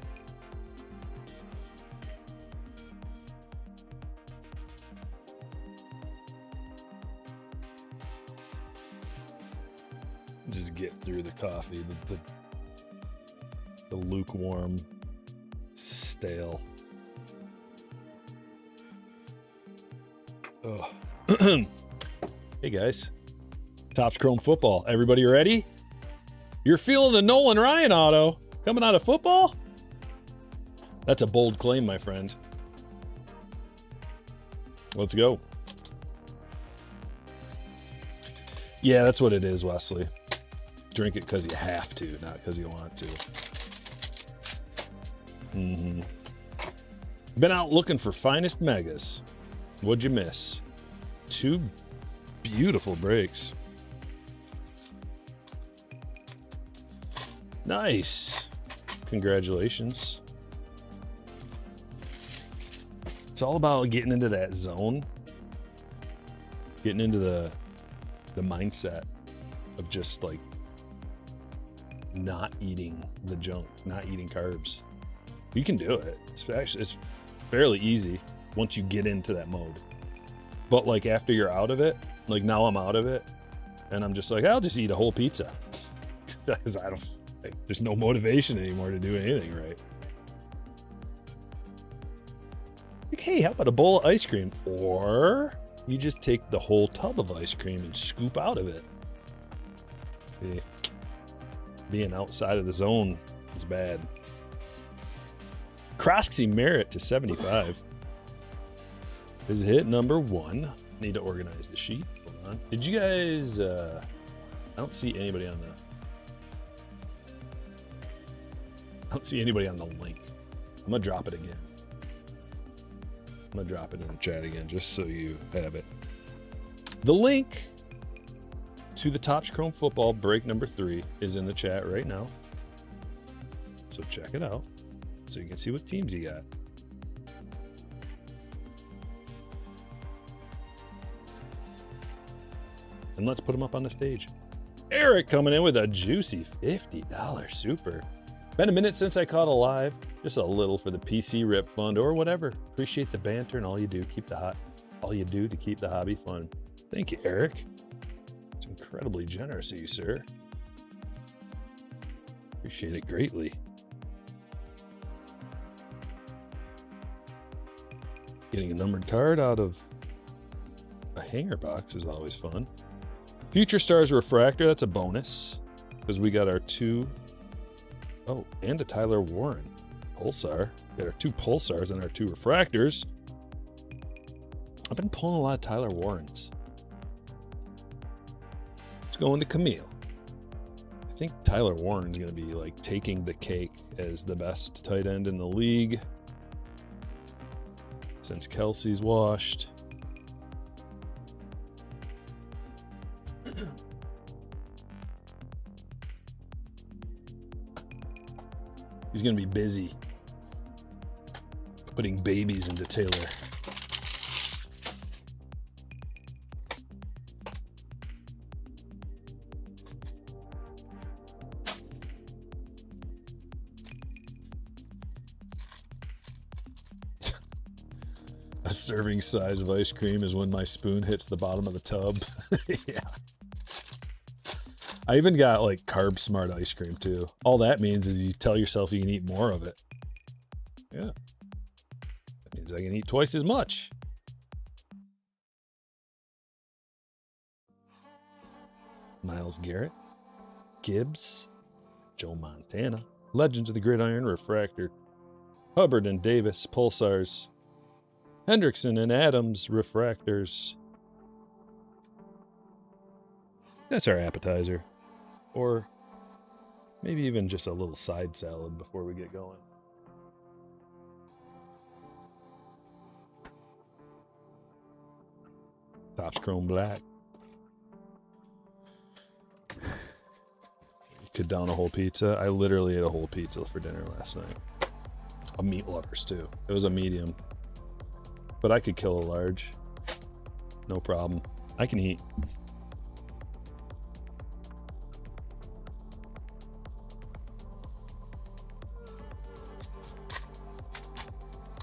Just get through the coffee, the lukewarm, stale. Oh. Hey guys, Topps Chrome Football. Everybody ready? You're feeling the Nolan Ryan auto coming out of football? That's a bold claim, my friend. Let's go. Yeah, that's what it is, Wesley. Drink it because you have to, not because you want to. Been out looking for finest megas. What'd you miss? 2 beautiful breaks. Nice. Congratulations. It's all about getting into that zone. Getting into the mindset of just like not eating the junk, not eating carbs. You can do it. It's fairly easy once you get into that mode. But like after you're out of it, like now I'm out of it, And I'm just like, I'll just eat a whole pizza. Because there's no motivation anymore to do anything right. Like, hey, how about a bowl of ice cream? Or you just take the whole tub of ice cream and scoop out of it. See, being outside of the zone is bad. Kroxy Merit to 75 is hit number 1. Need to organize the sheet. Hold on. Did you guys... I don't see anybody on the... I don't see anybody on the link. I'm going to drop it again. I'm going to drop it in the chat again just so you have it. The link to the Topps Chrome Football break number 3 is in the chat right now. So check it out so you can see what teams you got. And let's put them up on the stage. Eric coming in with a juicy $50 super. Been a minute since I caught a live. Just a little for the PC Rip Fund or whatever. Appreciate the banter and all you do to keep the hobby fun. Thank you, Eric. It's incredibly generous of you, sir. Appreciate it greatly. Getting a numbered card out of a hanger box is always fun. Future Stars Refractor, that's a bonus. Because we got our 2... Oh, and a Tyler Warren Pulsar. Got our 2 Pulsars and our 2 Refractors. I've been pulling a lot of Tyler Warrens. Let's go into Camille. I think Tyler Warren's going to be like taking the cake as the best tight end in the league. Since Kelsey's washed. He's going to be busy putting babies into Taylor. A serving size of ice cream is when my spoon hits the bottom of the tub. Yeah. I even got like carb smart ice cream too. All that means is you tell yourself you can eat more of it. Yeah. That means I can eat twice as much. Myles Garrett, Gibbs, Joe Montana, Legends of the Gridiron Refractor, Hubbard and Davis Pulsars, Hendrickson and Adams Refractors. That's our appetizer. Or maybe even just a little side salad before we get going. Topps Chrome Black. You could down a whole pizza. I literally ate a whole pizza for dinner last night. A meat lovers too. It was a medium. But I could kill a large. No problem. I can eat.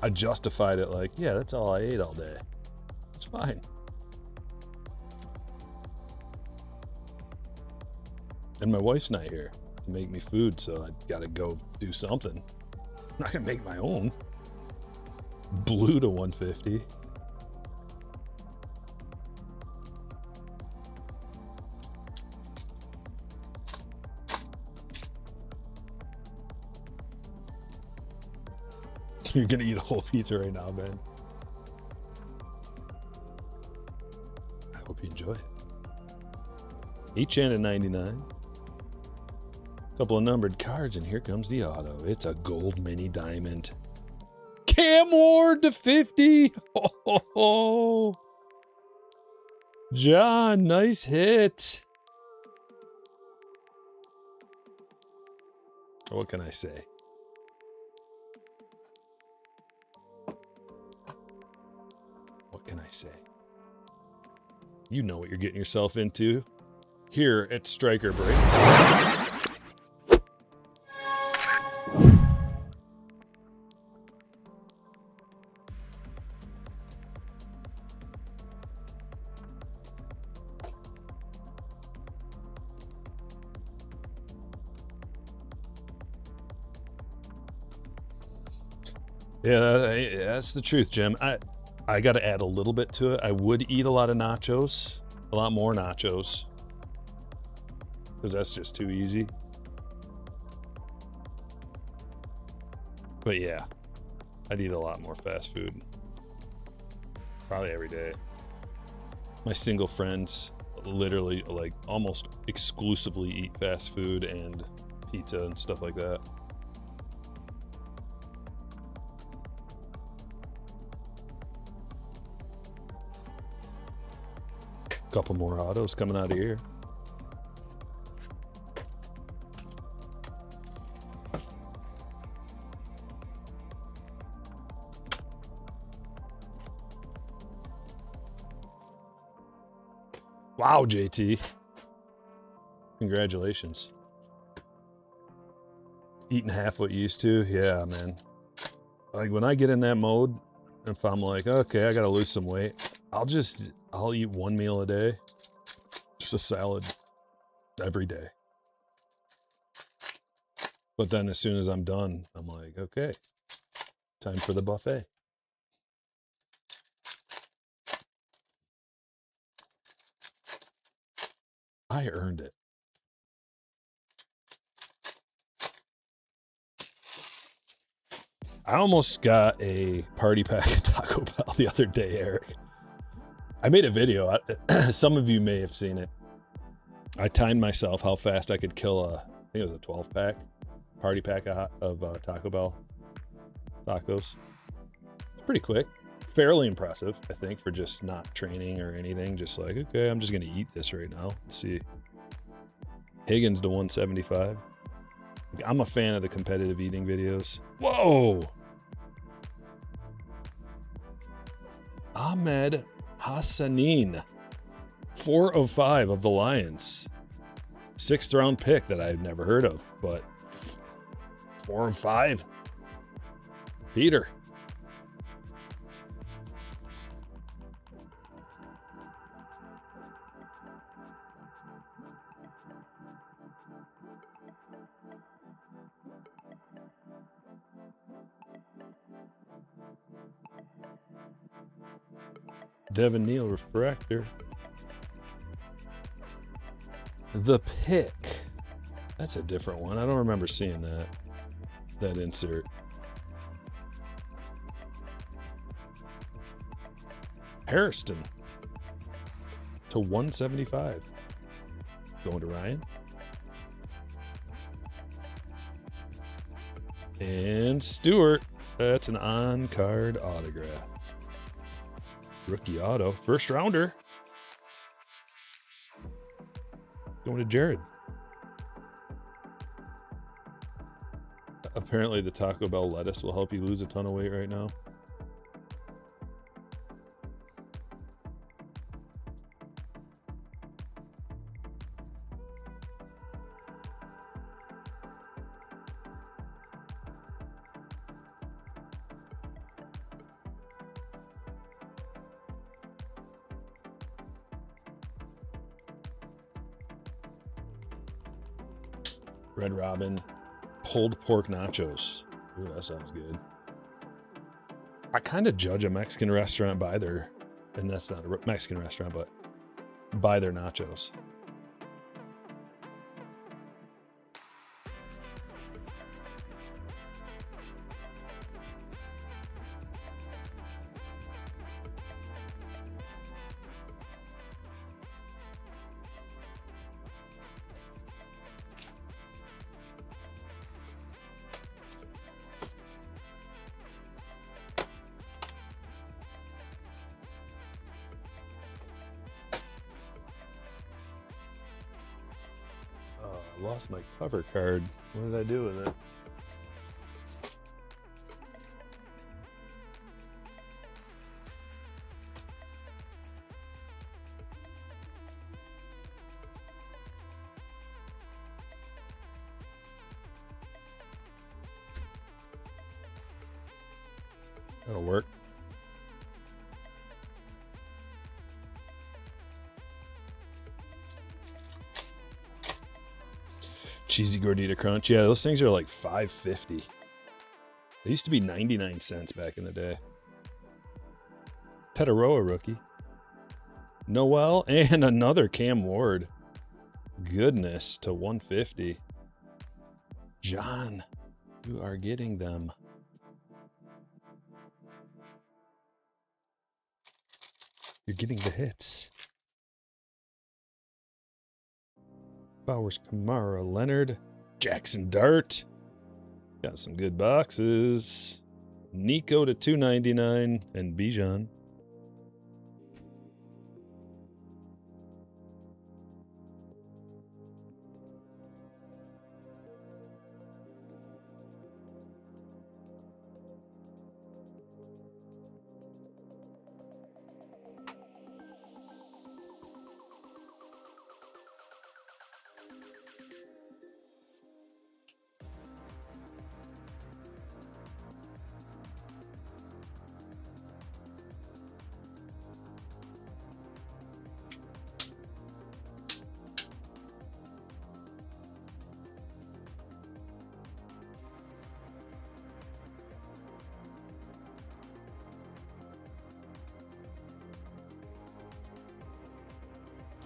I justified it like, yeah, that's all I ate all day. It's fine. And my wife's not here to make me food, so I gotta go do something. I'm not gonna make my own. Blue to 150. You're gonna eat a whole pizza right now, Ben. I hope you enjoy it. Each end at 99. Couple of numbered cards, and here comes the auto. It's a gold mini diamond. Cam Ward to 50. Oh. John, nice hit. What can I say? What can I say? You know what you're getting yourself into here at Stryker Breaks. Yeah, that's the truth, Jim. I got to add a little bit to it. I would eat a lot of nachos, a lot more nachos, because that's just too easy. But yeah, I'd eat a lot more fast food. Probably every day. My single friends literally like almost exclusively eat fast food and pizza and stuff like that. Couple more autos coming out of here. Wow, JT. Congratulations. Eating half what you used to? Yeah, man. Like when I get in that mode, if I'm like, okay, I gotta lose some weight, I'll eat one meal a day. Just a salad every day. But then as soon as I'm done, I'm like, okay, time for the buffet. I earned it. I almost got a party pack of Taco Bell the other day, Eric. I made a video. Some of you may have seen it. I timed myself how fast I could kill I think it was a 12-pack, party pack of Taco Bell tacos. It's pretty quick. Fairly impressive, I think, for just not training or anything. Just like, okay, I'm just going to eat this right now. Let's see. Higgins to 175. I'm a fan of the competitive eating videos. Whoa! Ahmed Hassanin. 4 of 5 of the Lions. 6th round pick that I've never heard of, but 4 of 5. Peter. Devin Neal refractor. The pick. That's a different one. I don't remember seeing that insert. Harrison to 175. Going to Ryan. And Stewart. That's an on-card autograph. Rookie auto. First rounder. Going to Jared. Apparently the Taco Bell lettuce will help you lose a ton of weight right now. Red Robin, pulled pork nachos. Ooh, that sounds good. I kind of judge a Mexican restaurant by their, and that's not a Mexican restaurant, but by their nachos. I lost my cover card. What did I do with it? That'll work. Cheesy Gordita Crunch. Yeah, those things are like $5.50. They used to be 99 cents back in the day. Tetaroa rookie. Noel and another Cam Ward. Goodness, to 150. John, you are getting them. You're getting the hits. Bowers, Kamara, Leonard, Jackson Dart. Got some good boxes. Nico to 299 and Bijan.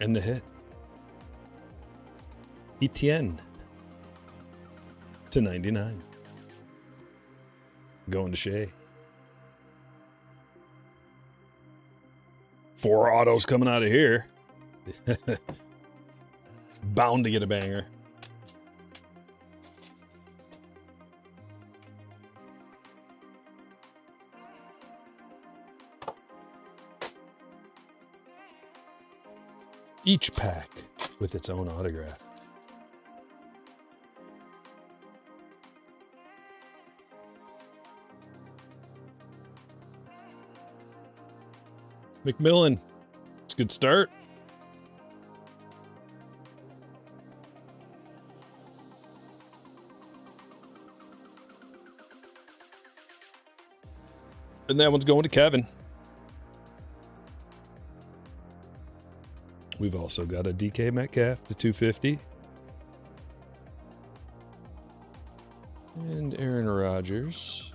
And the hit. Etienne to 99. Going to Shea. 4 autos coming out of here. Bound to get a banger. Each pack with its own autograph. McMillan, it's a good start. And that one's going to Kevin. We've also got a DK Metcalf to 250. And Aaron Rodgers.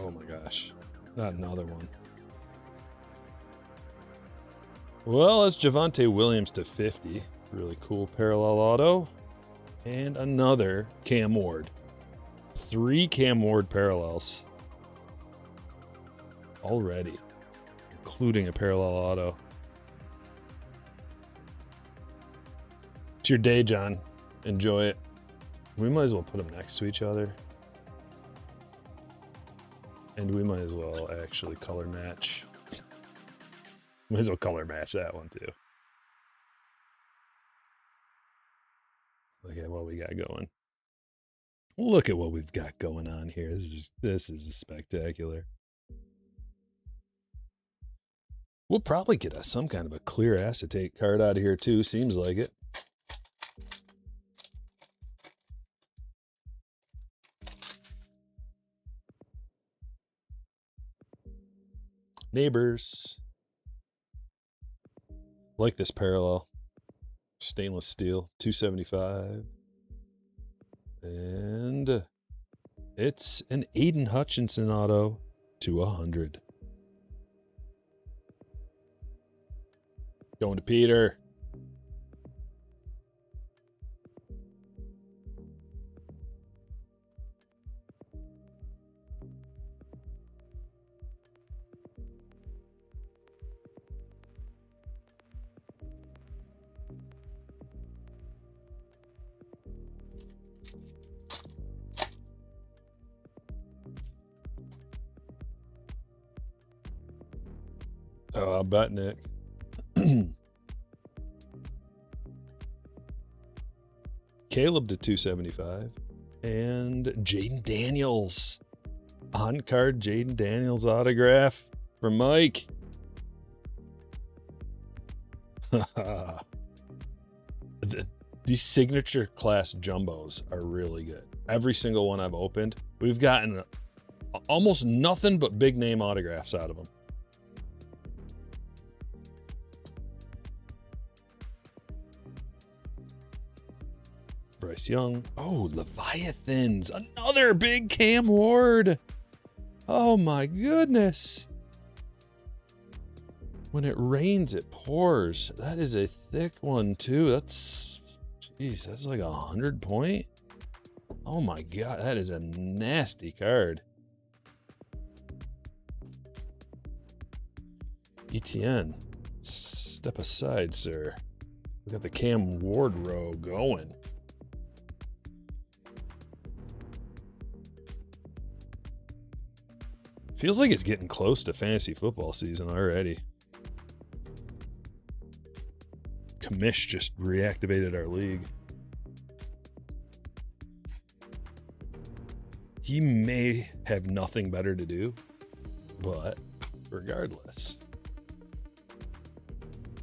Oh my gosh, not another one. Well, that's Javonte Williams to 50. Really cool parallel auto. And another Cam Ward. 3 Cam Ward parallels. Already. Including a parallel auto. It's your day, John. Enjoy it. We might as well put them next to each other. And we might as well actually color match. Might as well color match that one too. Look at what we got going. Look at what we've got going on here. This is spectacular. We'll probably get some kind of a clear acetate card out of here too. Seems like it. Neighbors. Like this parallel. Stainless steel, 275. And it's an Aiden Hutchinson auto to 100. Going to Peter. Oh, I'll bet, Nick. Caleb to 275. And Jaden Daniels. On-card Jaden Daniels autograph from Mike. These signature class jumbos are really good. Every single one I've opened, we've gotten Almost nothing but big name autographs out of them. Bryce Young. Oh, Leviathans. Another big Cam Ward. Oh my goodness. When it rains, it pours. That is a thick one too. That's, geez, that's like 100 point. Oh my God, that is a nasty card. ETN, step aside, sir. We got the Cam Ward row going. Feels like it's getting close to fantasy football season already. Commish just reactivated our league. He may have nothing better to do, but regardless.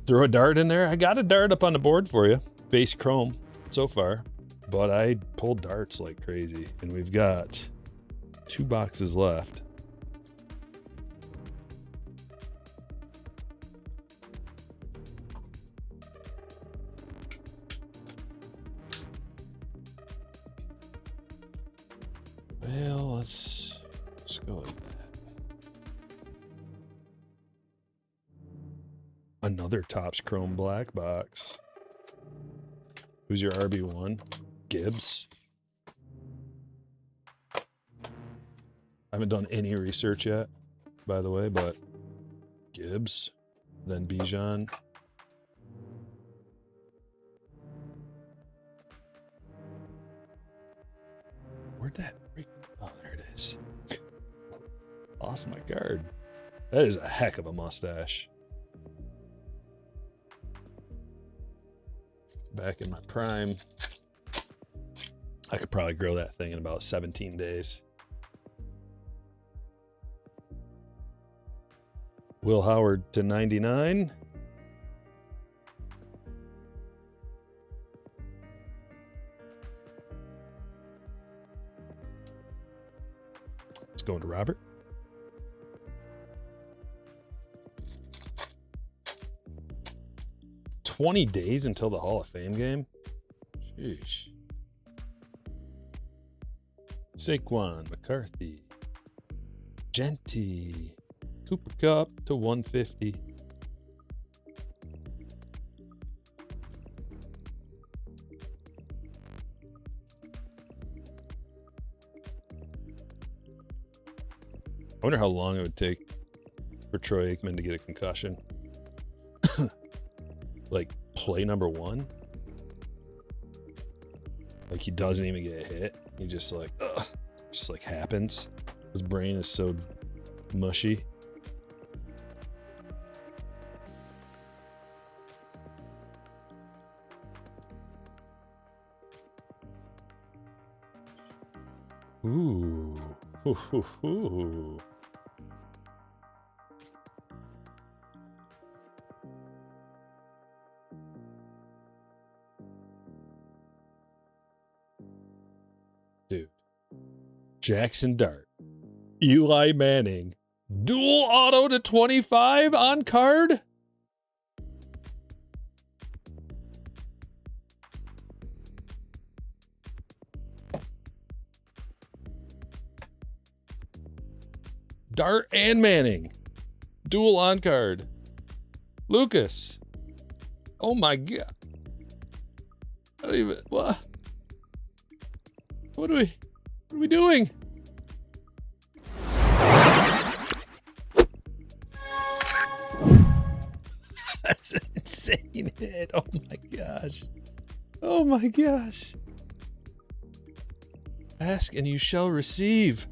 Throw a dart in there. I got a dart up on the board for you. Base chrome so far, but I pulled darts like crazy, and we've got 2 boxes left. Well, let's go like that. Another Topps Chrome Black box. Who's your RB1? Gibbs. I haven't done any research yet, by the way, but Gibbs, then Bijan. Where'd that freaking... Oh, there it is. Lost my card. That is a heck of a mustache. Back in my prime. I could probably grow that thing in about 17 days. Will Howard to 99. Let's go to Robert. "20 days until the Hall of Fame game?" Sheesh. Saquon, McCarthy, Genty, Cooper Kupp to 150. I wonder how long it would take for Troy Aikman to get a concussion. Like play number 1? Like he doesn't even get hit. He just like, just like happens. His brain is so mushy. Ooh. Ooh, ooh, ooh. Dude. Jackson Dart. Eli Manning. Dual auto to 25 on card? Dart and Manning. Dual on card. Lucas. Oh my God. I don't even, what? What are we doing? That's an insane hit. Oh my gosh. Oh my gosh. Ask and you shall receive.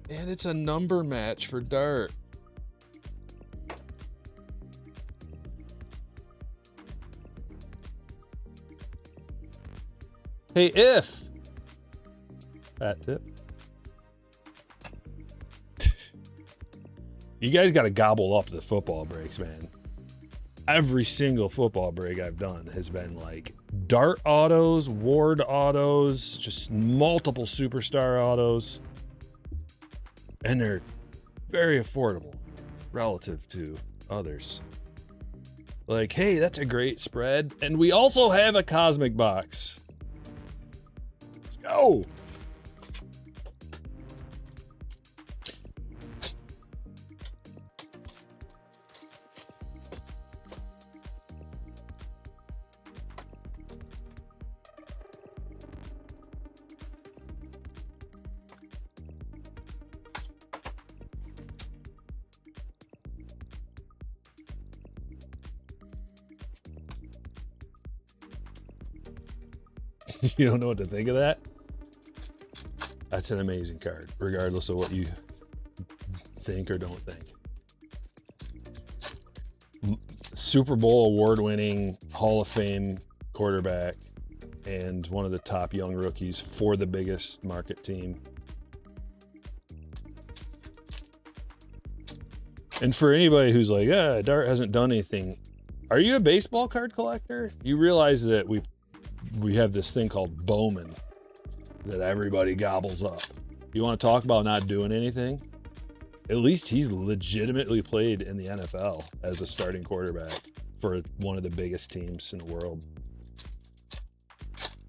And it's a number match for Dart. Hey, if that tip. You guys got to gobble up the football breaks, man. Every single football break I've done has been like Dart autos, Ward autos, just multiple superstar autos. And they're very affordable relative to others. Like, hey, that's a great spread. And we also have a cosmic box. Let's go. You don't know what to think of that? That's an amazing card, regardless of what you think or don't think. Super Bowl award-winning Hall of Fame quarterback and one of the top young rookies for the biggest market team. And for anybody who's like, Dart hasn't done anything. Are you a baseball card collector? You realize that we have this thing called Bowman that everybody gobbles up. You want to talk about not doing anything? At least he's legitimately played in the NFL as a starting quarterback for one of the biggest teams in the world.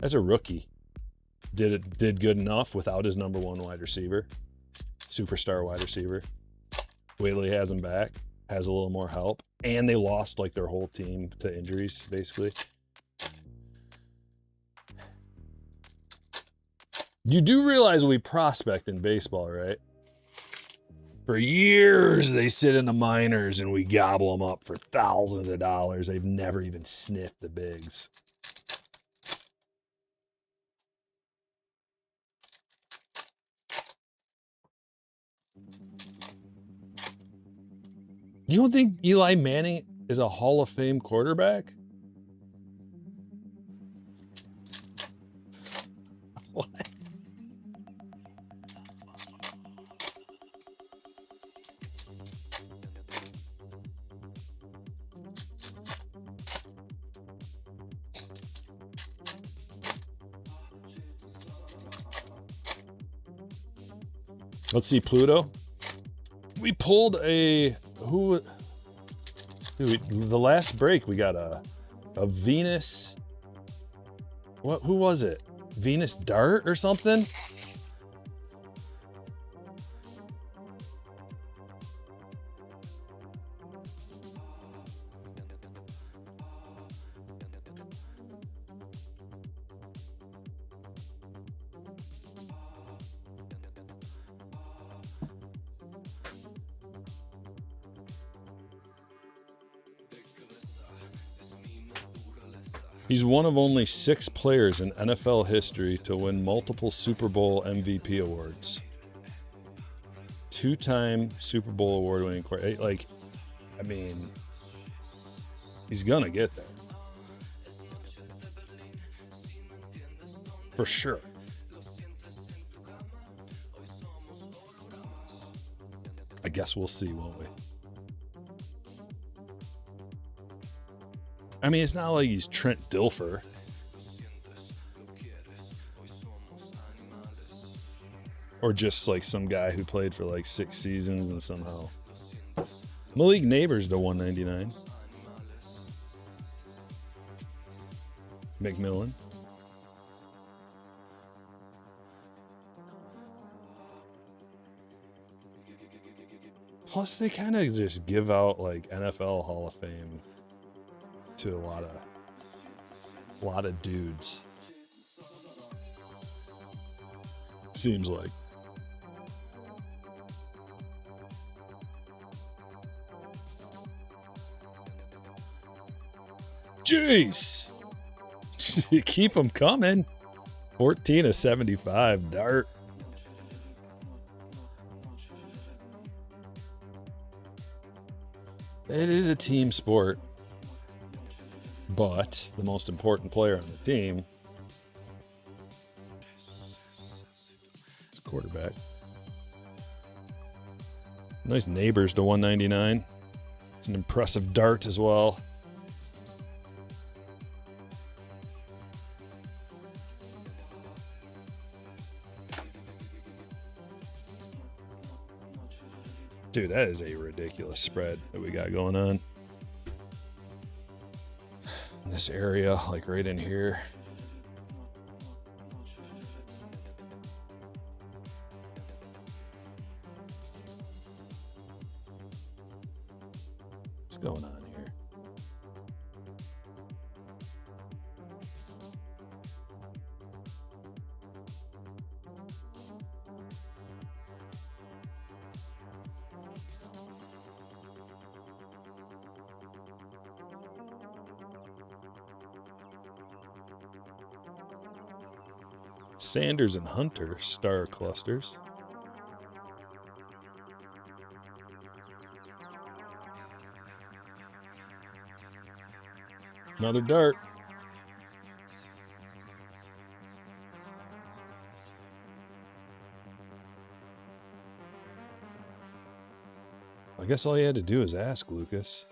As a rookie, did good enough without his number one wide receiver, superstar wide receiver. Wait till he has him back, has a little more help, and they lost like their whole team to injuries, basically. You do realize we prospect in baseball, right? For years, they sit in the minors and we gobble them up for thousands of dollars. They've never even sniffed the bigs. You don't think Eli Manning is a Hall of Fame quarterback? What? Let's see, Pluto. We pulled a the last break we got a Venus. Who was it? Venus Dart or something? He's one of only 6 players in NFL history to win multiple Super Bowl MVP awards. 2-time Super Bowl award-winning quarterback. Like, I mean, he's gonna get there. For sure. I guess we'll see, won't we? I mean, it's not like he's Trent Dilfer. Or just like some guy who played for like 6 seasons and somehow. Malik Neighbors to 199. McMillan. Plus, they kind of just give out like NFL Hall of Fame to a lot of dudes. Seems like. Jeez. Keep them coming. 14 of 75 Dart. It is a team sport. But the most important player on the team is the quarterback. Nice Neighbors to 199. It's an impressive Dart as well. Dude, that is a ridiculous spread that we got going on. In this area, like right in here. What's going on here? Sanders and Hunter star clusters. Another dart. I guess all you had to do is ask, Lucas.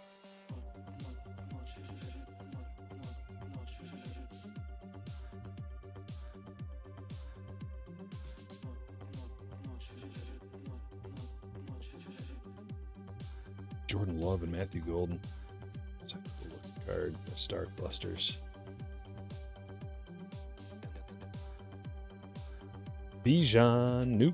Jordan Love and Matthew Golden. That's a cool looking card. The star clusters. Bijan Nuke.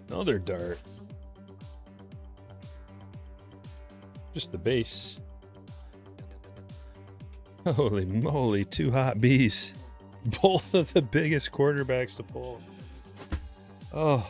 Another dart. Just the base. Holy moly, 2 hot bees. Both of the biggest quarterbacks to pull. Oh.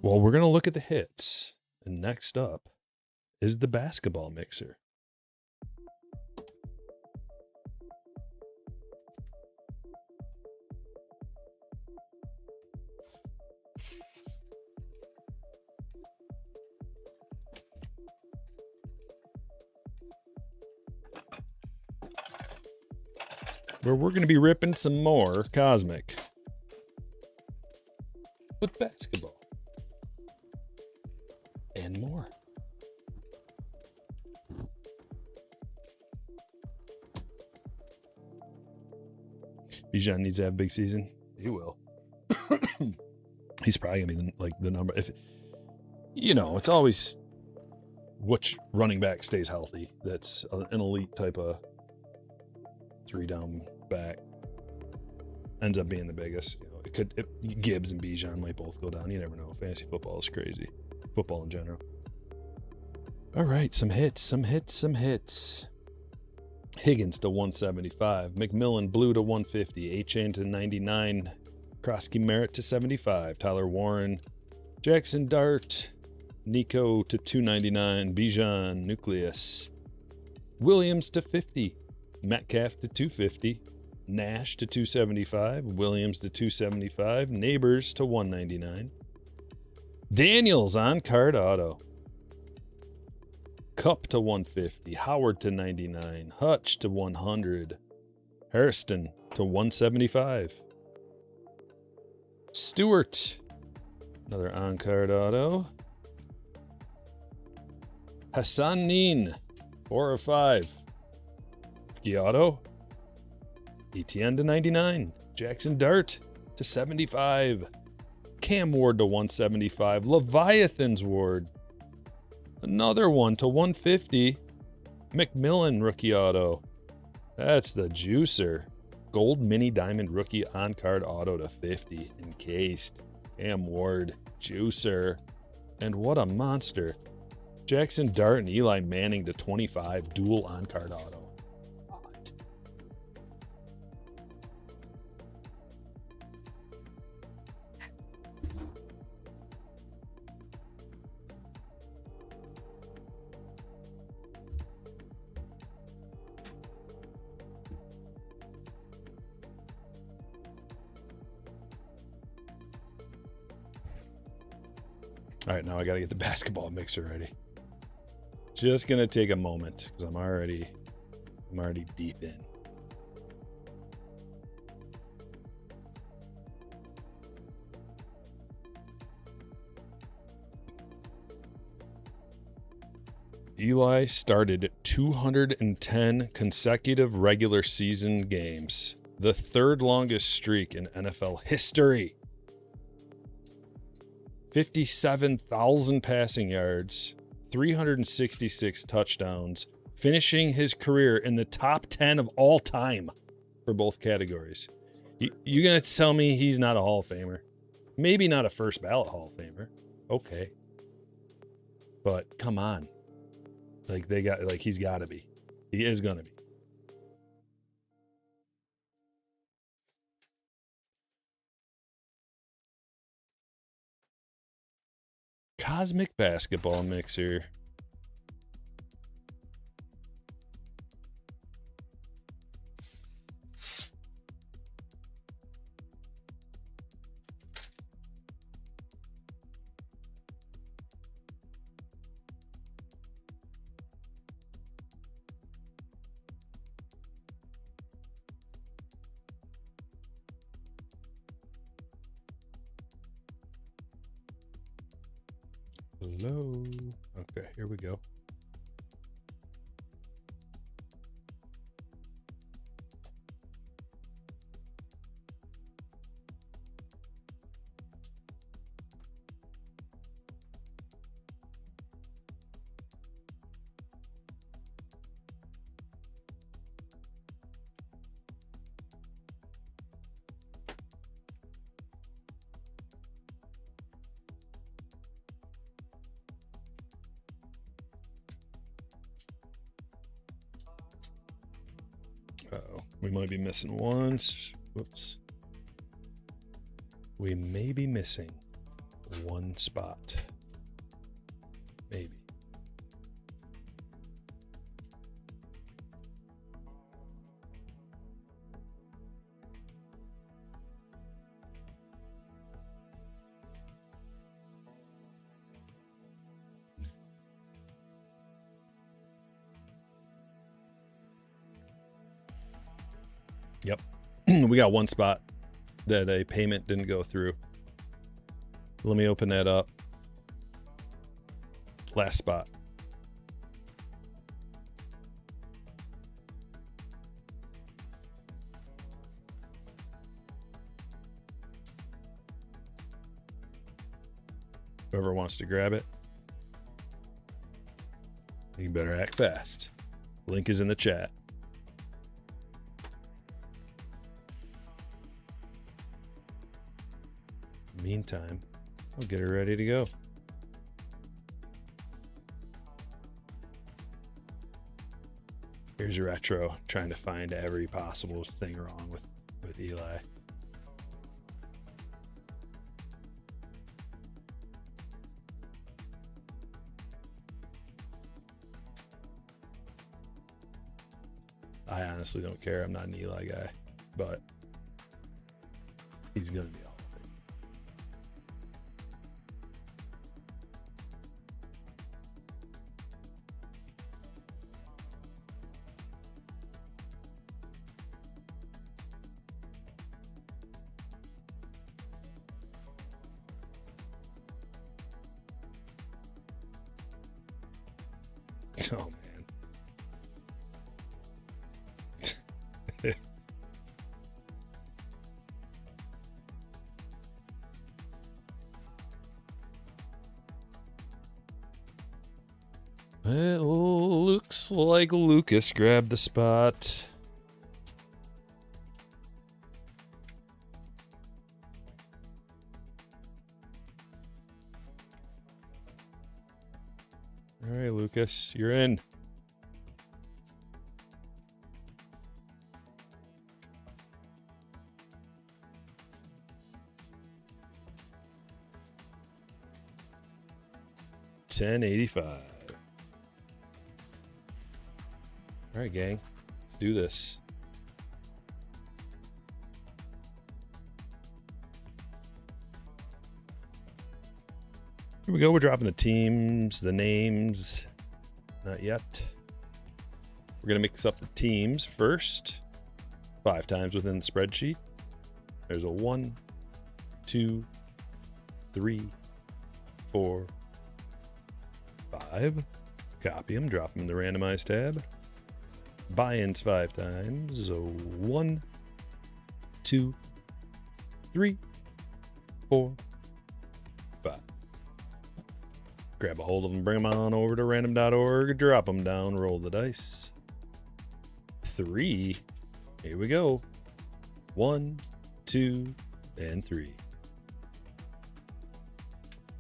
Well, we're going to look at the hits. And next up is the basketball mixer. Where we're going to be ripping some more Cosmic with basketball and more. Bijan needs to have a big season. He will. He's probably going to be the number. If it's always which running back stays healthy. That's an elite type of 3-down back. Ends up being the biggest. Gibbs and Bijan might both go down. You never know. Fantasy football is crazy. Football in general. All right, some hits. Higgins to 175. McMillan blue to 150. H-Chain to 99. Krosky Merritt to 75. Tyler Warren. Jackson Dart. Nico to 299. Bijan Nucleus. Williams to 50. Metcalf to 250. Nash to 275. Williams to 275. Neighbors to 199. Daniels on card auto. Cup to 150. Howard to 99. Hutch to 100. Hairston to 175. Stewart. Another on card auto. Hassanin 4 of 5. Rookie auto. ETN to 99. Jackson Dart to 75. Cam Ward to 175. Leviathan's Ward. Another one to 150. McMillan rookie auto. That's the juicer. Gold mini diamond rookie on card auto to 50. Encased. Cam Ward. Juicer. And what a monster. Jackson Dart and Eli Manning to 25. Dual on card auto. All right, now I got to get the basketball mixer ready. Just going to take a moment because I'm already I'm already deep in. Eli started 210 consecutive regular season games, the third longest streak in NFL history. 57,000 passing yards, 366 touchdowns, finishing his career in the top 10 of all time for both categories. You gonna tell me he's not a Hall of Famer? Maybe not a first ballot Hall of Famer. Okay. But come on. He's gotta be. He is gonna be. Cosmic Basketball Mixer. Hello. Okay, here we go. Uh-oh. We might be missing one. Whoops. We may be missing one spot. Maybe. Yep. We got one spot that a payment didn't go through. Let me open that up. Last spot. Whoever wants to grab it, you better act fast. Link is in the chat. Meantime, I'll get her ready to go. Here's retro, trying to find every possible thing wrong with Eli. I honestly don't care. I'm not an Eli guy, but he's gonna be all. Oh man. It looks like Lucas grabbed the spot. All right, Lucas, you're in. $10.85. All right, gang, let's do this. Here we go. We're dropping the teams, the names. Not yet. We're going to mix up the teams first. 5 times within the spreadsheet. There's a 1, 2, 3, 4, 5. Copy them, drop them in the randomize tab. Buy-ins 5 times. So 1, 2, 3, 4, 5. Grab a hold of them, bring them on over to random.org, drop them down, roll the dice. 3. Here we go. 1, 2, and 3.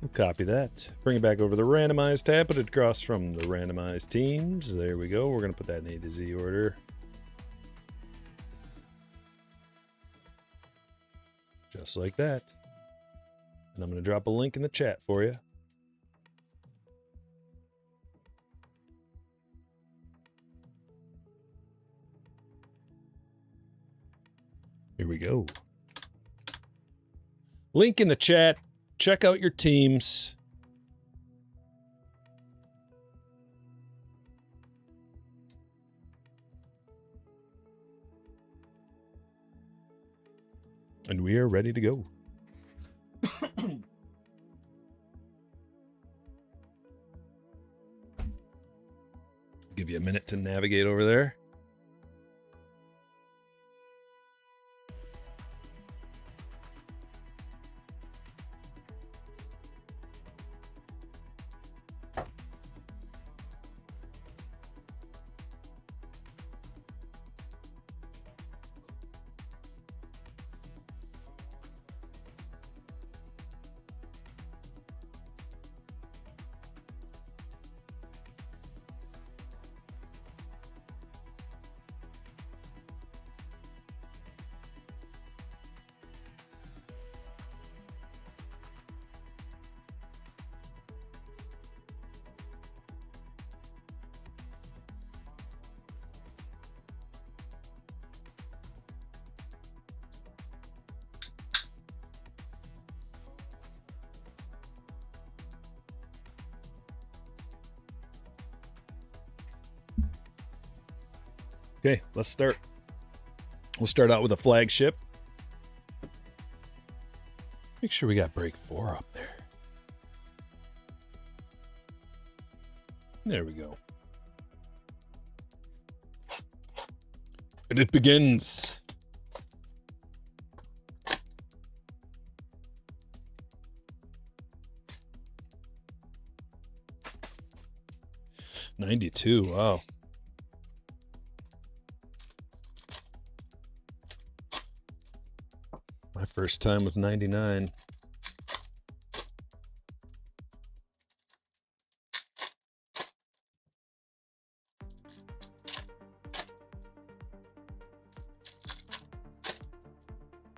We'll copy that. Bring it back over to the randomize tab. Put it across from the randomized teams. There we go. We're going to put that in A to Z order. Just like that. And I'm going to drop a link in the chat for you. Here we go. Link in the chat. Check out your teams. And we are ready to go. Give you a minute to navigate over there. Okay, let's start. We'll start out with a flagship. Make sure we got break 4 up there. There we go. And it begins. $92, wow. My first time was 99.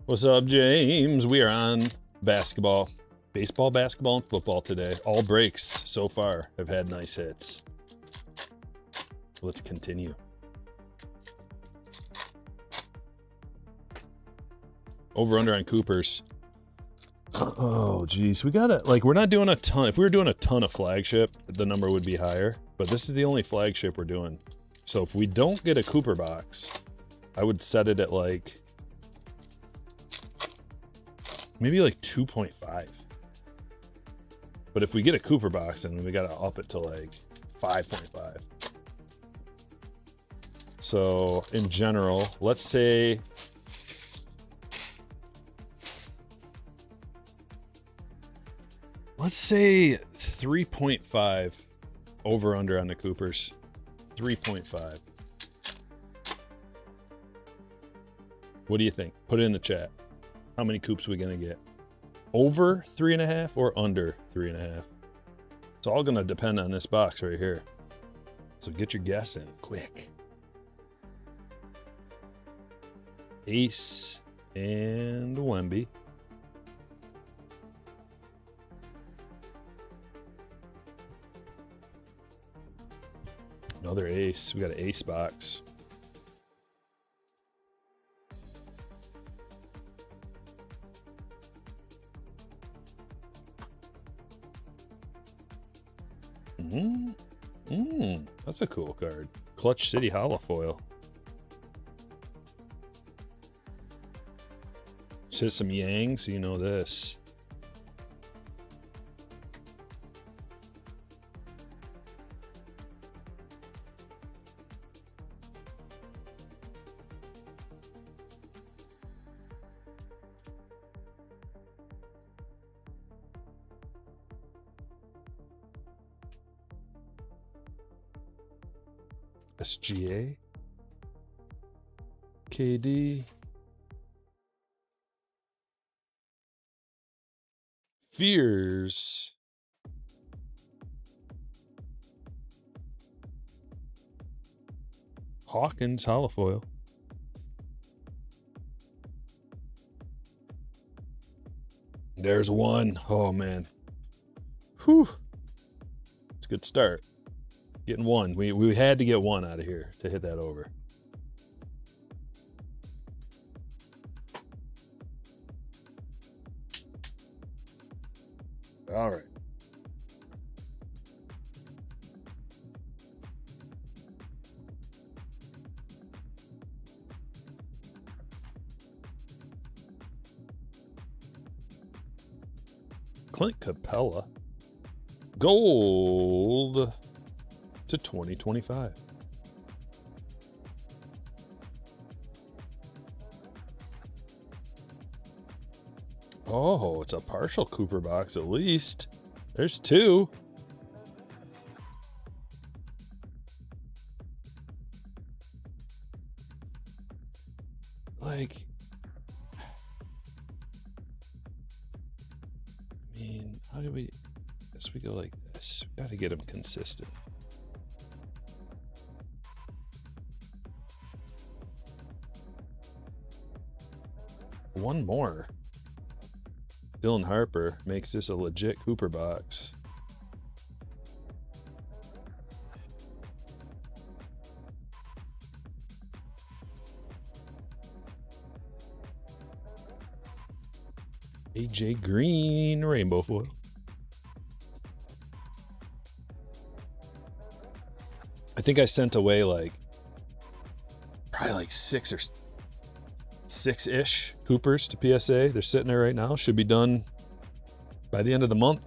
What's up, James? We are on basketball, baseball, basketball, and football today. All breaks so far have had nice hits. Let's continue. Over under on Coopers. Oh, geez. We gotta, like, we're not doing a ton. If we were doing a ton of flagship, the number would be higher. But this is the only flagship we're doing. So if we don't get a Cooper box, I would set it at like, maybe like 2.5. But if we get a Cooper box, then we gotta up it to like 5.5. So in general, let's say 3.5 over under on the Coopers. 3.5. What do you think? Put it in the chat. How many coops are we gonna get? Over 3.5 or under 3.5? It's all gonna depend on this box right here. So get your guess in quick. Ace and Wemby. Another ace. We got an ace box. That's a cool card. Clutch City holofoil. Let's hit some Yang so you know this. SGA, KD, Fears, Hawkins holofoil, there's one. Oh man, whew, it's a good start. Getting one. We had to get one out of here to hit that over. All right. Clint Capella. Gold to 2025. Oh, it's a partial Cooper box at least. There's two. Like, I mean, how do we, I guess we go like this. We got to get them consistent. One more. Dylan Harper makes this a legit Cooper box. AJ Green rainbow foil. I think I sent away like probably like six-ish Coopers to PSA. They're sitting there right now. Should be done by the end of the month.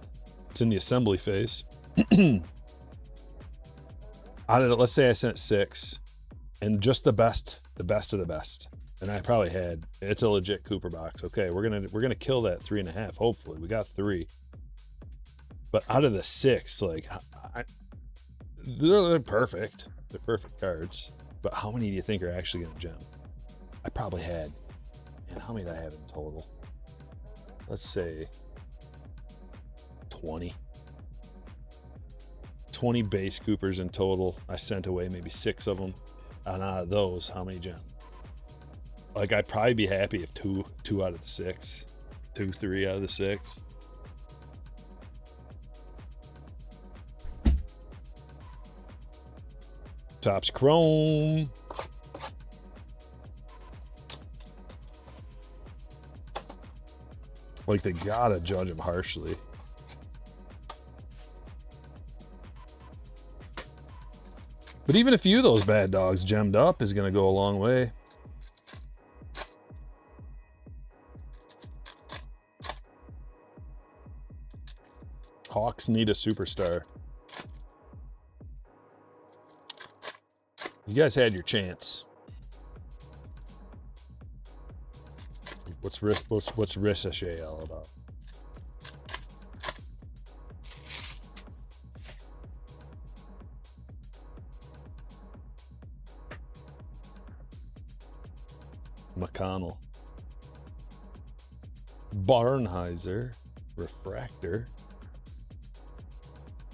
It's in the assembly phase. Out of it, let's say I sent 6 and just the best of the best. And I probably had, it's a legit Cooper box. Okay, we're gonna kill that 3.5. Hopefully, we got 3. But out of the 6, like they're perfect. They're perfect cards. But how many do you think are actually gonna gem? I probably had, and how many did I have in total? Let's say 20. 20 base Coopers in total. I sent away maybe 6 of them. And out of those, how many gem? Like, I'd probably be happy if 2 out of the 6. 2, 3 out of the 6. Topps Chrome. Like, they gotta judge him harshly. But even a few of those bad dogs gemmed up is gonna go a long way. Hawks need a superstar. You guys had your chance. What's Ricochet all about? McConnell. Barnheiser. Refractor.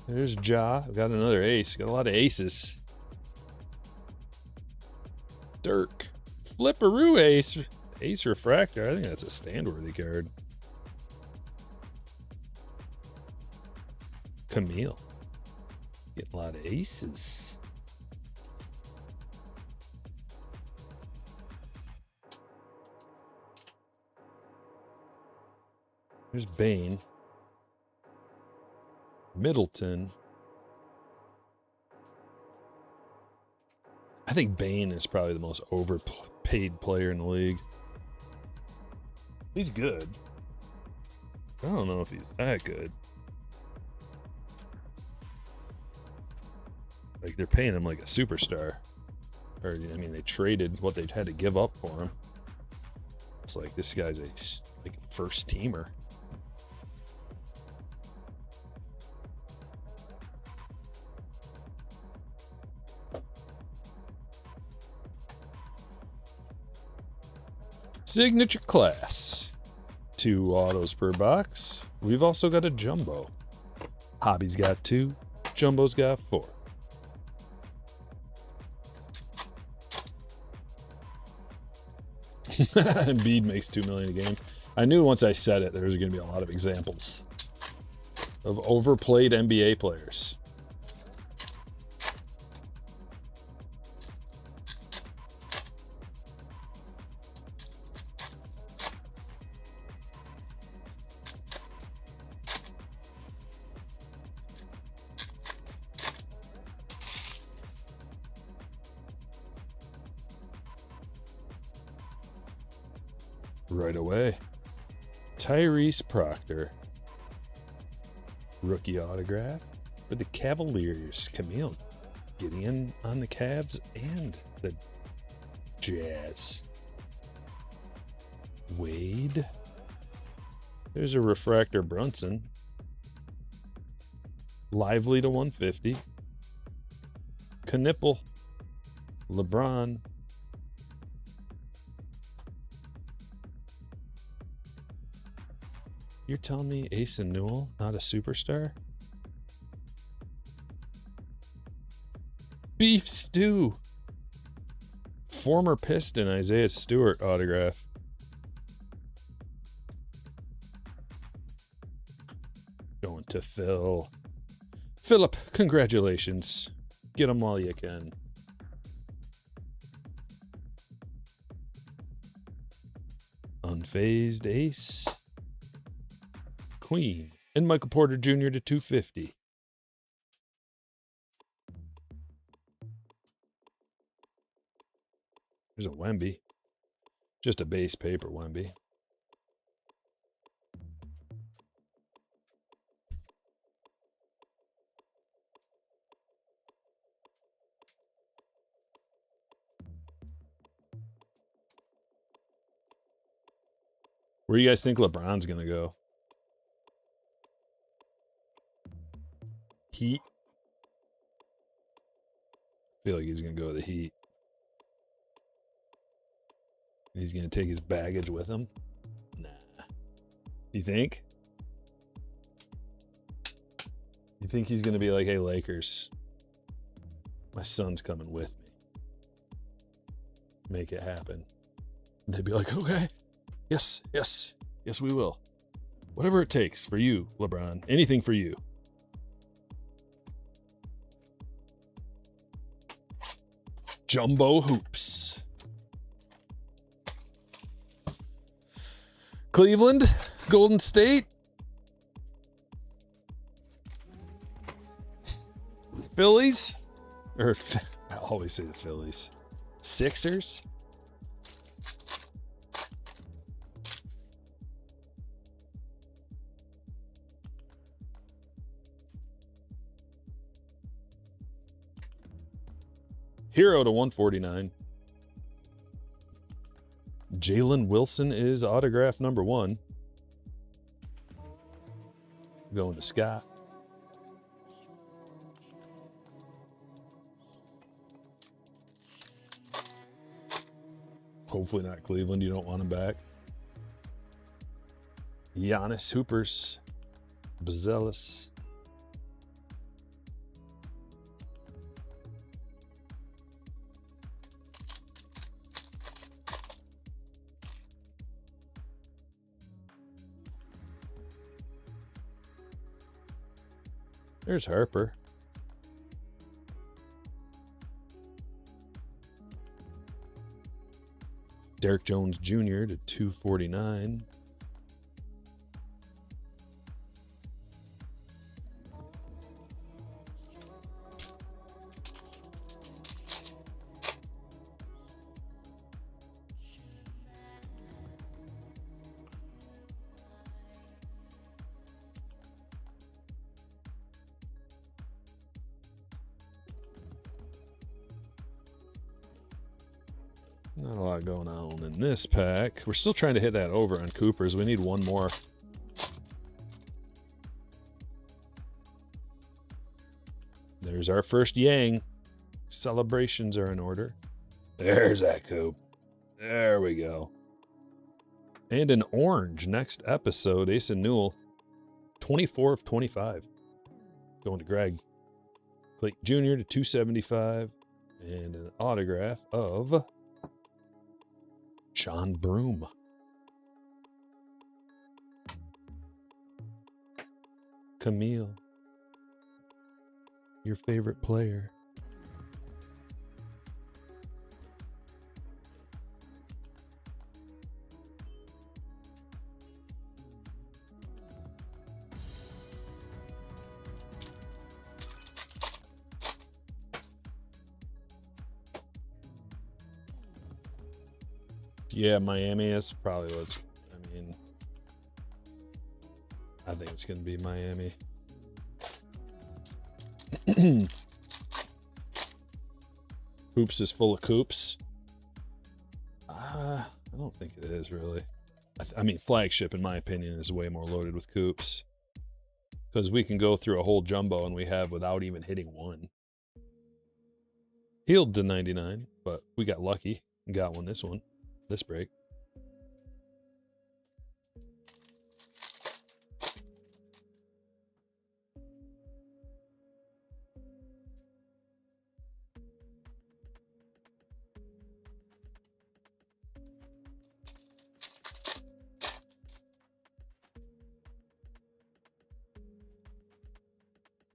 There's Ja. I've got another ace. Got a lot of aces. Dirk. Flipperoo ace. Ace refractor. I think that's a stand-worthy card. Camille. Getting a lot of aces. There's Bane. Middleton. I think Bane is probably the most overpaid player in the league. He's good. I don't know if he's that good. Like, they're paying him like a superstar. Or, I mean, they traded what they had to give up for him. It's like, this guy's a first teamer. Signature class. 2 autos per box. We've also got a jumbo. Hobby's got 2. Jumbo's got 4. Embiid makes $2 million a game. I knew once I said it, there was going to be a lot of examples of overplayed NBA players. Right away. Tyrese Proctor. Rookie autograph for the Cavaliers. Camille Gideon on the Cavs and the Jazz. Wade. There's a refractor Brunson. Lively to 150. Knipple. LeBron. You're telling me Ace and Newell, not a superstar? Beef stew. Former Piston Isaiah Stewart autograph. Going to Phil. Philip, congratulations. Get them while you can. Unfazed Ace. Queen. And Michael Porter Jr. to 250. There's a Wemby. Just a base paper Wemby. Where do you guys think LeBron's going to go? Heat? I feel like he's going to go with the Heat. He's going to take his baggage with him? Nah. You think? You think he's going to be like, hey, Lakers, my son's coming with me. Make it happen. And they'd be like, okay. Yes, yes, yes, we will. Whatever it takes for you, LeBron. Anything for you. Jumbo hoops. Cleveland, Golden State. Phillies. I always say the Phillies. Sixers. Hero to 149. Jalen Wilson is autograph number 1. Going to Scott. Hopefully not Cleveland. You don't want him back. Giannis Hoopers. Bazelis. There's Harper. Derek Jones Jr. to 249. Not a lot going on in this pack. We're still trying to hit that over on Cooper's. We need one more. There's our first Yang. Celebrations are in order. There's that Coop. There we go. And an orange next episode. Ace and Newell. 24 of 25. Going to Greg. Clayton Jr. to 275. And an autograph of John Broom. Camille. Your favorite player. Yeah, Miami is probably what's, I think it's going to be Miami. Hoops is full of Coops. I don't think it is really. Flagship, in my opinion, is way more loaded with Coops. Because we can go through a whole jumbo and we have without even hitting one. Healed to 99, but we got lucky and got one this break.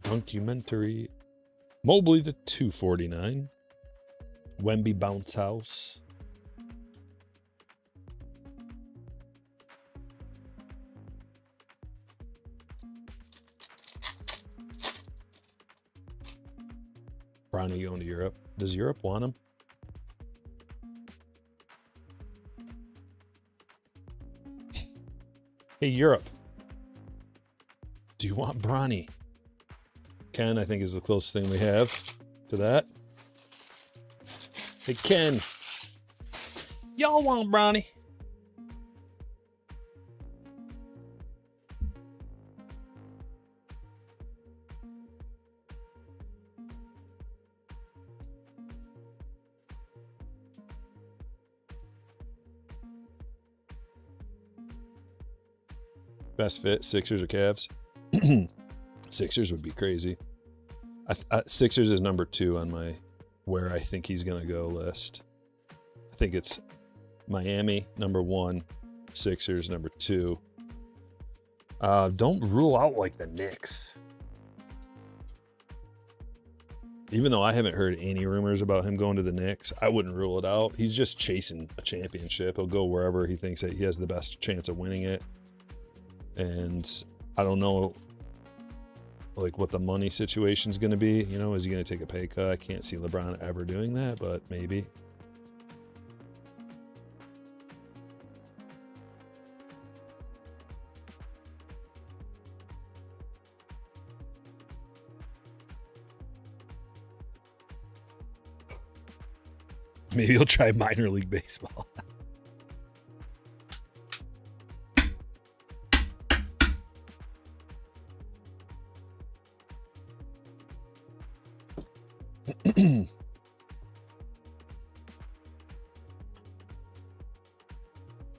Documentary. Mobley to 249. Wemby Bounce House. Bronny going to Europe. Does Europe want him? Hey, Europe. Do you want Bronny? Ken, I think, is the closest thing we have to that. Hey, Ken. Y'all want Bronny? Best fit, Sixers or Cavs? Sixers would be crazy. Sixers is number 2 on my where I think he's going to go list. I think it's Miami, number 1. Sixers, number 2. Don't rule out like the Knicks. Even though I haven't heard any rumors about him going to the Knicks, I wouldn't rule it out. He's just chasing a championship. He'll go wherever he thinks that he has the best chance of winning it. And I don't know like what the money situation is going to be. You know, is he going to take a pay cut? I can't see LeBron ever doing that, but maybe. Maybe he'll try minor league baseball.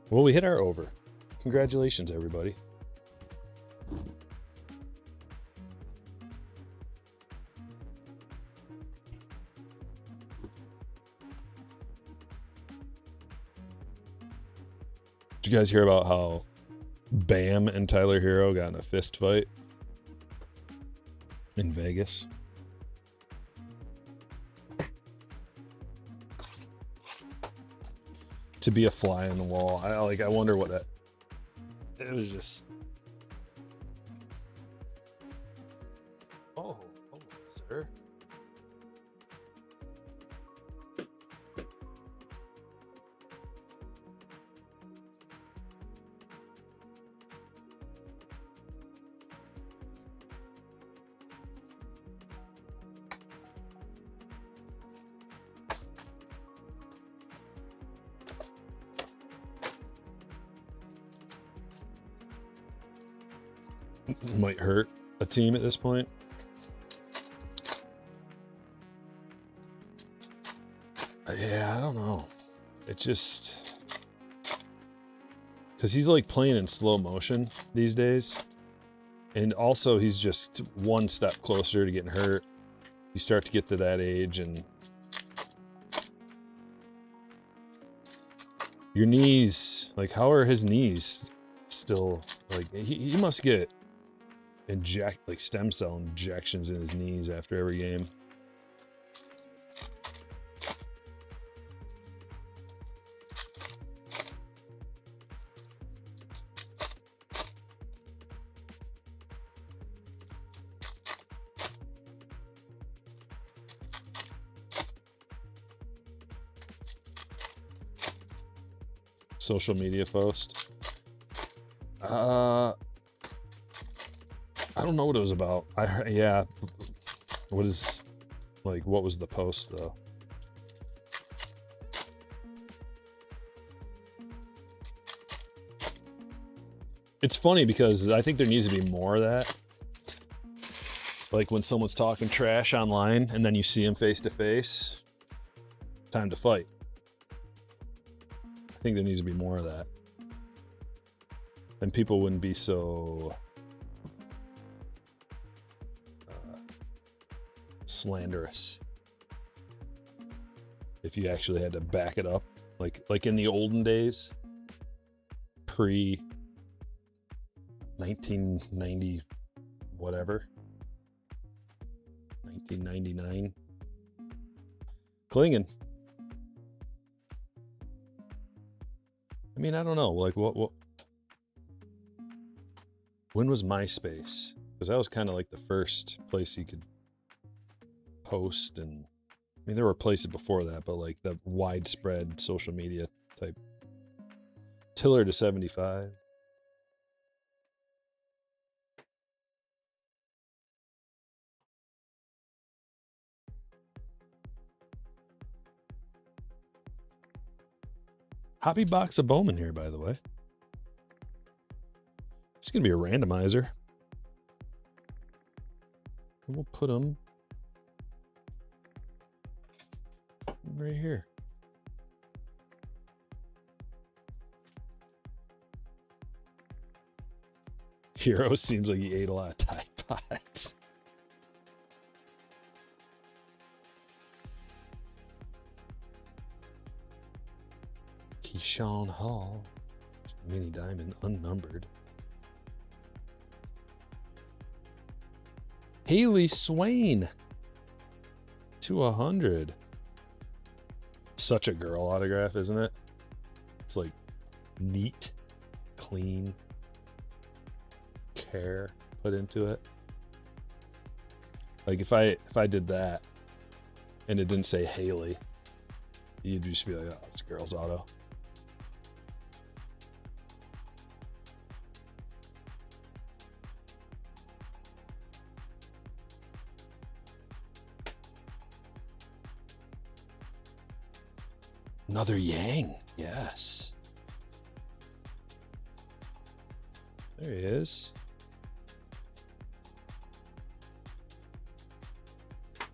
Well, we hit our over. Congratulations, everybody. Did you guys hear about how Bam and Tyler Hero got in a fist fight in Vegas? To be a fly on the wall. I wonder what that... It was just... Oh, sir. might hurt a team at this point. Yeah, I don't know. It just... Because he's like playing in slow motion these days. And also he's just one step closer to getting hurt. You start to get to that age and... Your knees, like how are his knees still, like he must get like stem cell injections in his knees after every game. Social media post. I don't know what it was about. Yeah. What was the post though? It's funny because I think there needs to be more of that. Like when someone's talking trash online and then you see them face to face, time to fight. I think there needs to be more of that. And people wouldn't be so slanderous if you actually had to back it up. Like in the olden days, pre 1990 whatever. 1999. Klingen. I mean, I don't know. Like, what? When was MySpace? Because that was kind of like the first place you could post, and I mean, there were places before that, but like the widespread social media type. Tiller to 75. Hobby box of Bowman here, by the way. It's going to be a randomizer. And we'll put them right here. Hero seems like he ate a lot of Tide Pods. Keyshawn Hall, mini diamond, unnumbered. Haley Swain to 100. Such a girl autograph, isn't it? It's like neat, clean, care put into it. Like if I did that and it didn't say Haley, you'd just be like, oh, it's a girl's auto. Another Yang, yes. There he is.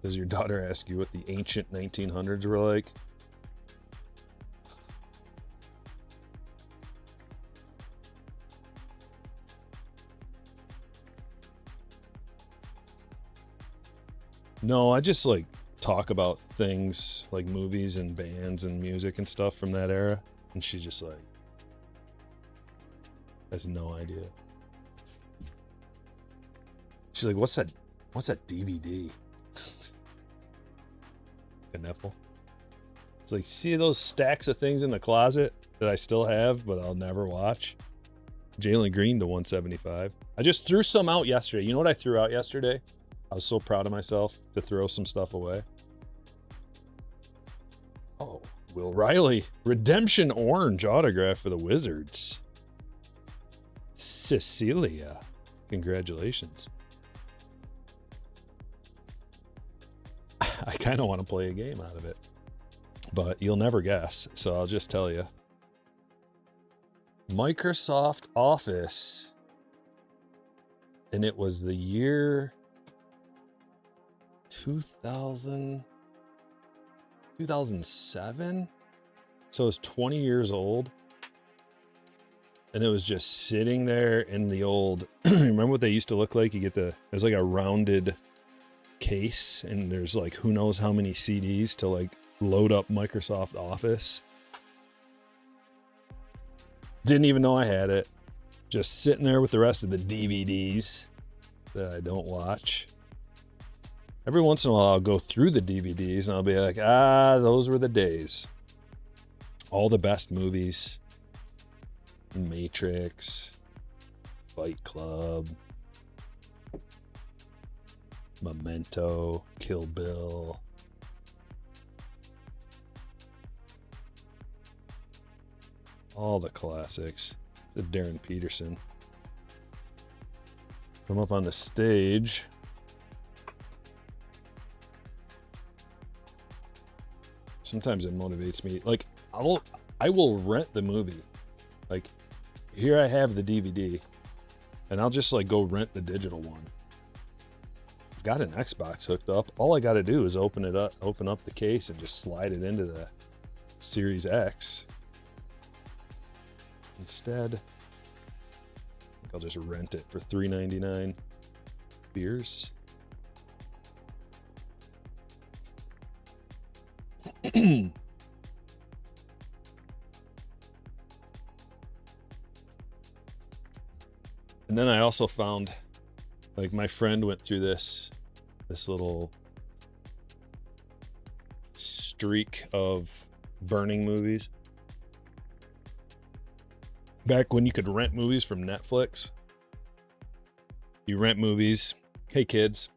Does your daughter ask you what the ancient 1900s were like? No, I just like talk about things like movies and bands and music and stuff from that era, and she just like has no idea. She's like, what's that DVD? A nipple. It's like, see those stacks of things in the closet that I still have but I'll never watch? Jalen Green to 175. I just threw some out yesterday. You know what I threw out yesterday? I was so proud of myself to throw some stuff away. Oh, Will Riley. Redemption orange autograph for the Wizards. Cecilia. Congratulations. I kind of want to play a game out of it, but you'll never guess, so I'll just tell you. Microsoft Office And it was the year 2007. So it was 20 years old. And it was just sitting there in the old, remember what they used to look like? You get there's like a rounded case, and there's like who knows how many CDs to like load up Microsoft Office. Didn't even know I had it. Just sitting there with the rest of the DVDs that I don't watch. Every once in a while I'll go through the DVDs and I'll be like, those were the days. All the best movies. Matrix, Fight Club, Memento, Kill Bill. All the classics. The Darren Peterson. Come up on the stage. Sometimes it motivates me. Like, I will rent the movie. Like, here I have the DVD, and I'll just like go rent the digital one. I've got an Xbox hooked up. All I got to do is open up the case and just slide it into the Series X. Instead, I think I'll just rent it for $3.99. Beers. And then I also found, like, my friend went through this little streak of burning movies. Back when you could rent movies from Netflix, you rent movies. Hey kids,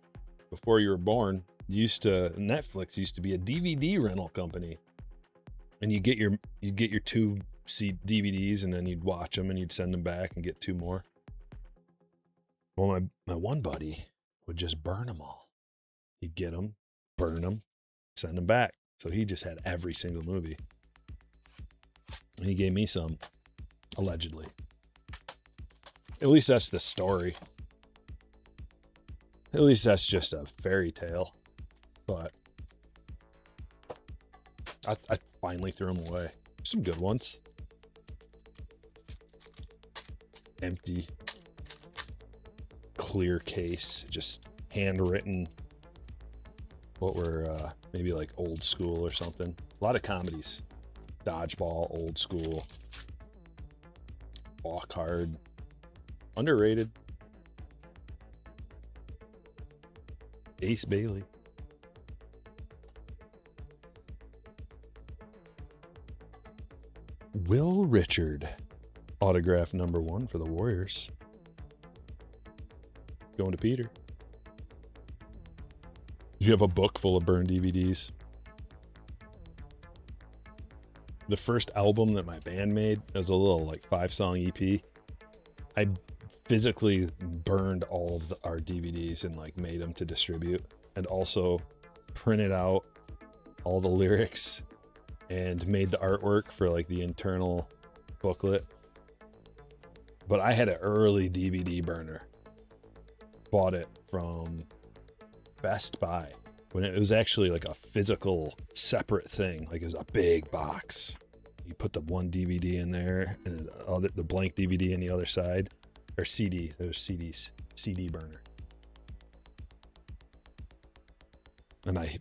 before you were born, Netflix used to be a DVD rental company, and you'd get your 2 DVDs, and then you'd watch them and you'd send them back and get 2 more. Well, my one buddy would just burn them all. He'd get them, burn them, send them back. So he just had every single movie. And he gave me some, allegedly. At least that's the story. At least that's just a fairy tale. But I finally threw them away. Some good ones. Empty. Clear case, just handwritten. What were maybe like Old School or something. A lot of comedies. Dodgeball, Old School, Walk Hard. Underrated. Ace Bailey. Will Richard, autograph number 1 for the Warriors. Going to Peter. You have a book full of burned DVDs. The first album that my band made was a little like 5-song EP. I physically burned all of our DVDs and like made them to distribute, and also printed out all the lyrics and made the artwork for like the internal booklet. But I had an early DVD burner. Bought it from Best Buy when it was actually like a physical separate thing. Like it was a big box. You put the one DVD in there and the blank DVD on the other side, or CD. There's CDs, CD burner. And I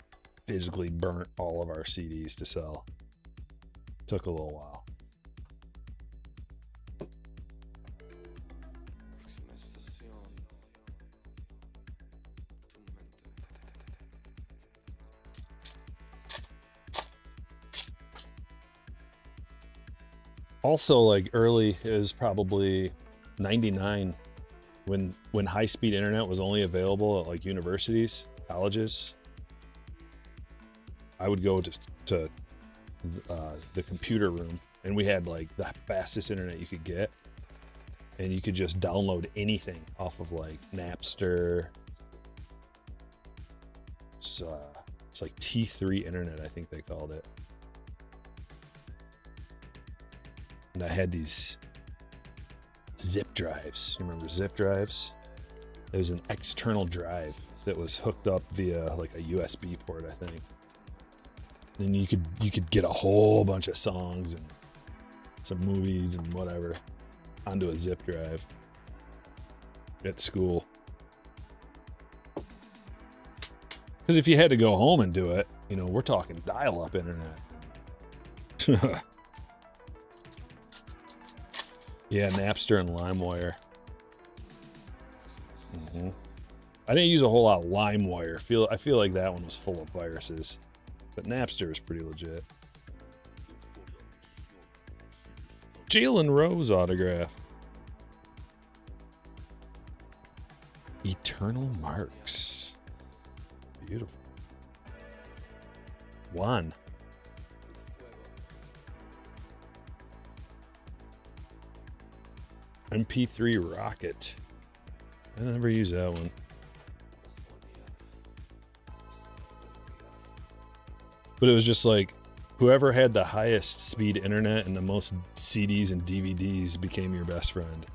physically burnt all of our CDs to sell. Took a little while. Also, like early, it was probably 99 when high-speed internet was only available at like universities, colleges. I would go to the computer room, and we had like the fastest internet you could get, and you could just download anything off of like Napster. So it's like T3 internet, I think they called it. And I had these zip drives. You remember zip drives? It was an external drive that was hooked up via like a USB port, I think. Then you could get a whole bunch of songs and some movies and whatever onto a zip drive at school. Because if you had to go home and do it, you know, we're talking dial-up internet. Yeah, Napster and LimeWire. I didn't use a whole lot of LimeWire. I feel like that one was full of viruses. But Napster was pretty legit. Jalen Rose autograph. Eternal Marks. Beautiful. Juan. MP3 Rocket. I never used that one. But it was just like, whoever had the highest speed internet and the most CDs and DVDs became your best friend.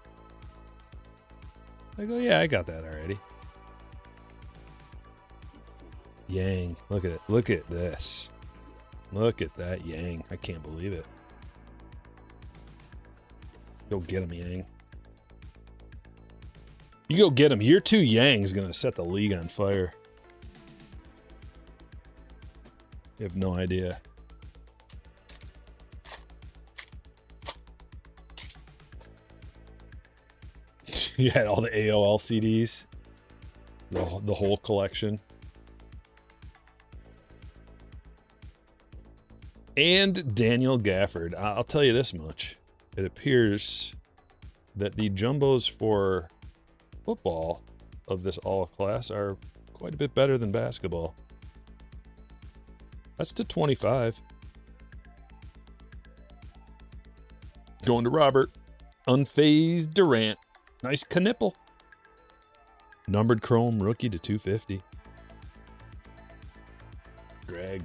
I go, yeah, I got that already. Yang. Look at it. Look at this. Look at that Yang. I can't believe it. Go get him, Yang. You go get him. Year 2 Yang's going to set the league on fire. You have no idea. You had all the AOL CDs. The whole collection. And Daniel Gafford. I'll tell you this much. It appears that the jumbos for football of this all class are quite a bit better than basketball. That's to 25. Going to Robert. Unfazed Durant. Nice Knipple. Numbered chrome rookie to 250. Greg.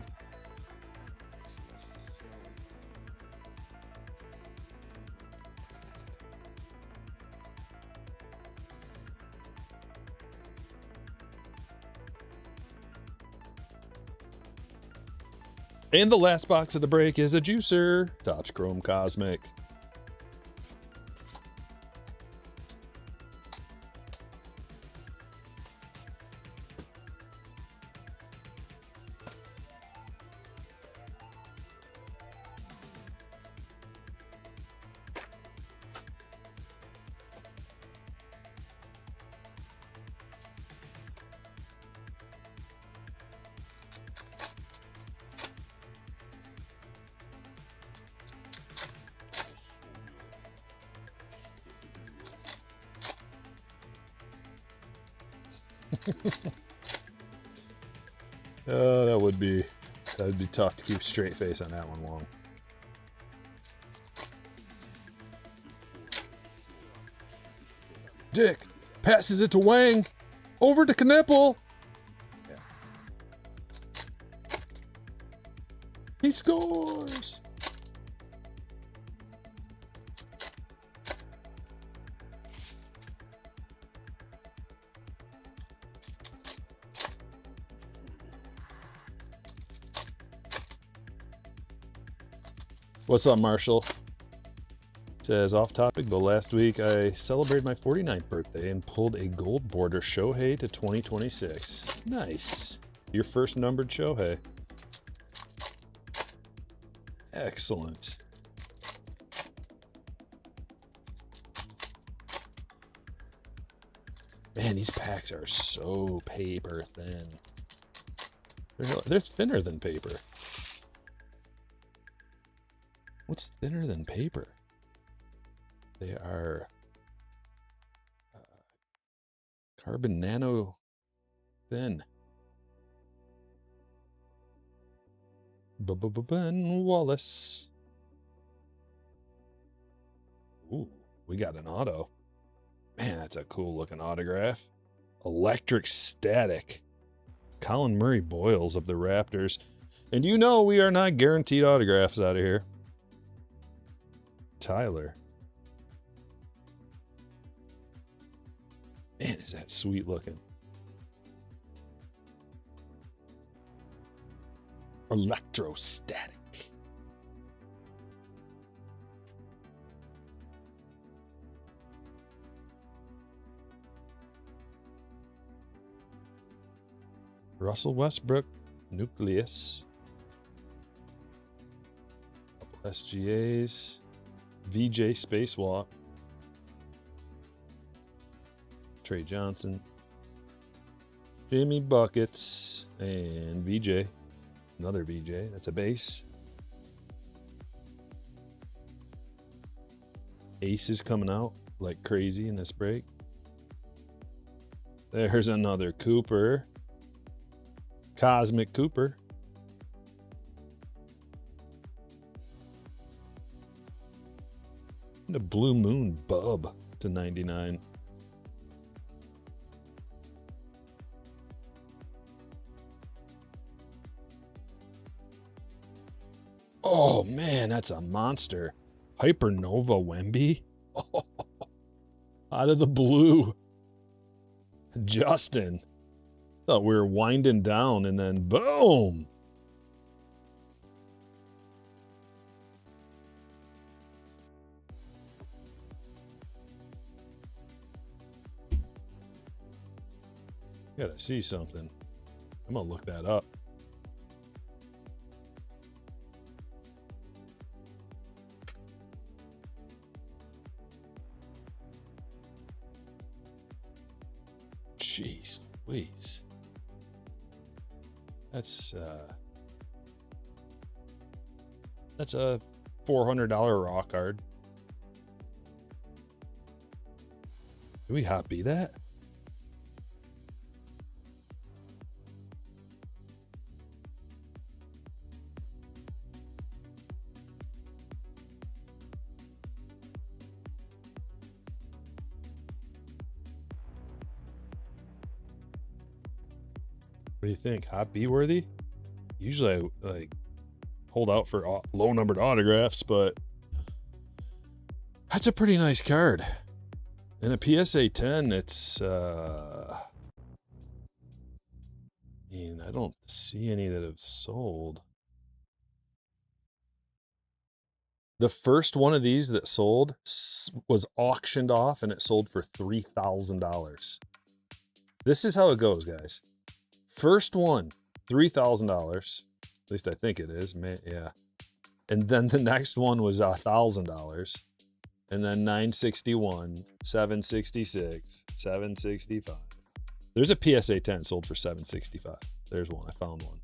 And the last box of the break is a juicer. Topps Chrome Cosmic. That'd be tough to keep a straight face on that one long. Dick passes it to Wang. Over to Knipple. Yeah. He scores. What's up, Marshall? Says, off topic, but last week I celebrated my 49th birthday and pulled a gold border Shohei to 2026. Nice. Your first numbered Shohei. Excellent. Man, these packs are so paper thin. They're thinner than paper. What's thinner than paper? They are carbon nano thin. Ben Wallace. Ooh, we got an auto. Man, that's a cool looking autograph. Electric Static. Colin Murray Boyles of the Raptors. And you know we are not guaranteed autographs out of here. Tyler. Man, is that sweet looking. Electrostatic. Russell Westbrook, Nucleus. Couple SGAs. VJ Spacewalk. Trey Johnson. Jimmy Buckets. And VJ. Another VJ. That's a base. Ace is coming out like crazy in this break. There's another Cooper. Cosmic Cooper. And a Blue Moon Bub to 99. Oh man, that's a monster. Hypernova Wemby. Oh, out of the blue. Justin. Thought we were winding down and then boom. Gotta see something. I'm gonna look that up. Jeez Louise. That's a $400 raw card. Do we hot B that? What do you think? Hot B worthy? Usually I like hold out for low numbered autographs, but that's a pretty nice card. And a PSA 10, it's I mean, I don't see any that have sold. The first one of these that sold was auctioned off and it sold for $3,000. This is how it goes, guys. First one, $3,000. At least I think it is. Yeah. And then the next one was $1,000. And then 961, 766, 765. There's a PSA 10 sold for 765. There's one. I found one.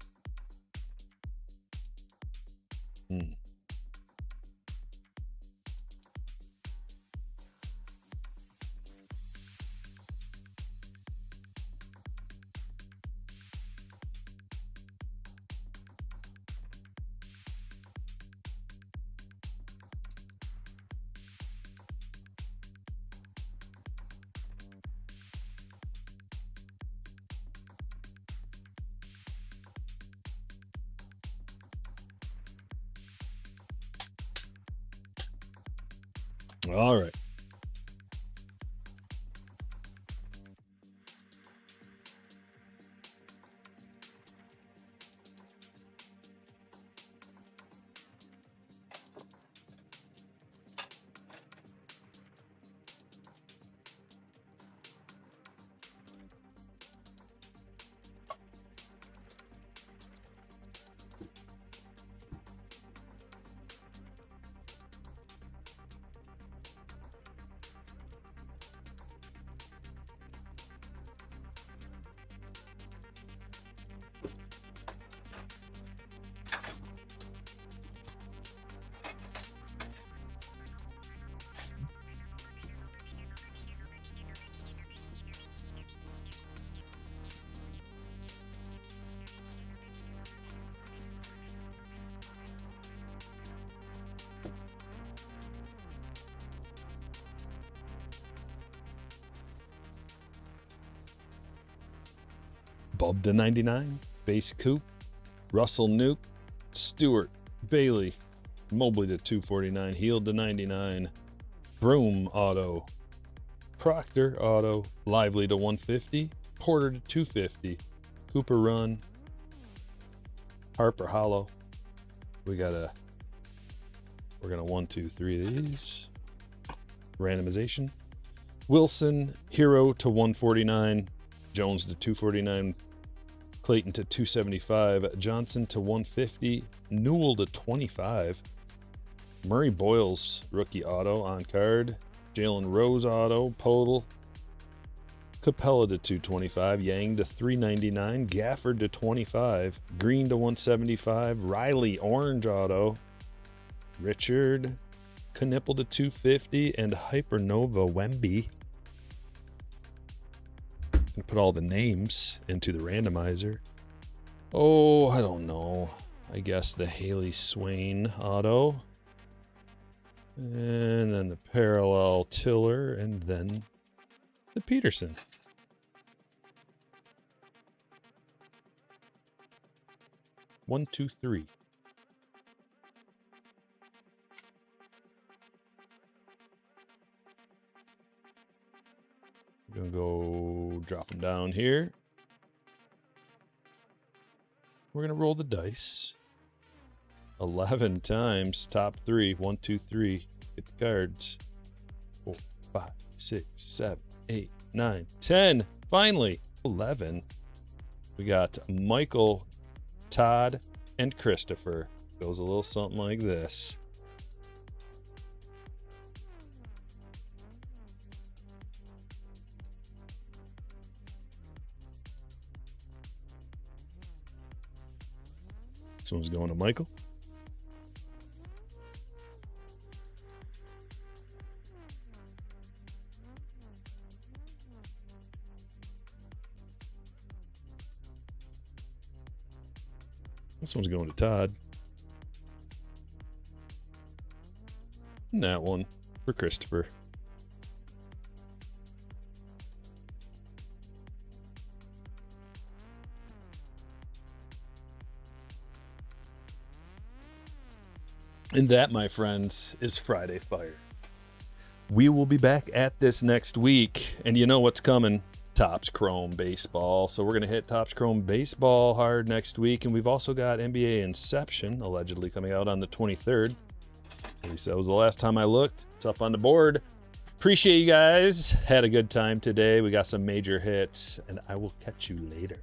All right. Bub to 99, base Coop, Russell Nuke, Stewart, Bailey, Mobley to 249, Healed to 99, Broom auto, Proctor auto, Lively to 150, Porter to 250, Cooper run, Harper hollow. We're gonna 1, 2, 3 of these. Randomization. Wilson, Hero to 149, Jones to 249, Clayton to 275, Johnson to 150, Newell to 25, Murray Boyles rookie auto on card, Jalen Rose auto, Podal, Capella to 225, Yang to 399, Gafford to 25, Green to 175, Riley orange auto, Richard, Knipple to 250, and Hypernova Wemby. And put all the names into the randomizer. Oh, I don't know. I guess the Haley Swain auto. And then the parallel Tiller, and then the Peterson. One, two, three. Gonna go drop them down here. We're gonna roll the dice. 11 times, top 3. 1, 2, 3. Get the cards. 4, 5, 6, 7, 8, 9, 10. Finally, 11. We got Michael, Todd, and Christopher. Goes a little something like this. This one's going to Michael. This one's going to Todd. And that one for Christopher. And that, my friends, is Friday Fire. We will be back at this next week, and you know what's coming. Topps Chrome Baseball. So we're going to hit Topps Chrome Baseball hard next week, and we've also got NBA Inception allegedly coming out on the 23rd. At least that was the last time I looked. It's up on the board. Appreciate you guys. Had a good time today. We got some major hits, and I will catch you later.